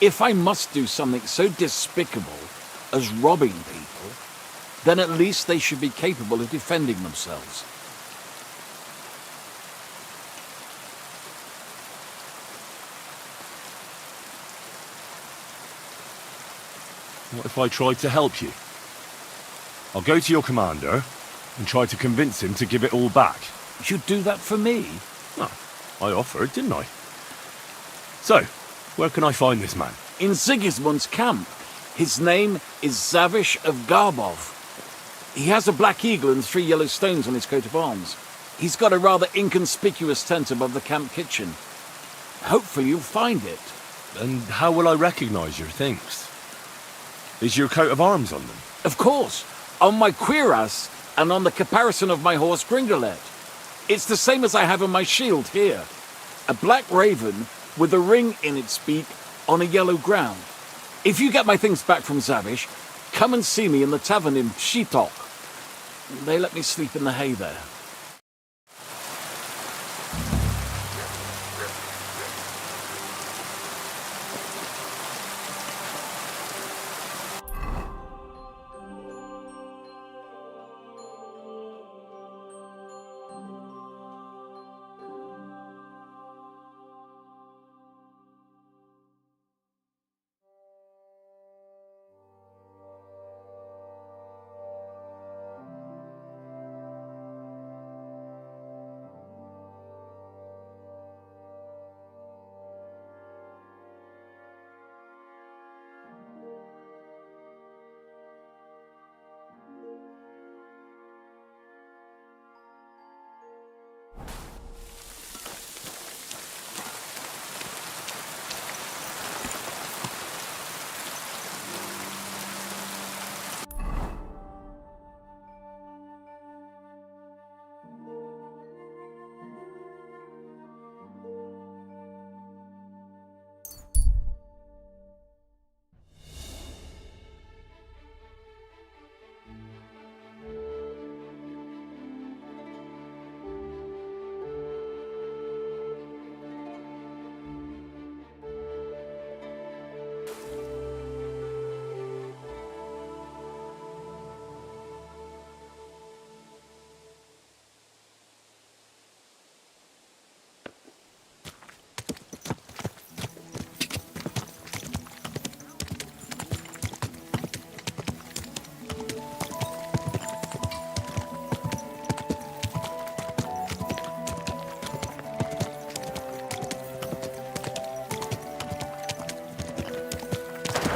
If I must do something so despicable as robbing people, then at least they should be capable of defending themselves. What if I tried to help you? I'll go to your commander and try to convince him to give it all back. You'd do that for me? Oh, I offered, didn't I? So, where can I find this man? In Sigismund's camp. His name is Zavish of Garbov. He has a black eagle and 3 yellow stones on his coat of arms. He's got a rather inconspicuous tent above the camp kitchen. Hopefully you'll find it. And how will I recognize your things? Is your coat of arms on them? Of course. On my cuirass and on the caparison of my horse Gringolet. It's the same as I have on my shield here. A black raven with a ring in its beak on a yellow ground. If you get my things back from Zavish, come and see me in the tavern in Pshitok. They let me sleep in the hay there.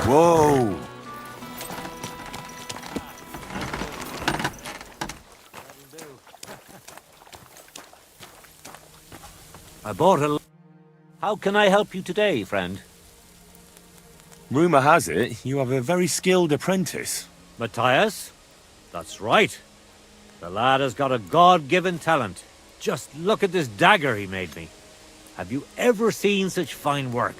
Whoa! I bought a... How can I help you today, friend? Rumour has it you have a very skilled apprentice. Matthias? That's right. The lad has got a God-given talent. Just look at this dagger he made me. Have you ever seen such fine work?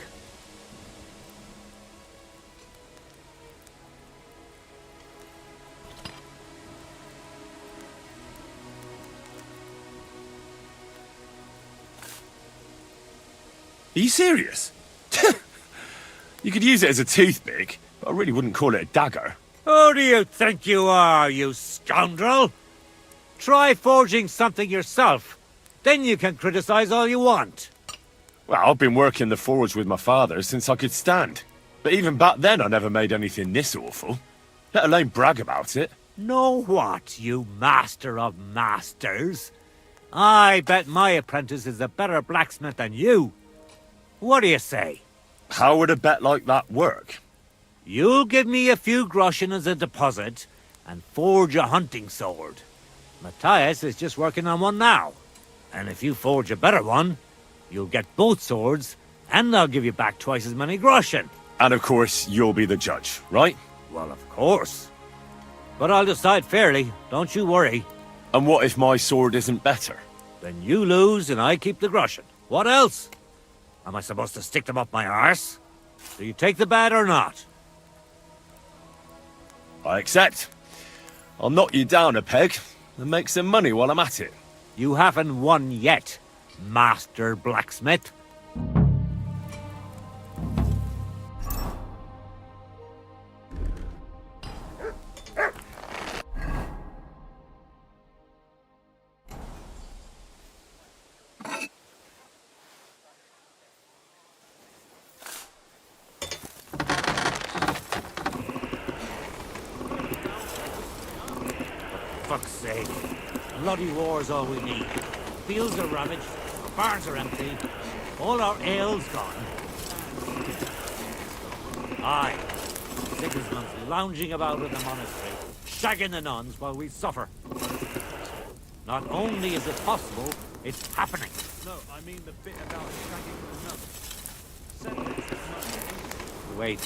Are you serious? You could use it as a toothpick, but I really wouldn't call it a dagger. Who do you think you are, you scoundrel? Try forging something yourself. Then you can criticize all you want. Well, I've been working the forge with my father since I could stand. But even back then I never made anything this awful. Let alone brag about it. Know what, you master of masters? I bet my apprentice is a better blacksmith than you. What do you say? How would a bet like that work? You'll give me a few groschen as a deposit and forge a hunting sword. Matthias is just working on one now. And if you forge a better one, you'll get both swords and I'll give you back twice as many groschen. And of course, you'll be the judge, right? Well, of course. But I'll decide fairly, don't you worry. And what if my sword isn't better? Then you lose and I keep the groschen. What else? Am I supposed to stick them up my arse? Do you take the bet or not? I accept. I'll knock you down a peg and make some money while I'm at it. You haven't won yet, Master Blacksmith. Fuck's sake. Bloody war's all we need. Fields are ravaged, our barns are empty, all our ale's gone. Aye, Sigismund's lounging about in the monastery, shagging the nuns while we suffer. Not only is it possible, it's happening. No, I mean the bit about shagging the nuns. Wait,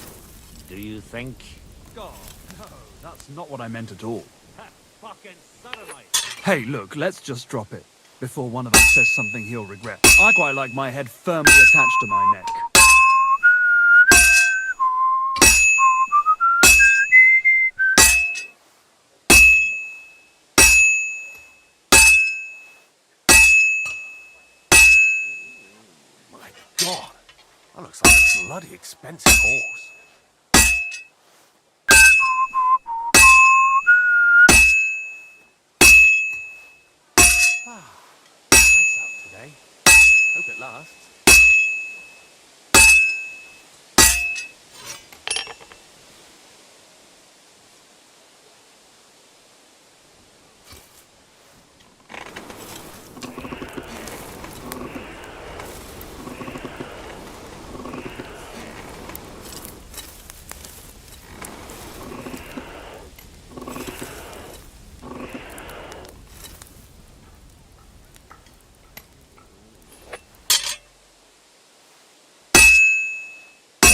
do you think? God, no, that's not what I meant at all. That fucking sodomite! Hey, look, let's just drop it, before one of us says something he'll regret. I quite like my head firmly attached to my neck. My God, that looks like a bloody expensive horse. Nice out today. Hope it lasts.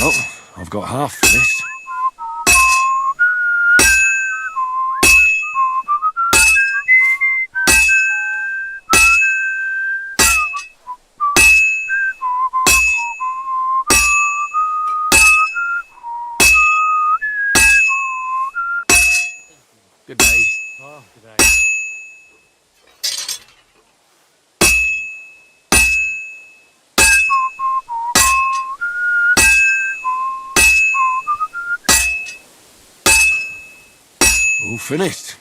Well, I've got half finished. Good day. Oh, good day. All finished.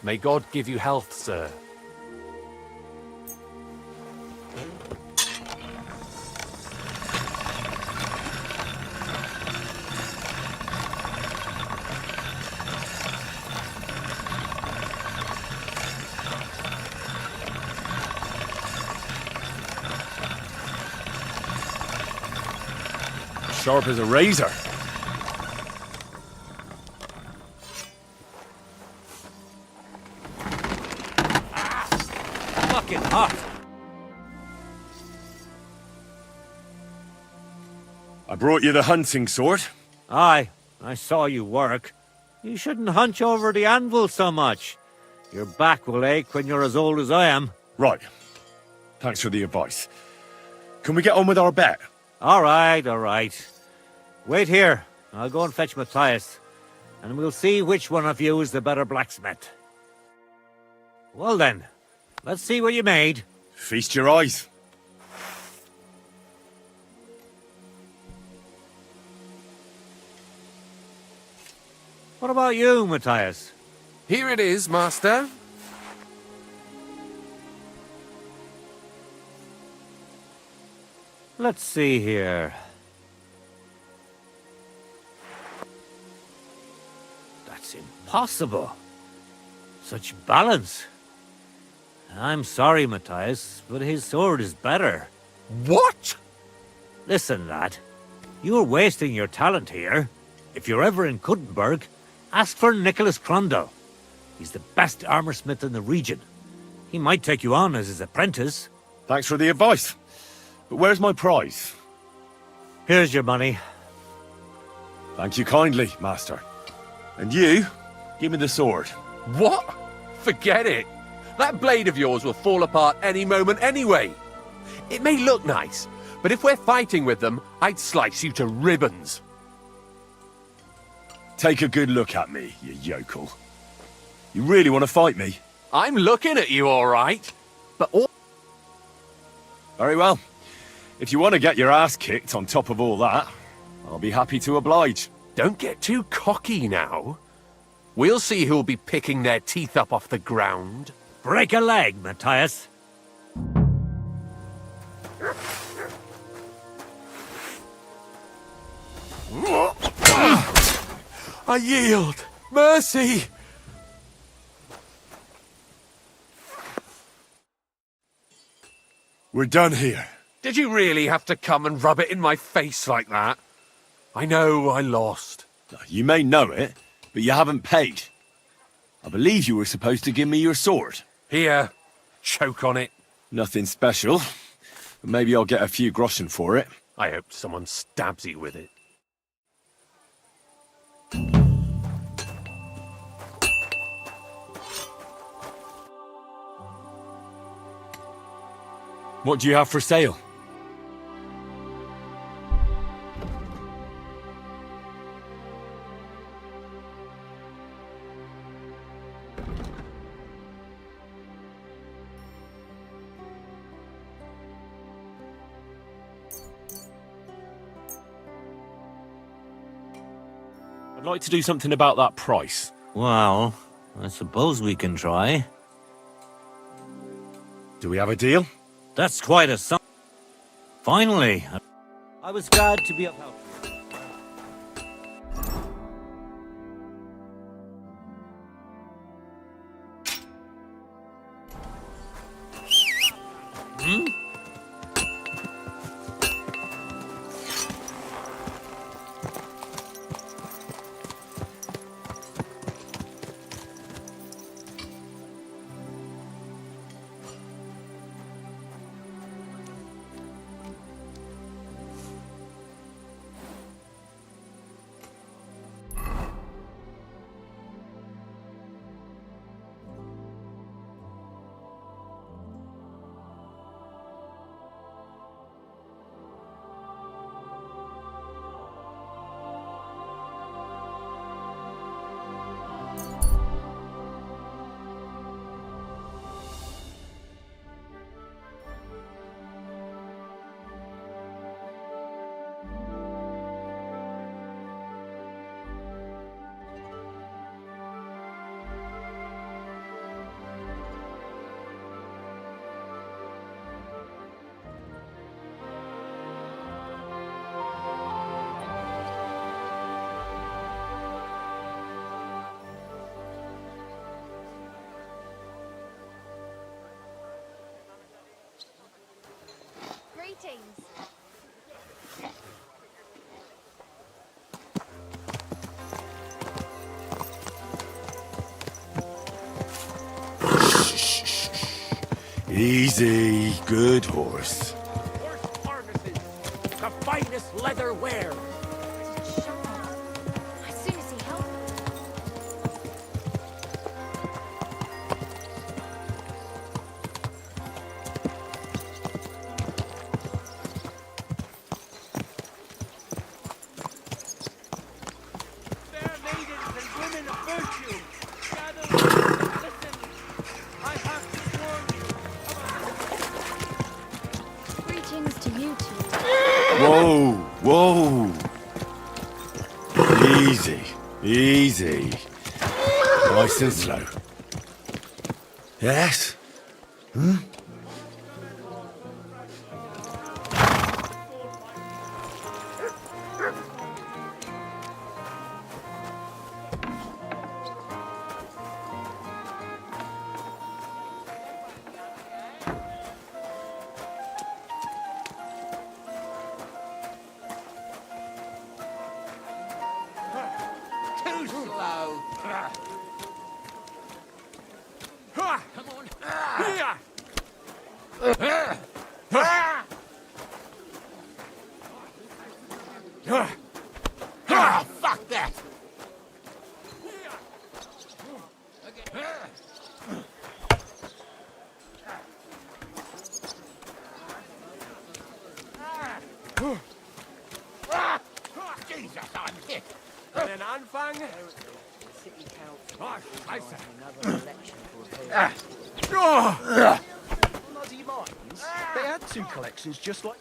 May God give you health, sir. Sharp as a razor. Fucking hot. I brought you the hunting sword. Aye, I saw you work. You shouldn't hunch over the anvil so much. Your back will ache when you're as old as I am. Right. Thanks for the advice. Can we get on with our bet? All right, all right. Wait here. I'll go and fetch Matthias, and we'll see which one of you is the better blacksmith. Well then, let's see what you made. Feast your eyes. What about you, Matthias? Here it is, master. Let's see here. That's impossible. Such balance. I'm sorry, Matthias, but his sword is better. What? Listen, lad. You're wasting your talent here. If you're ever in Kuttenberg, ask for Nicholas Crondell. He's the best armorsmith in the region. He might take you on as his apprentice. Thanks for the advice. But where's my prize? Here's your money. Thank you kindly, master. And you, give me the sword. What? Forget it. That blade of yours will fall apart any moment anyway. It may look nice, but if we're fighting with them, I'd slice you to ribbons. Take a good look at me, you yokel. You really want to fight me? I'm looking at you, all right. But all... Very well. If you want to get your ass kicked on top of all that, I'll be happy to oblige. Don't get too cocky now. We'll see who'll be picking their teeth up off the ground. Break a leg, Matthias. I yield. Mercy! We're done here. Did you really have to come and rub it in my face like that? I know I lost. You may know it, but you haven't paid. I believe you were supposed to give me your sword. Here, choke on it. Nothing special. But maybe I'll get a few groschen for it. I hope someone stabs you with it. What do you have for sale? I'd like to do something about that price. Well, I suppose we can try. Do we have a deal? That's quite a sum. Finally, I was glad to be of help. Greetings. Easy, good horse. Horse harnesses, the finest leather wear. As soon as he helped. Fair maidens and women of virtue, gather round and listen. I have to warn you. Greetings to you two. Whoa, whoa. Easy, easy. Nice and slow. Yes? Hmm? Too slow. Come on. Fuck that. Jesus, I'm hit. Einen Anfang? Scheiße. Bloody mines. They had two collections just like...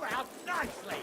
Out nicely.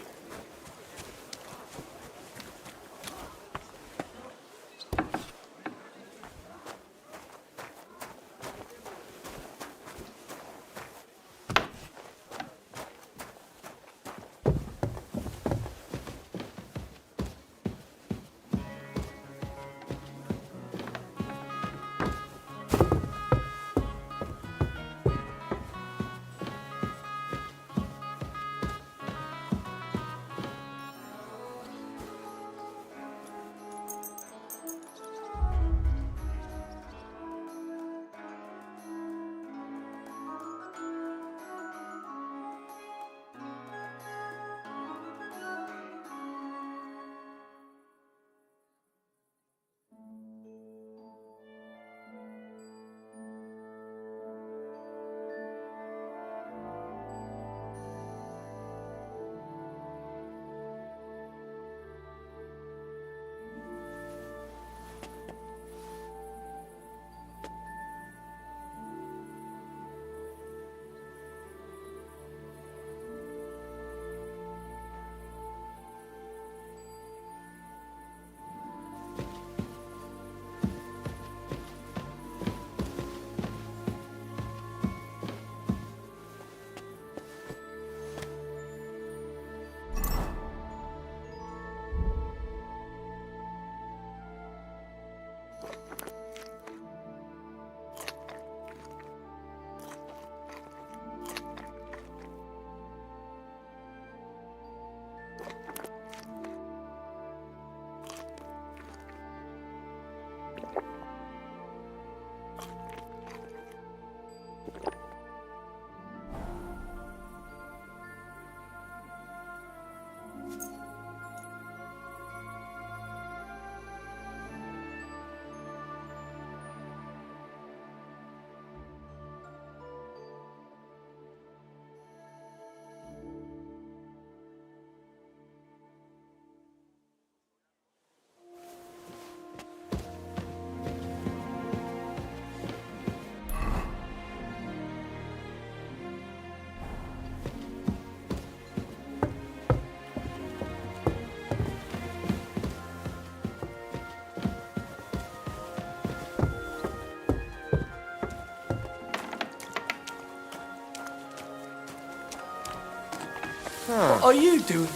What are you doing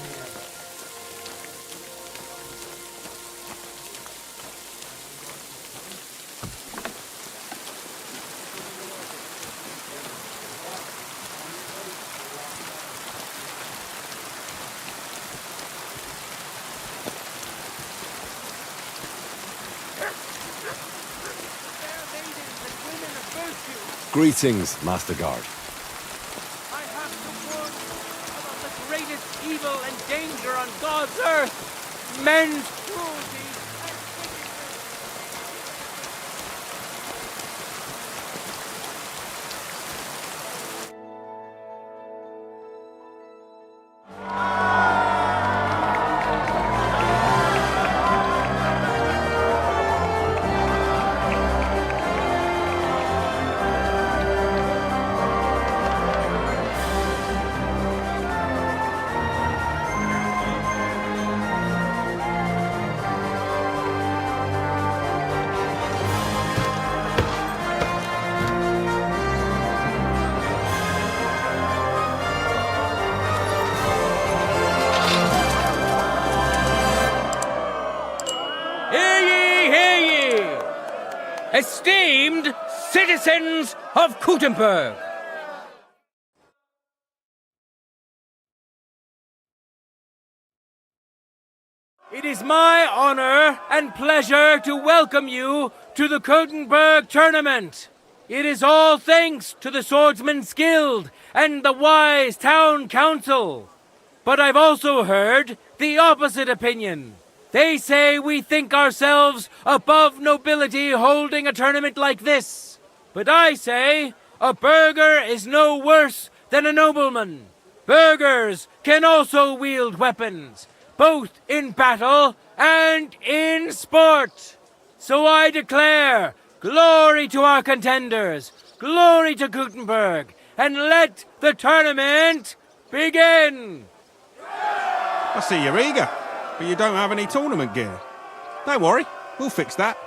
Greetings, Master Guard. I have to warn you about the greatest evil and danger on God's earth. Men's cruelty. Esteemed citizens of Kuttenberg, it is my honor and pleasure to welcome you to the Kuttenberg tournament. It is all thanks to the Swordsman's Guild and the wise town council. But I've also heard the opposite opinion. They say we think ourselves above nobility holding a tournament like this. But I say a burgher is no worse than a nobleman. Burghers can also wield weapons, both in battle and in sport. So I declare, glory to our contenders, glory to Gutenberg, and let the tournament begin. I see you're eager, but you don't have any tournament gear. Don't worry, we'll fix that.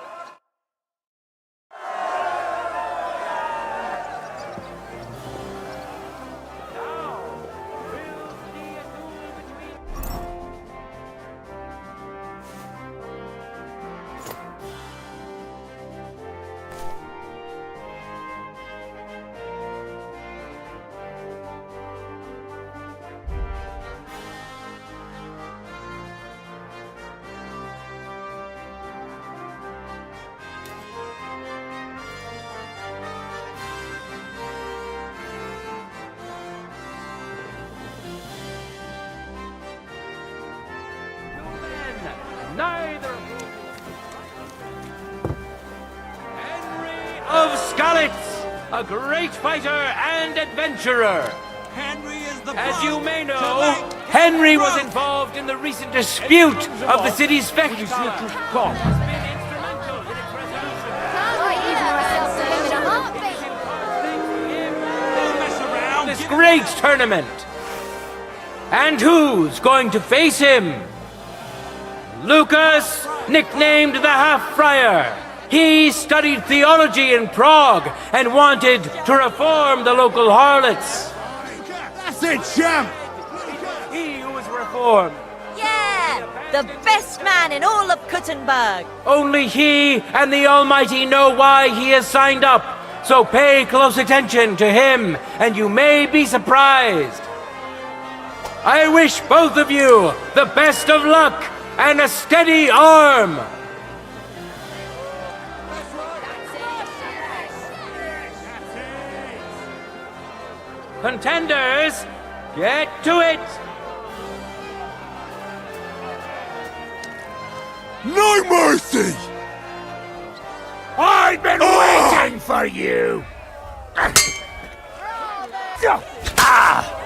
Neither Henry of Skalitz, a great fighter and adventurer. Henry is the As you may know, Henry was involved in the recent dispute of the city's Fechthalle. Has been instrumental in its resolution. This great tournament. And who's going to face him? Lucas, nicknamed the Half-Friar. He studied theology in Prague and wanted to reform the local harlots. That's it, champ! He who was reformed. Yeah! The best man in all of Kuttenberg. Only he and the Almighty know why he has signed up. So pay close attention to him, and you may be surprised. I wish both of you the best of luck and a steady arm. Contenders, get to it. No mercy! I've been waiting for you! Ah!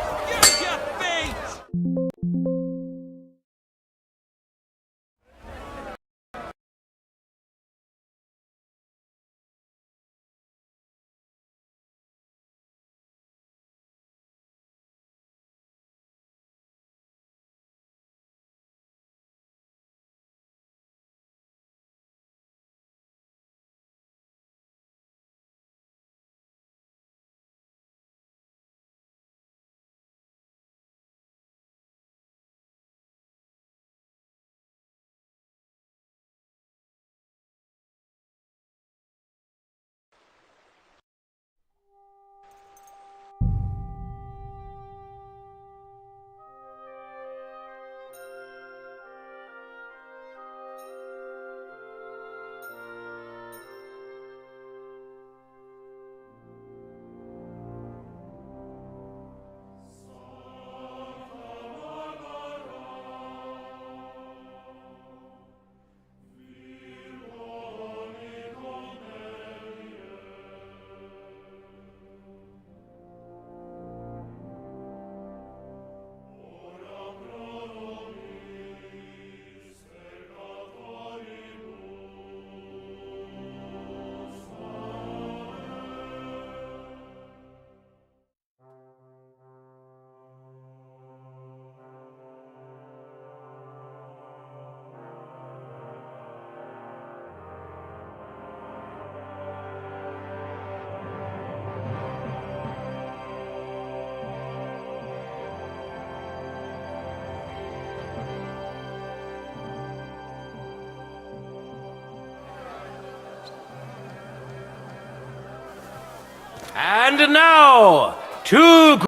And now, two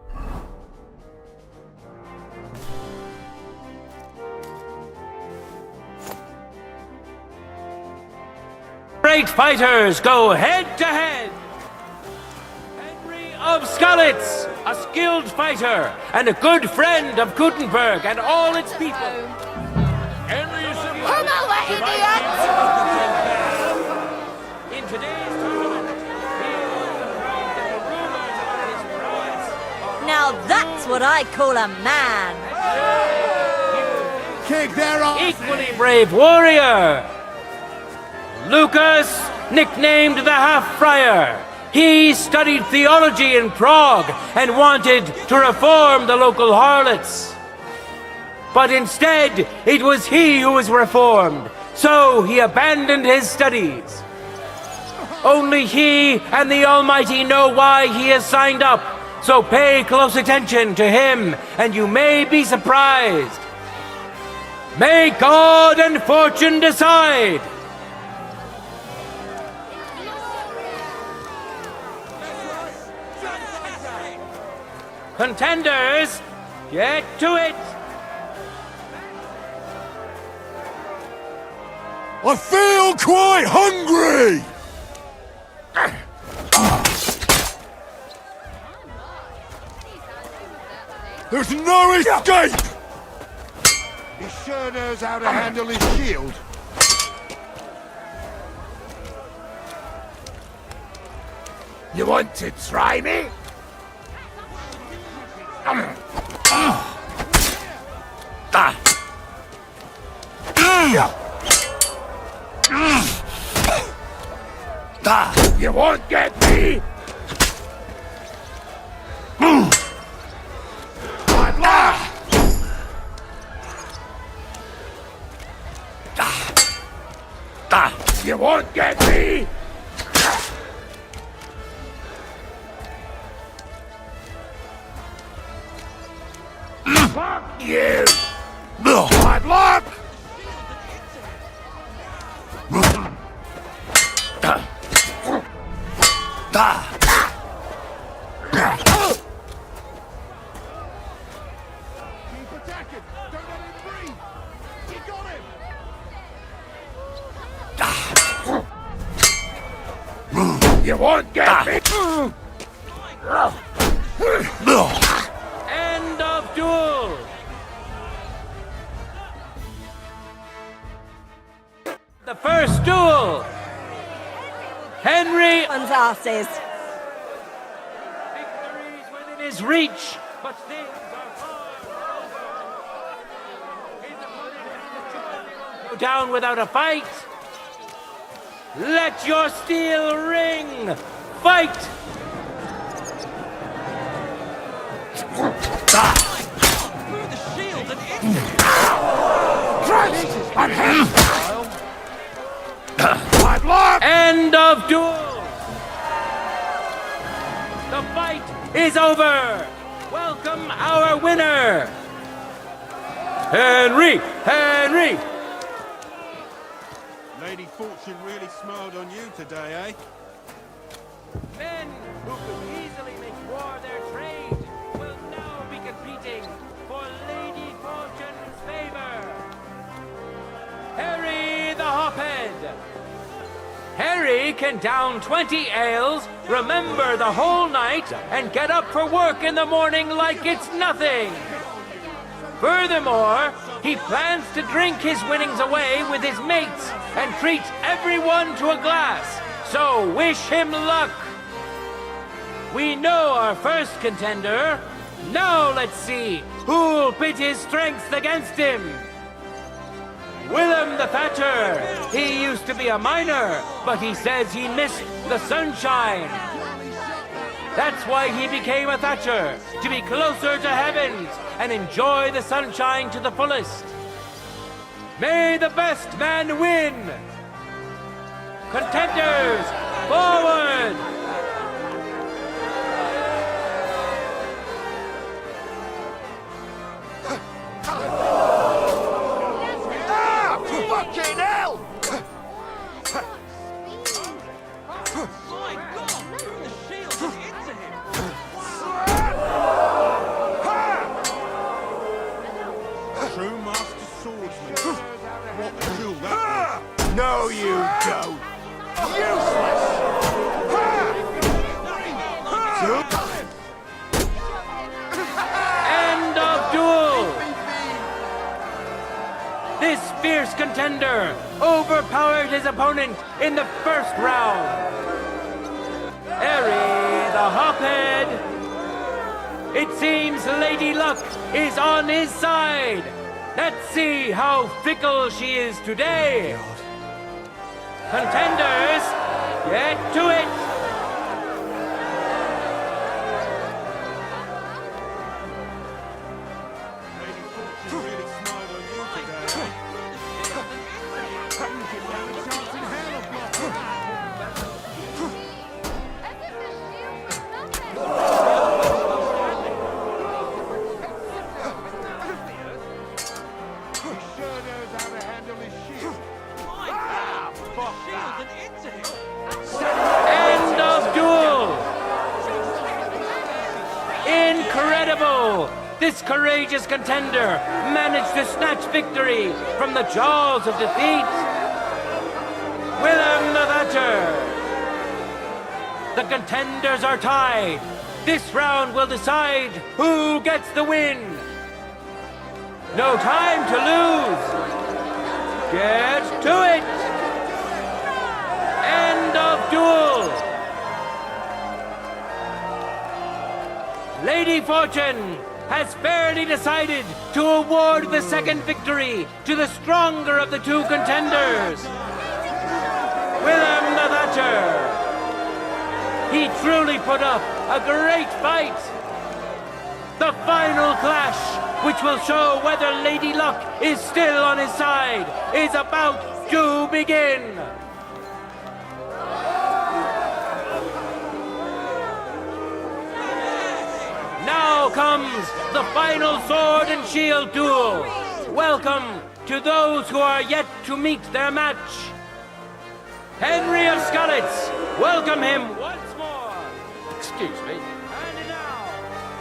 great fighters go head to head. Henry of Skalitz, a skilled fighter and a good friend of Gutenberg and all its people. Come over, idiots! In today's tournament, Now that's what I call a man. kick their ass. Equally brave warrior, Lucas, nicknamed the Half-Friar. He studied theology in Prague and wanted to reform the local harlots. But instead, it was he who was reformed, so he abandoned his studies. Only he and the Almighty know why he has signed up, so pay close attention to him, and you may be surprised. May God and fortune decide. Contenders, get to it! I feel quite hungry! There's no escape! He sure knows how to handle his shield. You want to try me? You won't get me! You won't get me! Fuck you! Bad luck! Keep attacking! Don't let him breathe! You got him! You won't get me! End of duel! The first duel! Henry One's asses. Victory's within his reach, but things are far go down without a fight. Let your steel ring! Fight! End of duel! The fight is over! Welcome our winner! Henry! Henry! Lady Fortune really smiled on you today, eh? Men who could easily make war their trade will now be competing for Lady Fortune's favor. Harry the Hophead. Harry can down 20 ales, remember the whole night, and get up for work in the morning like it's nothing. Furthermore, he plans to drink his winnings away with his mates and treat everyone to a glass. So wish him luck. We know our first contender. Now let's see who'll pit his strength against him. Willem the Thatcher. He used to be a miner, but he says he missed the sunshine. That's why he became a Thatcher, to be closer to heavens and enjoy the sunshine to the fullest. May the best man win. Contenders, forward! Fucking hell! My God! The shield! swordsman. What a duel that was. No, you don't. End of duel! This fierce contender overpowered his opponent in the first round. Harry the Hophead. It seems Lady Luck is on his side. Let's see how fickle she is today. Contenders, get to it! End of duel! Incredible! This courageous contender managed to snatch victory from the jaws of defeat. Willem the Thatcher! The contenders are tied. This round will decide who gets the win. No time to lose. Get to it! End of duel! Lady Fortune has fairly decided to award the second victory to the stronger of the two contenders, Willem the Thatcher. He truly put up a great fight. The final clash, which will show whether Lady Luck is still on his side, is about to begin. Now comes the final sword and shield duel. Welcome to those who are yet to meet their match. Henry of Skalitz, welcome him once more. Excuse me. And now,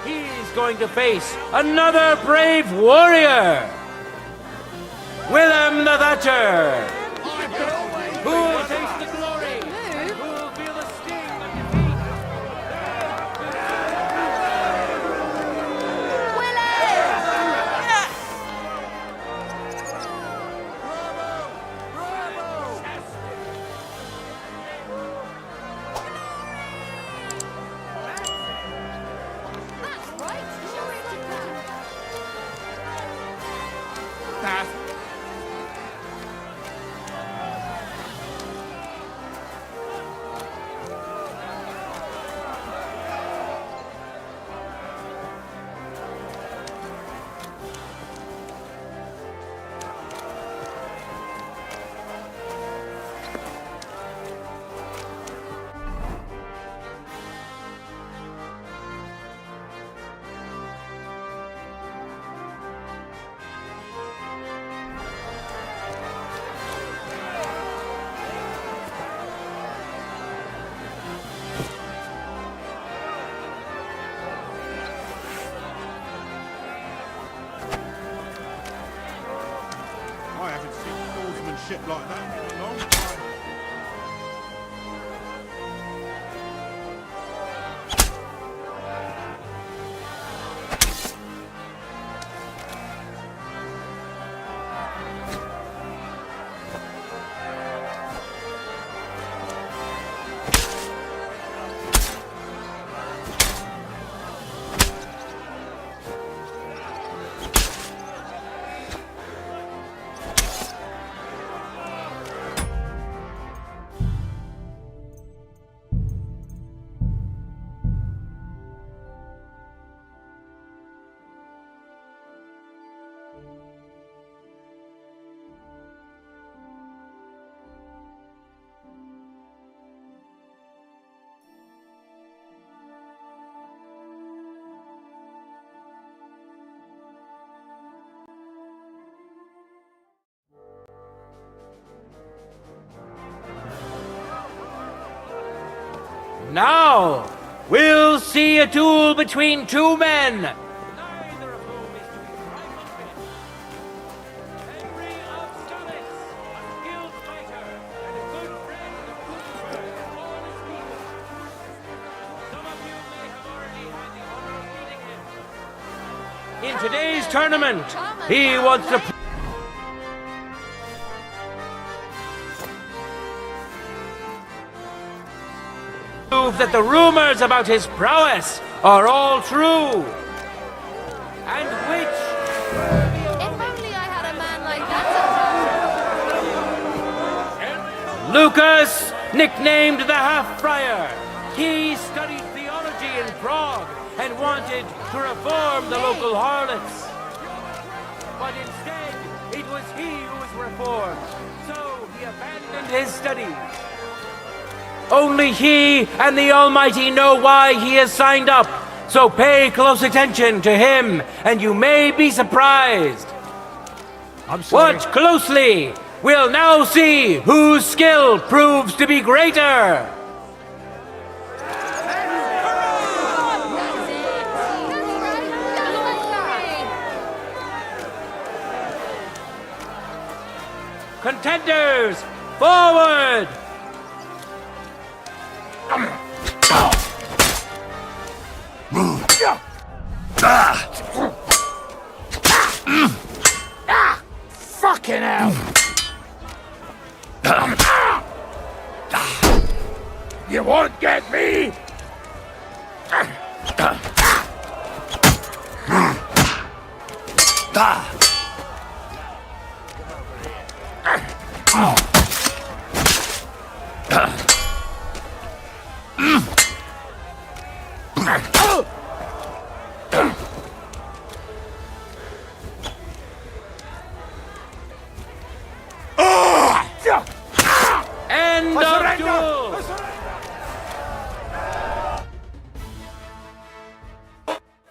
he's going to face another brave warrior. Willem the Thatcher. Who will taste the glory? And who will feel the sting of defeat? I haven't seen swordsmanship like that in a long time. Now, we'll see a duel between two men. In today's tournament, he wants to prove that the rumors about his prowess are all true. And which... If only I had a man like that Lucas, nicknamed the Half-Friar. He studied theology in Prague and wanted to reform the local harlots. But instead, it was he who was reformed. So he abandoned his studies. Only he and the Almighty know why he has signed up. So pay close attention to him, and you may be surprised. Watch closely. We'll now see whose skill proves to be greater. Contenders, forward! Fucking hell! You won't get me! End of duel!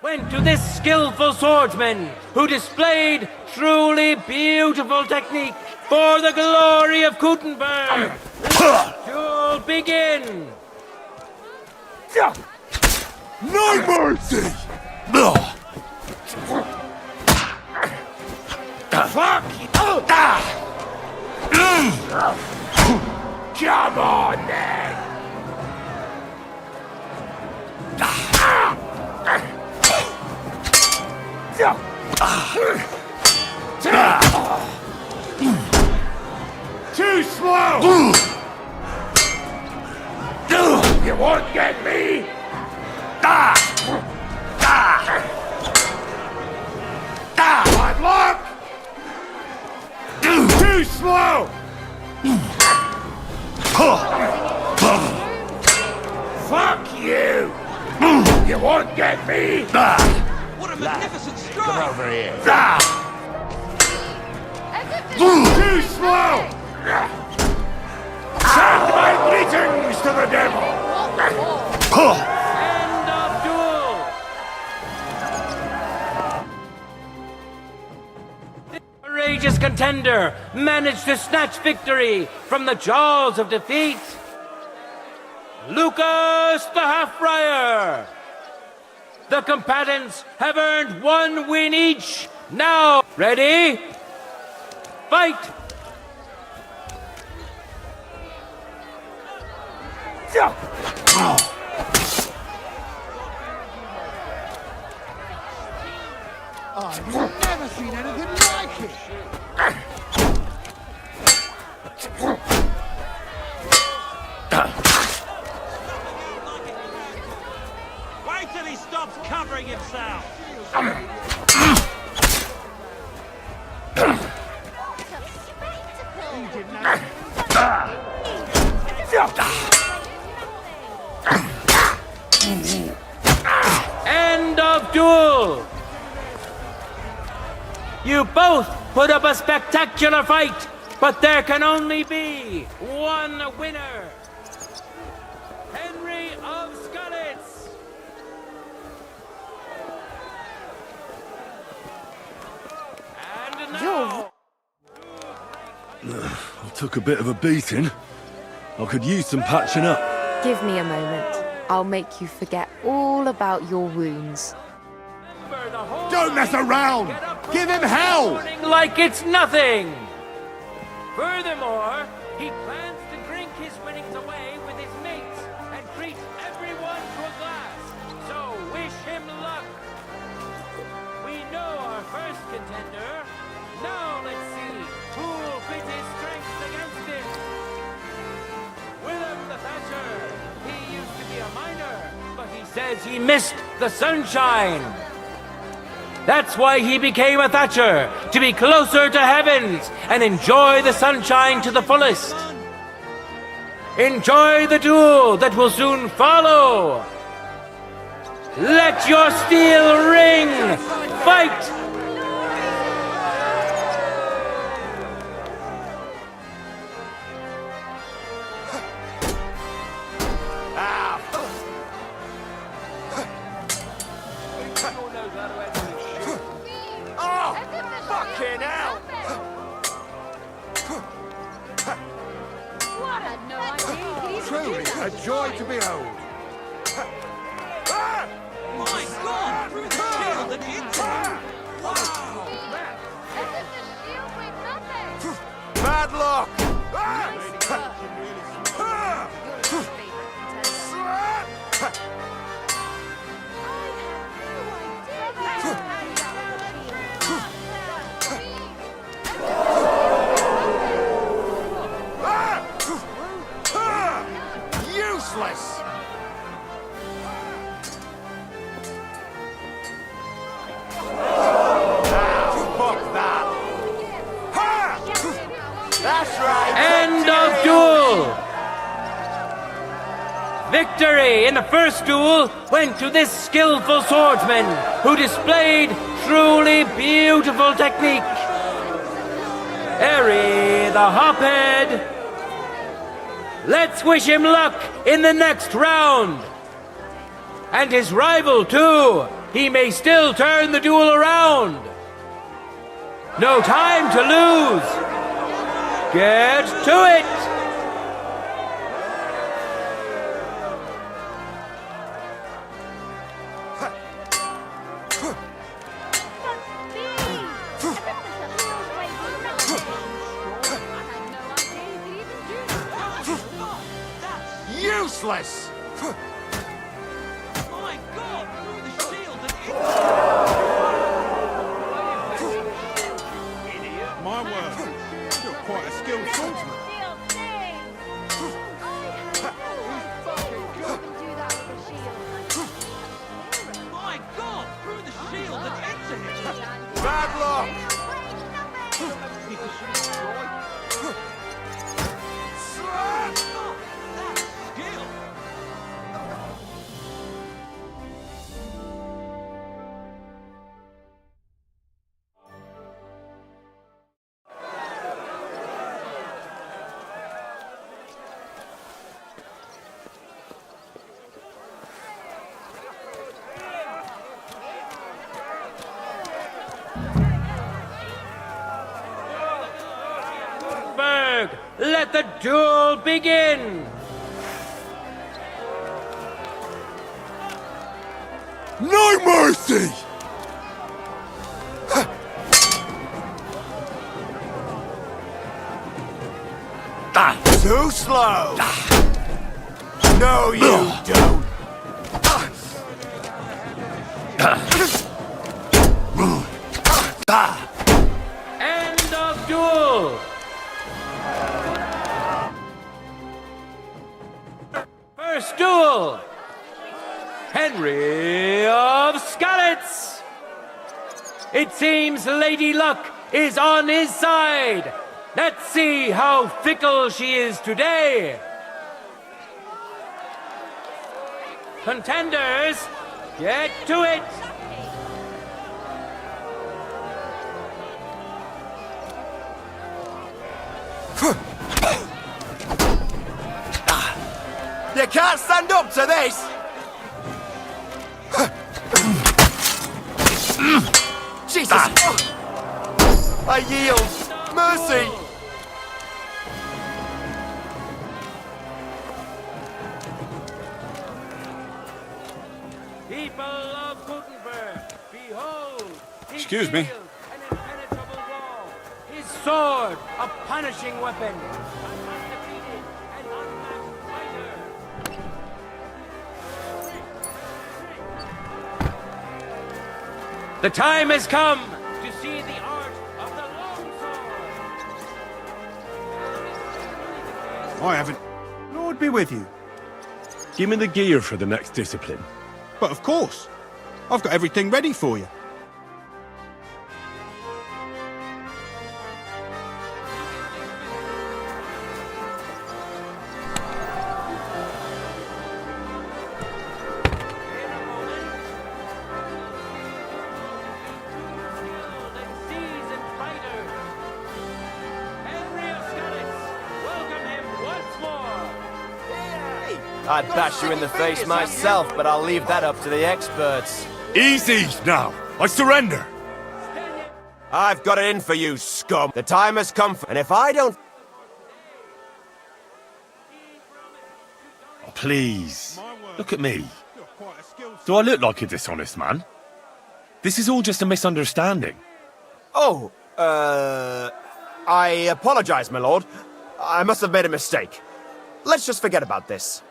Went to this skillful swordsman who displayed truly beautiful technique for the glory of Gutenberg. Duel begin! No mercy! Fuck! Come on, then! Too slow! You won't get me! Bad luck! Too slow! Fuck you! You won't get me! What a magnificent strike! Come over here. Too slow! Send my greetings to the devil! End of duel! This courageous contender managed to snatch victory from the jaws of defeat. Lucas the Half-Friar! The combatants have earned 1 win each. Now, ready? Fight! I've never seen anything like it! Wait till he stops covering himself! End of duel! You both put up a spectacular fight, but there can only be one winner. Henry of Skalitz! And now... I took a bit of a beating. I could use some patching up. Give me a moment. I'll make you forget all about your wounds. Don't mess around! Give him hell! Like it's nothing! Furthermore, he plans to drink his winnings away with his mates and treat everyone to a glass. So wish him luck. We know says he missed the sunshine. That's why he became a thatcher, to be closer to heavens and enjoy the sunshine to the fullest. Enjoy the duel that will soon follow. Let your steel ring! Fight! Truly a joy to behold. My God! Through the shield and intrigue! Bad luck! Useless! That's right! End of duel! Victory in the first duel went to this skillful swordsman who displayed truly beautiful technique. Harry the Hophead. Let's wish him luck in the next round. And his rival too. He may still turn the duel around. No time to lose. Get to it! Useless! My God! Through the shield and My word, you're quite a skilled swordsman. My God! Through the shield and into him! Bad luck! Let the duel begin! No mercy! Too slow! No, you don't! End of duel! First duel! Henry of Skalitz! It seems Lady Luck is on his side. Let's see how fickle she is today. Contenders, get to it! You can't stand up to this! Jesus! I yield! Mercy! People of Gutenberg, behold! Excuse me. An impenetrable wall. His sword, a punishing weapon. The time has come to see the art of the longsword. I haven't. Lord be with you. Give me the gear for the next discipline. But of course, I've got everything ready for you. I'd bash you in the face myself, but I'll leave that up to the experts. Easy now. I surrender. I've got it in for you, scum. The time has come for... And if I don't... Please, look at me. Do I look like a dishonest man? This is all just a misunderstanding. Oh, I apologize, my lord. I must have made a mistake. Let's just forget about this.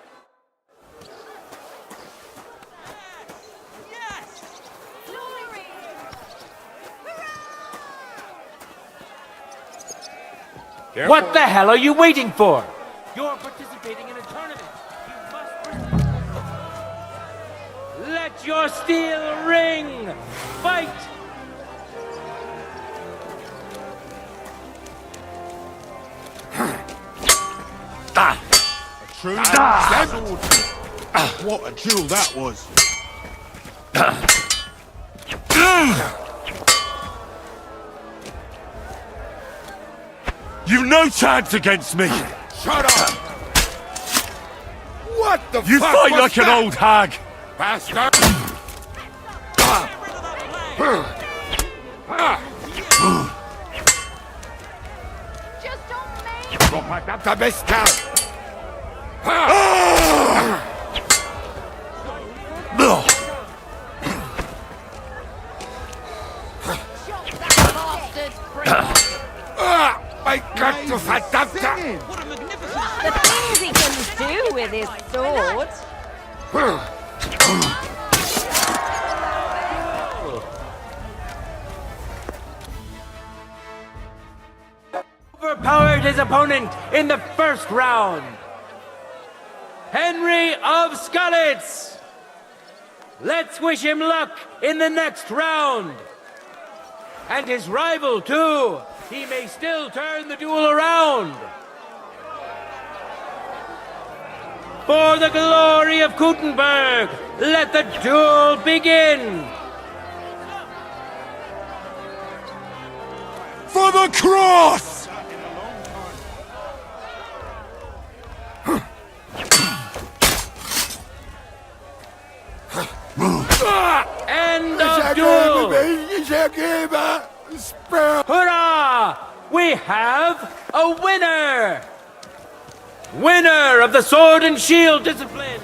What the hell are you waiting for? You're participating in a tournament. You must... Let your steel ring! Fight! A true sword. What a duel that was. You've no chance against me! Shut up! What the You fuck fight was like that? an old hag! Bastard! Just on me! Propaganda Mistake! I got to verdammt! What a magnificent... The things he can do with his sword. Overpowered his opponent in the first round. Henry of Skalitz. Let's wish him luck in the next round. And his rival, too. He may still turn the duel around. For the glory of Gutenberg, let the duel begin. For the cross! End of duel! Hurrah! We have a winner! Winner of the sword and shield discipline,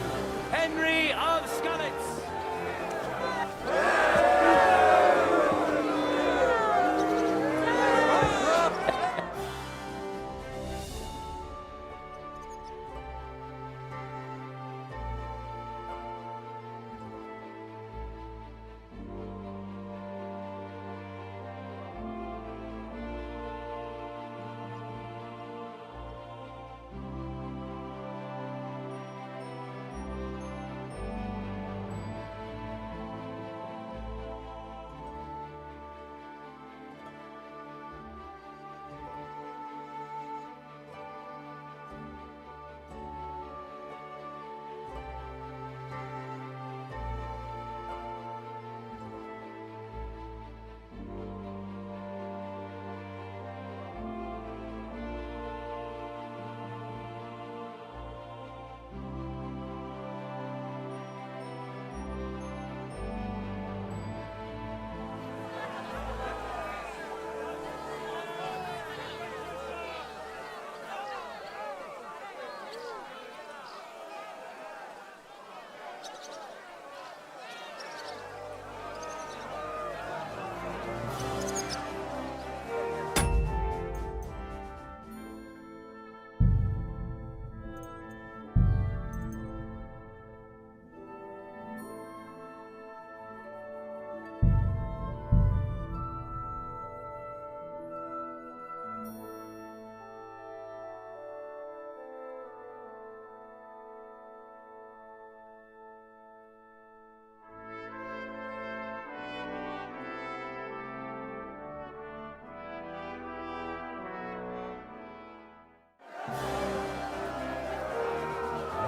Henry of Skalitz.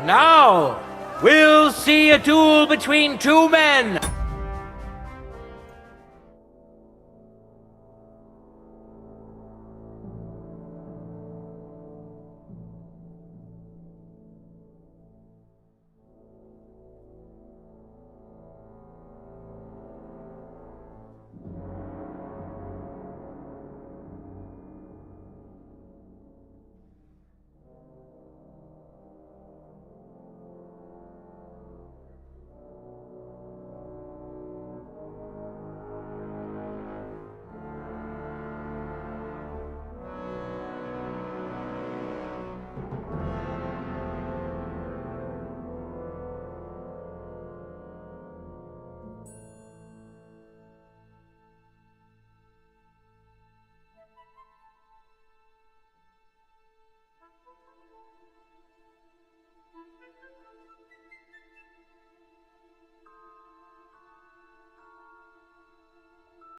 Now, we'll see a duel between two men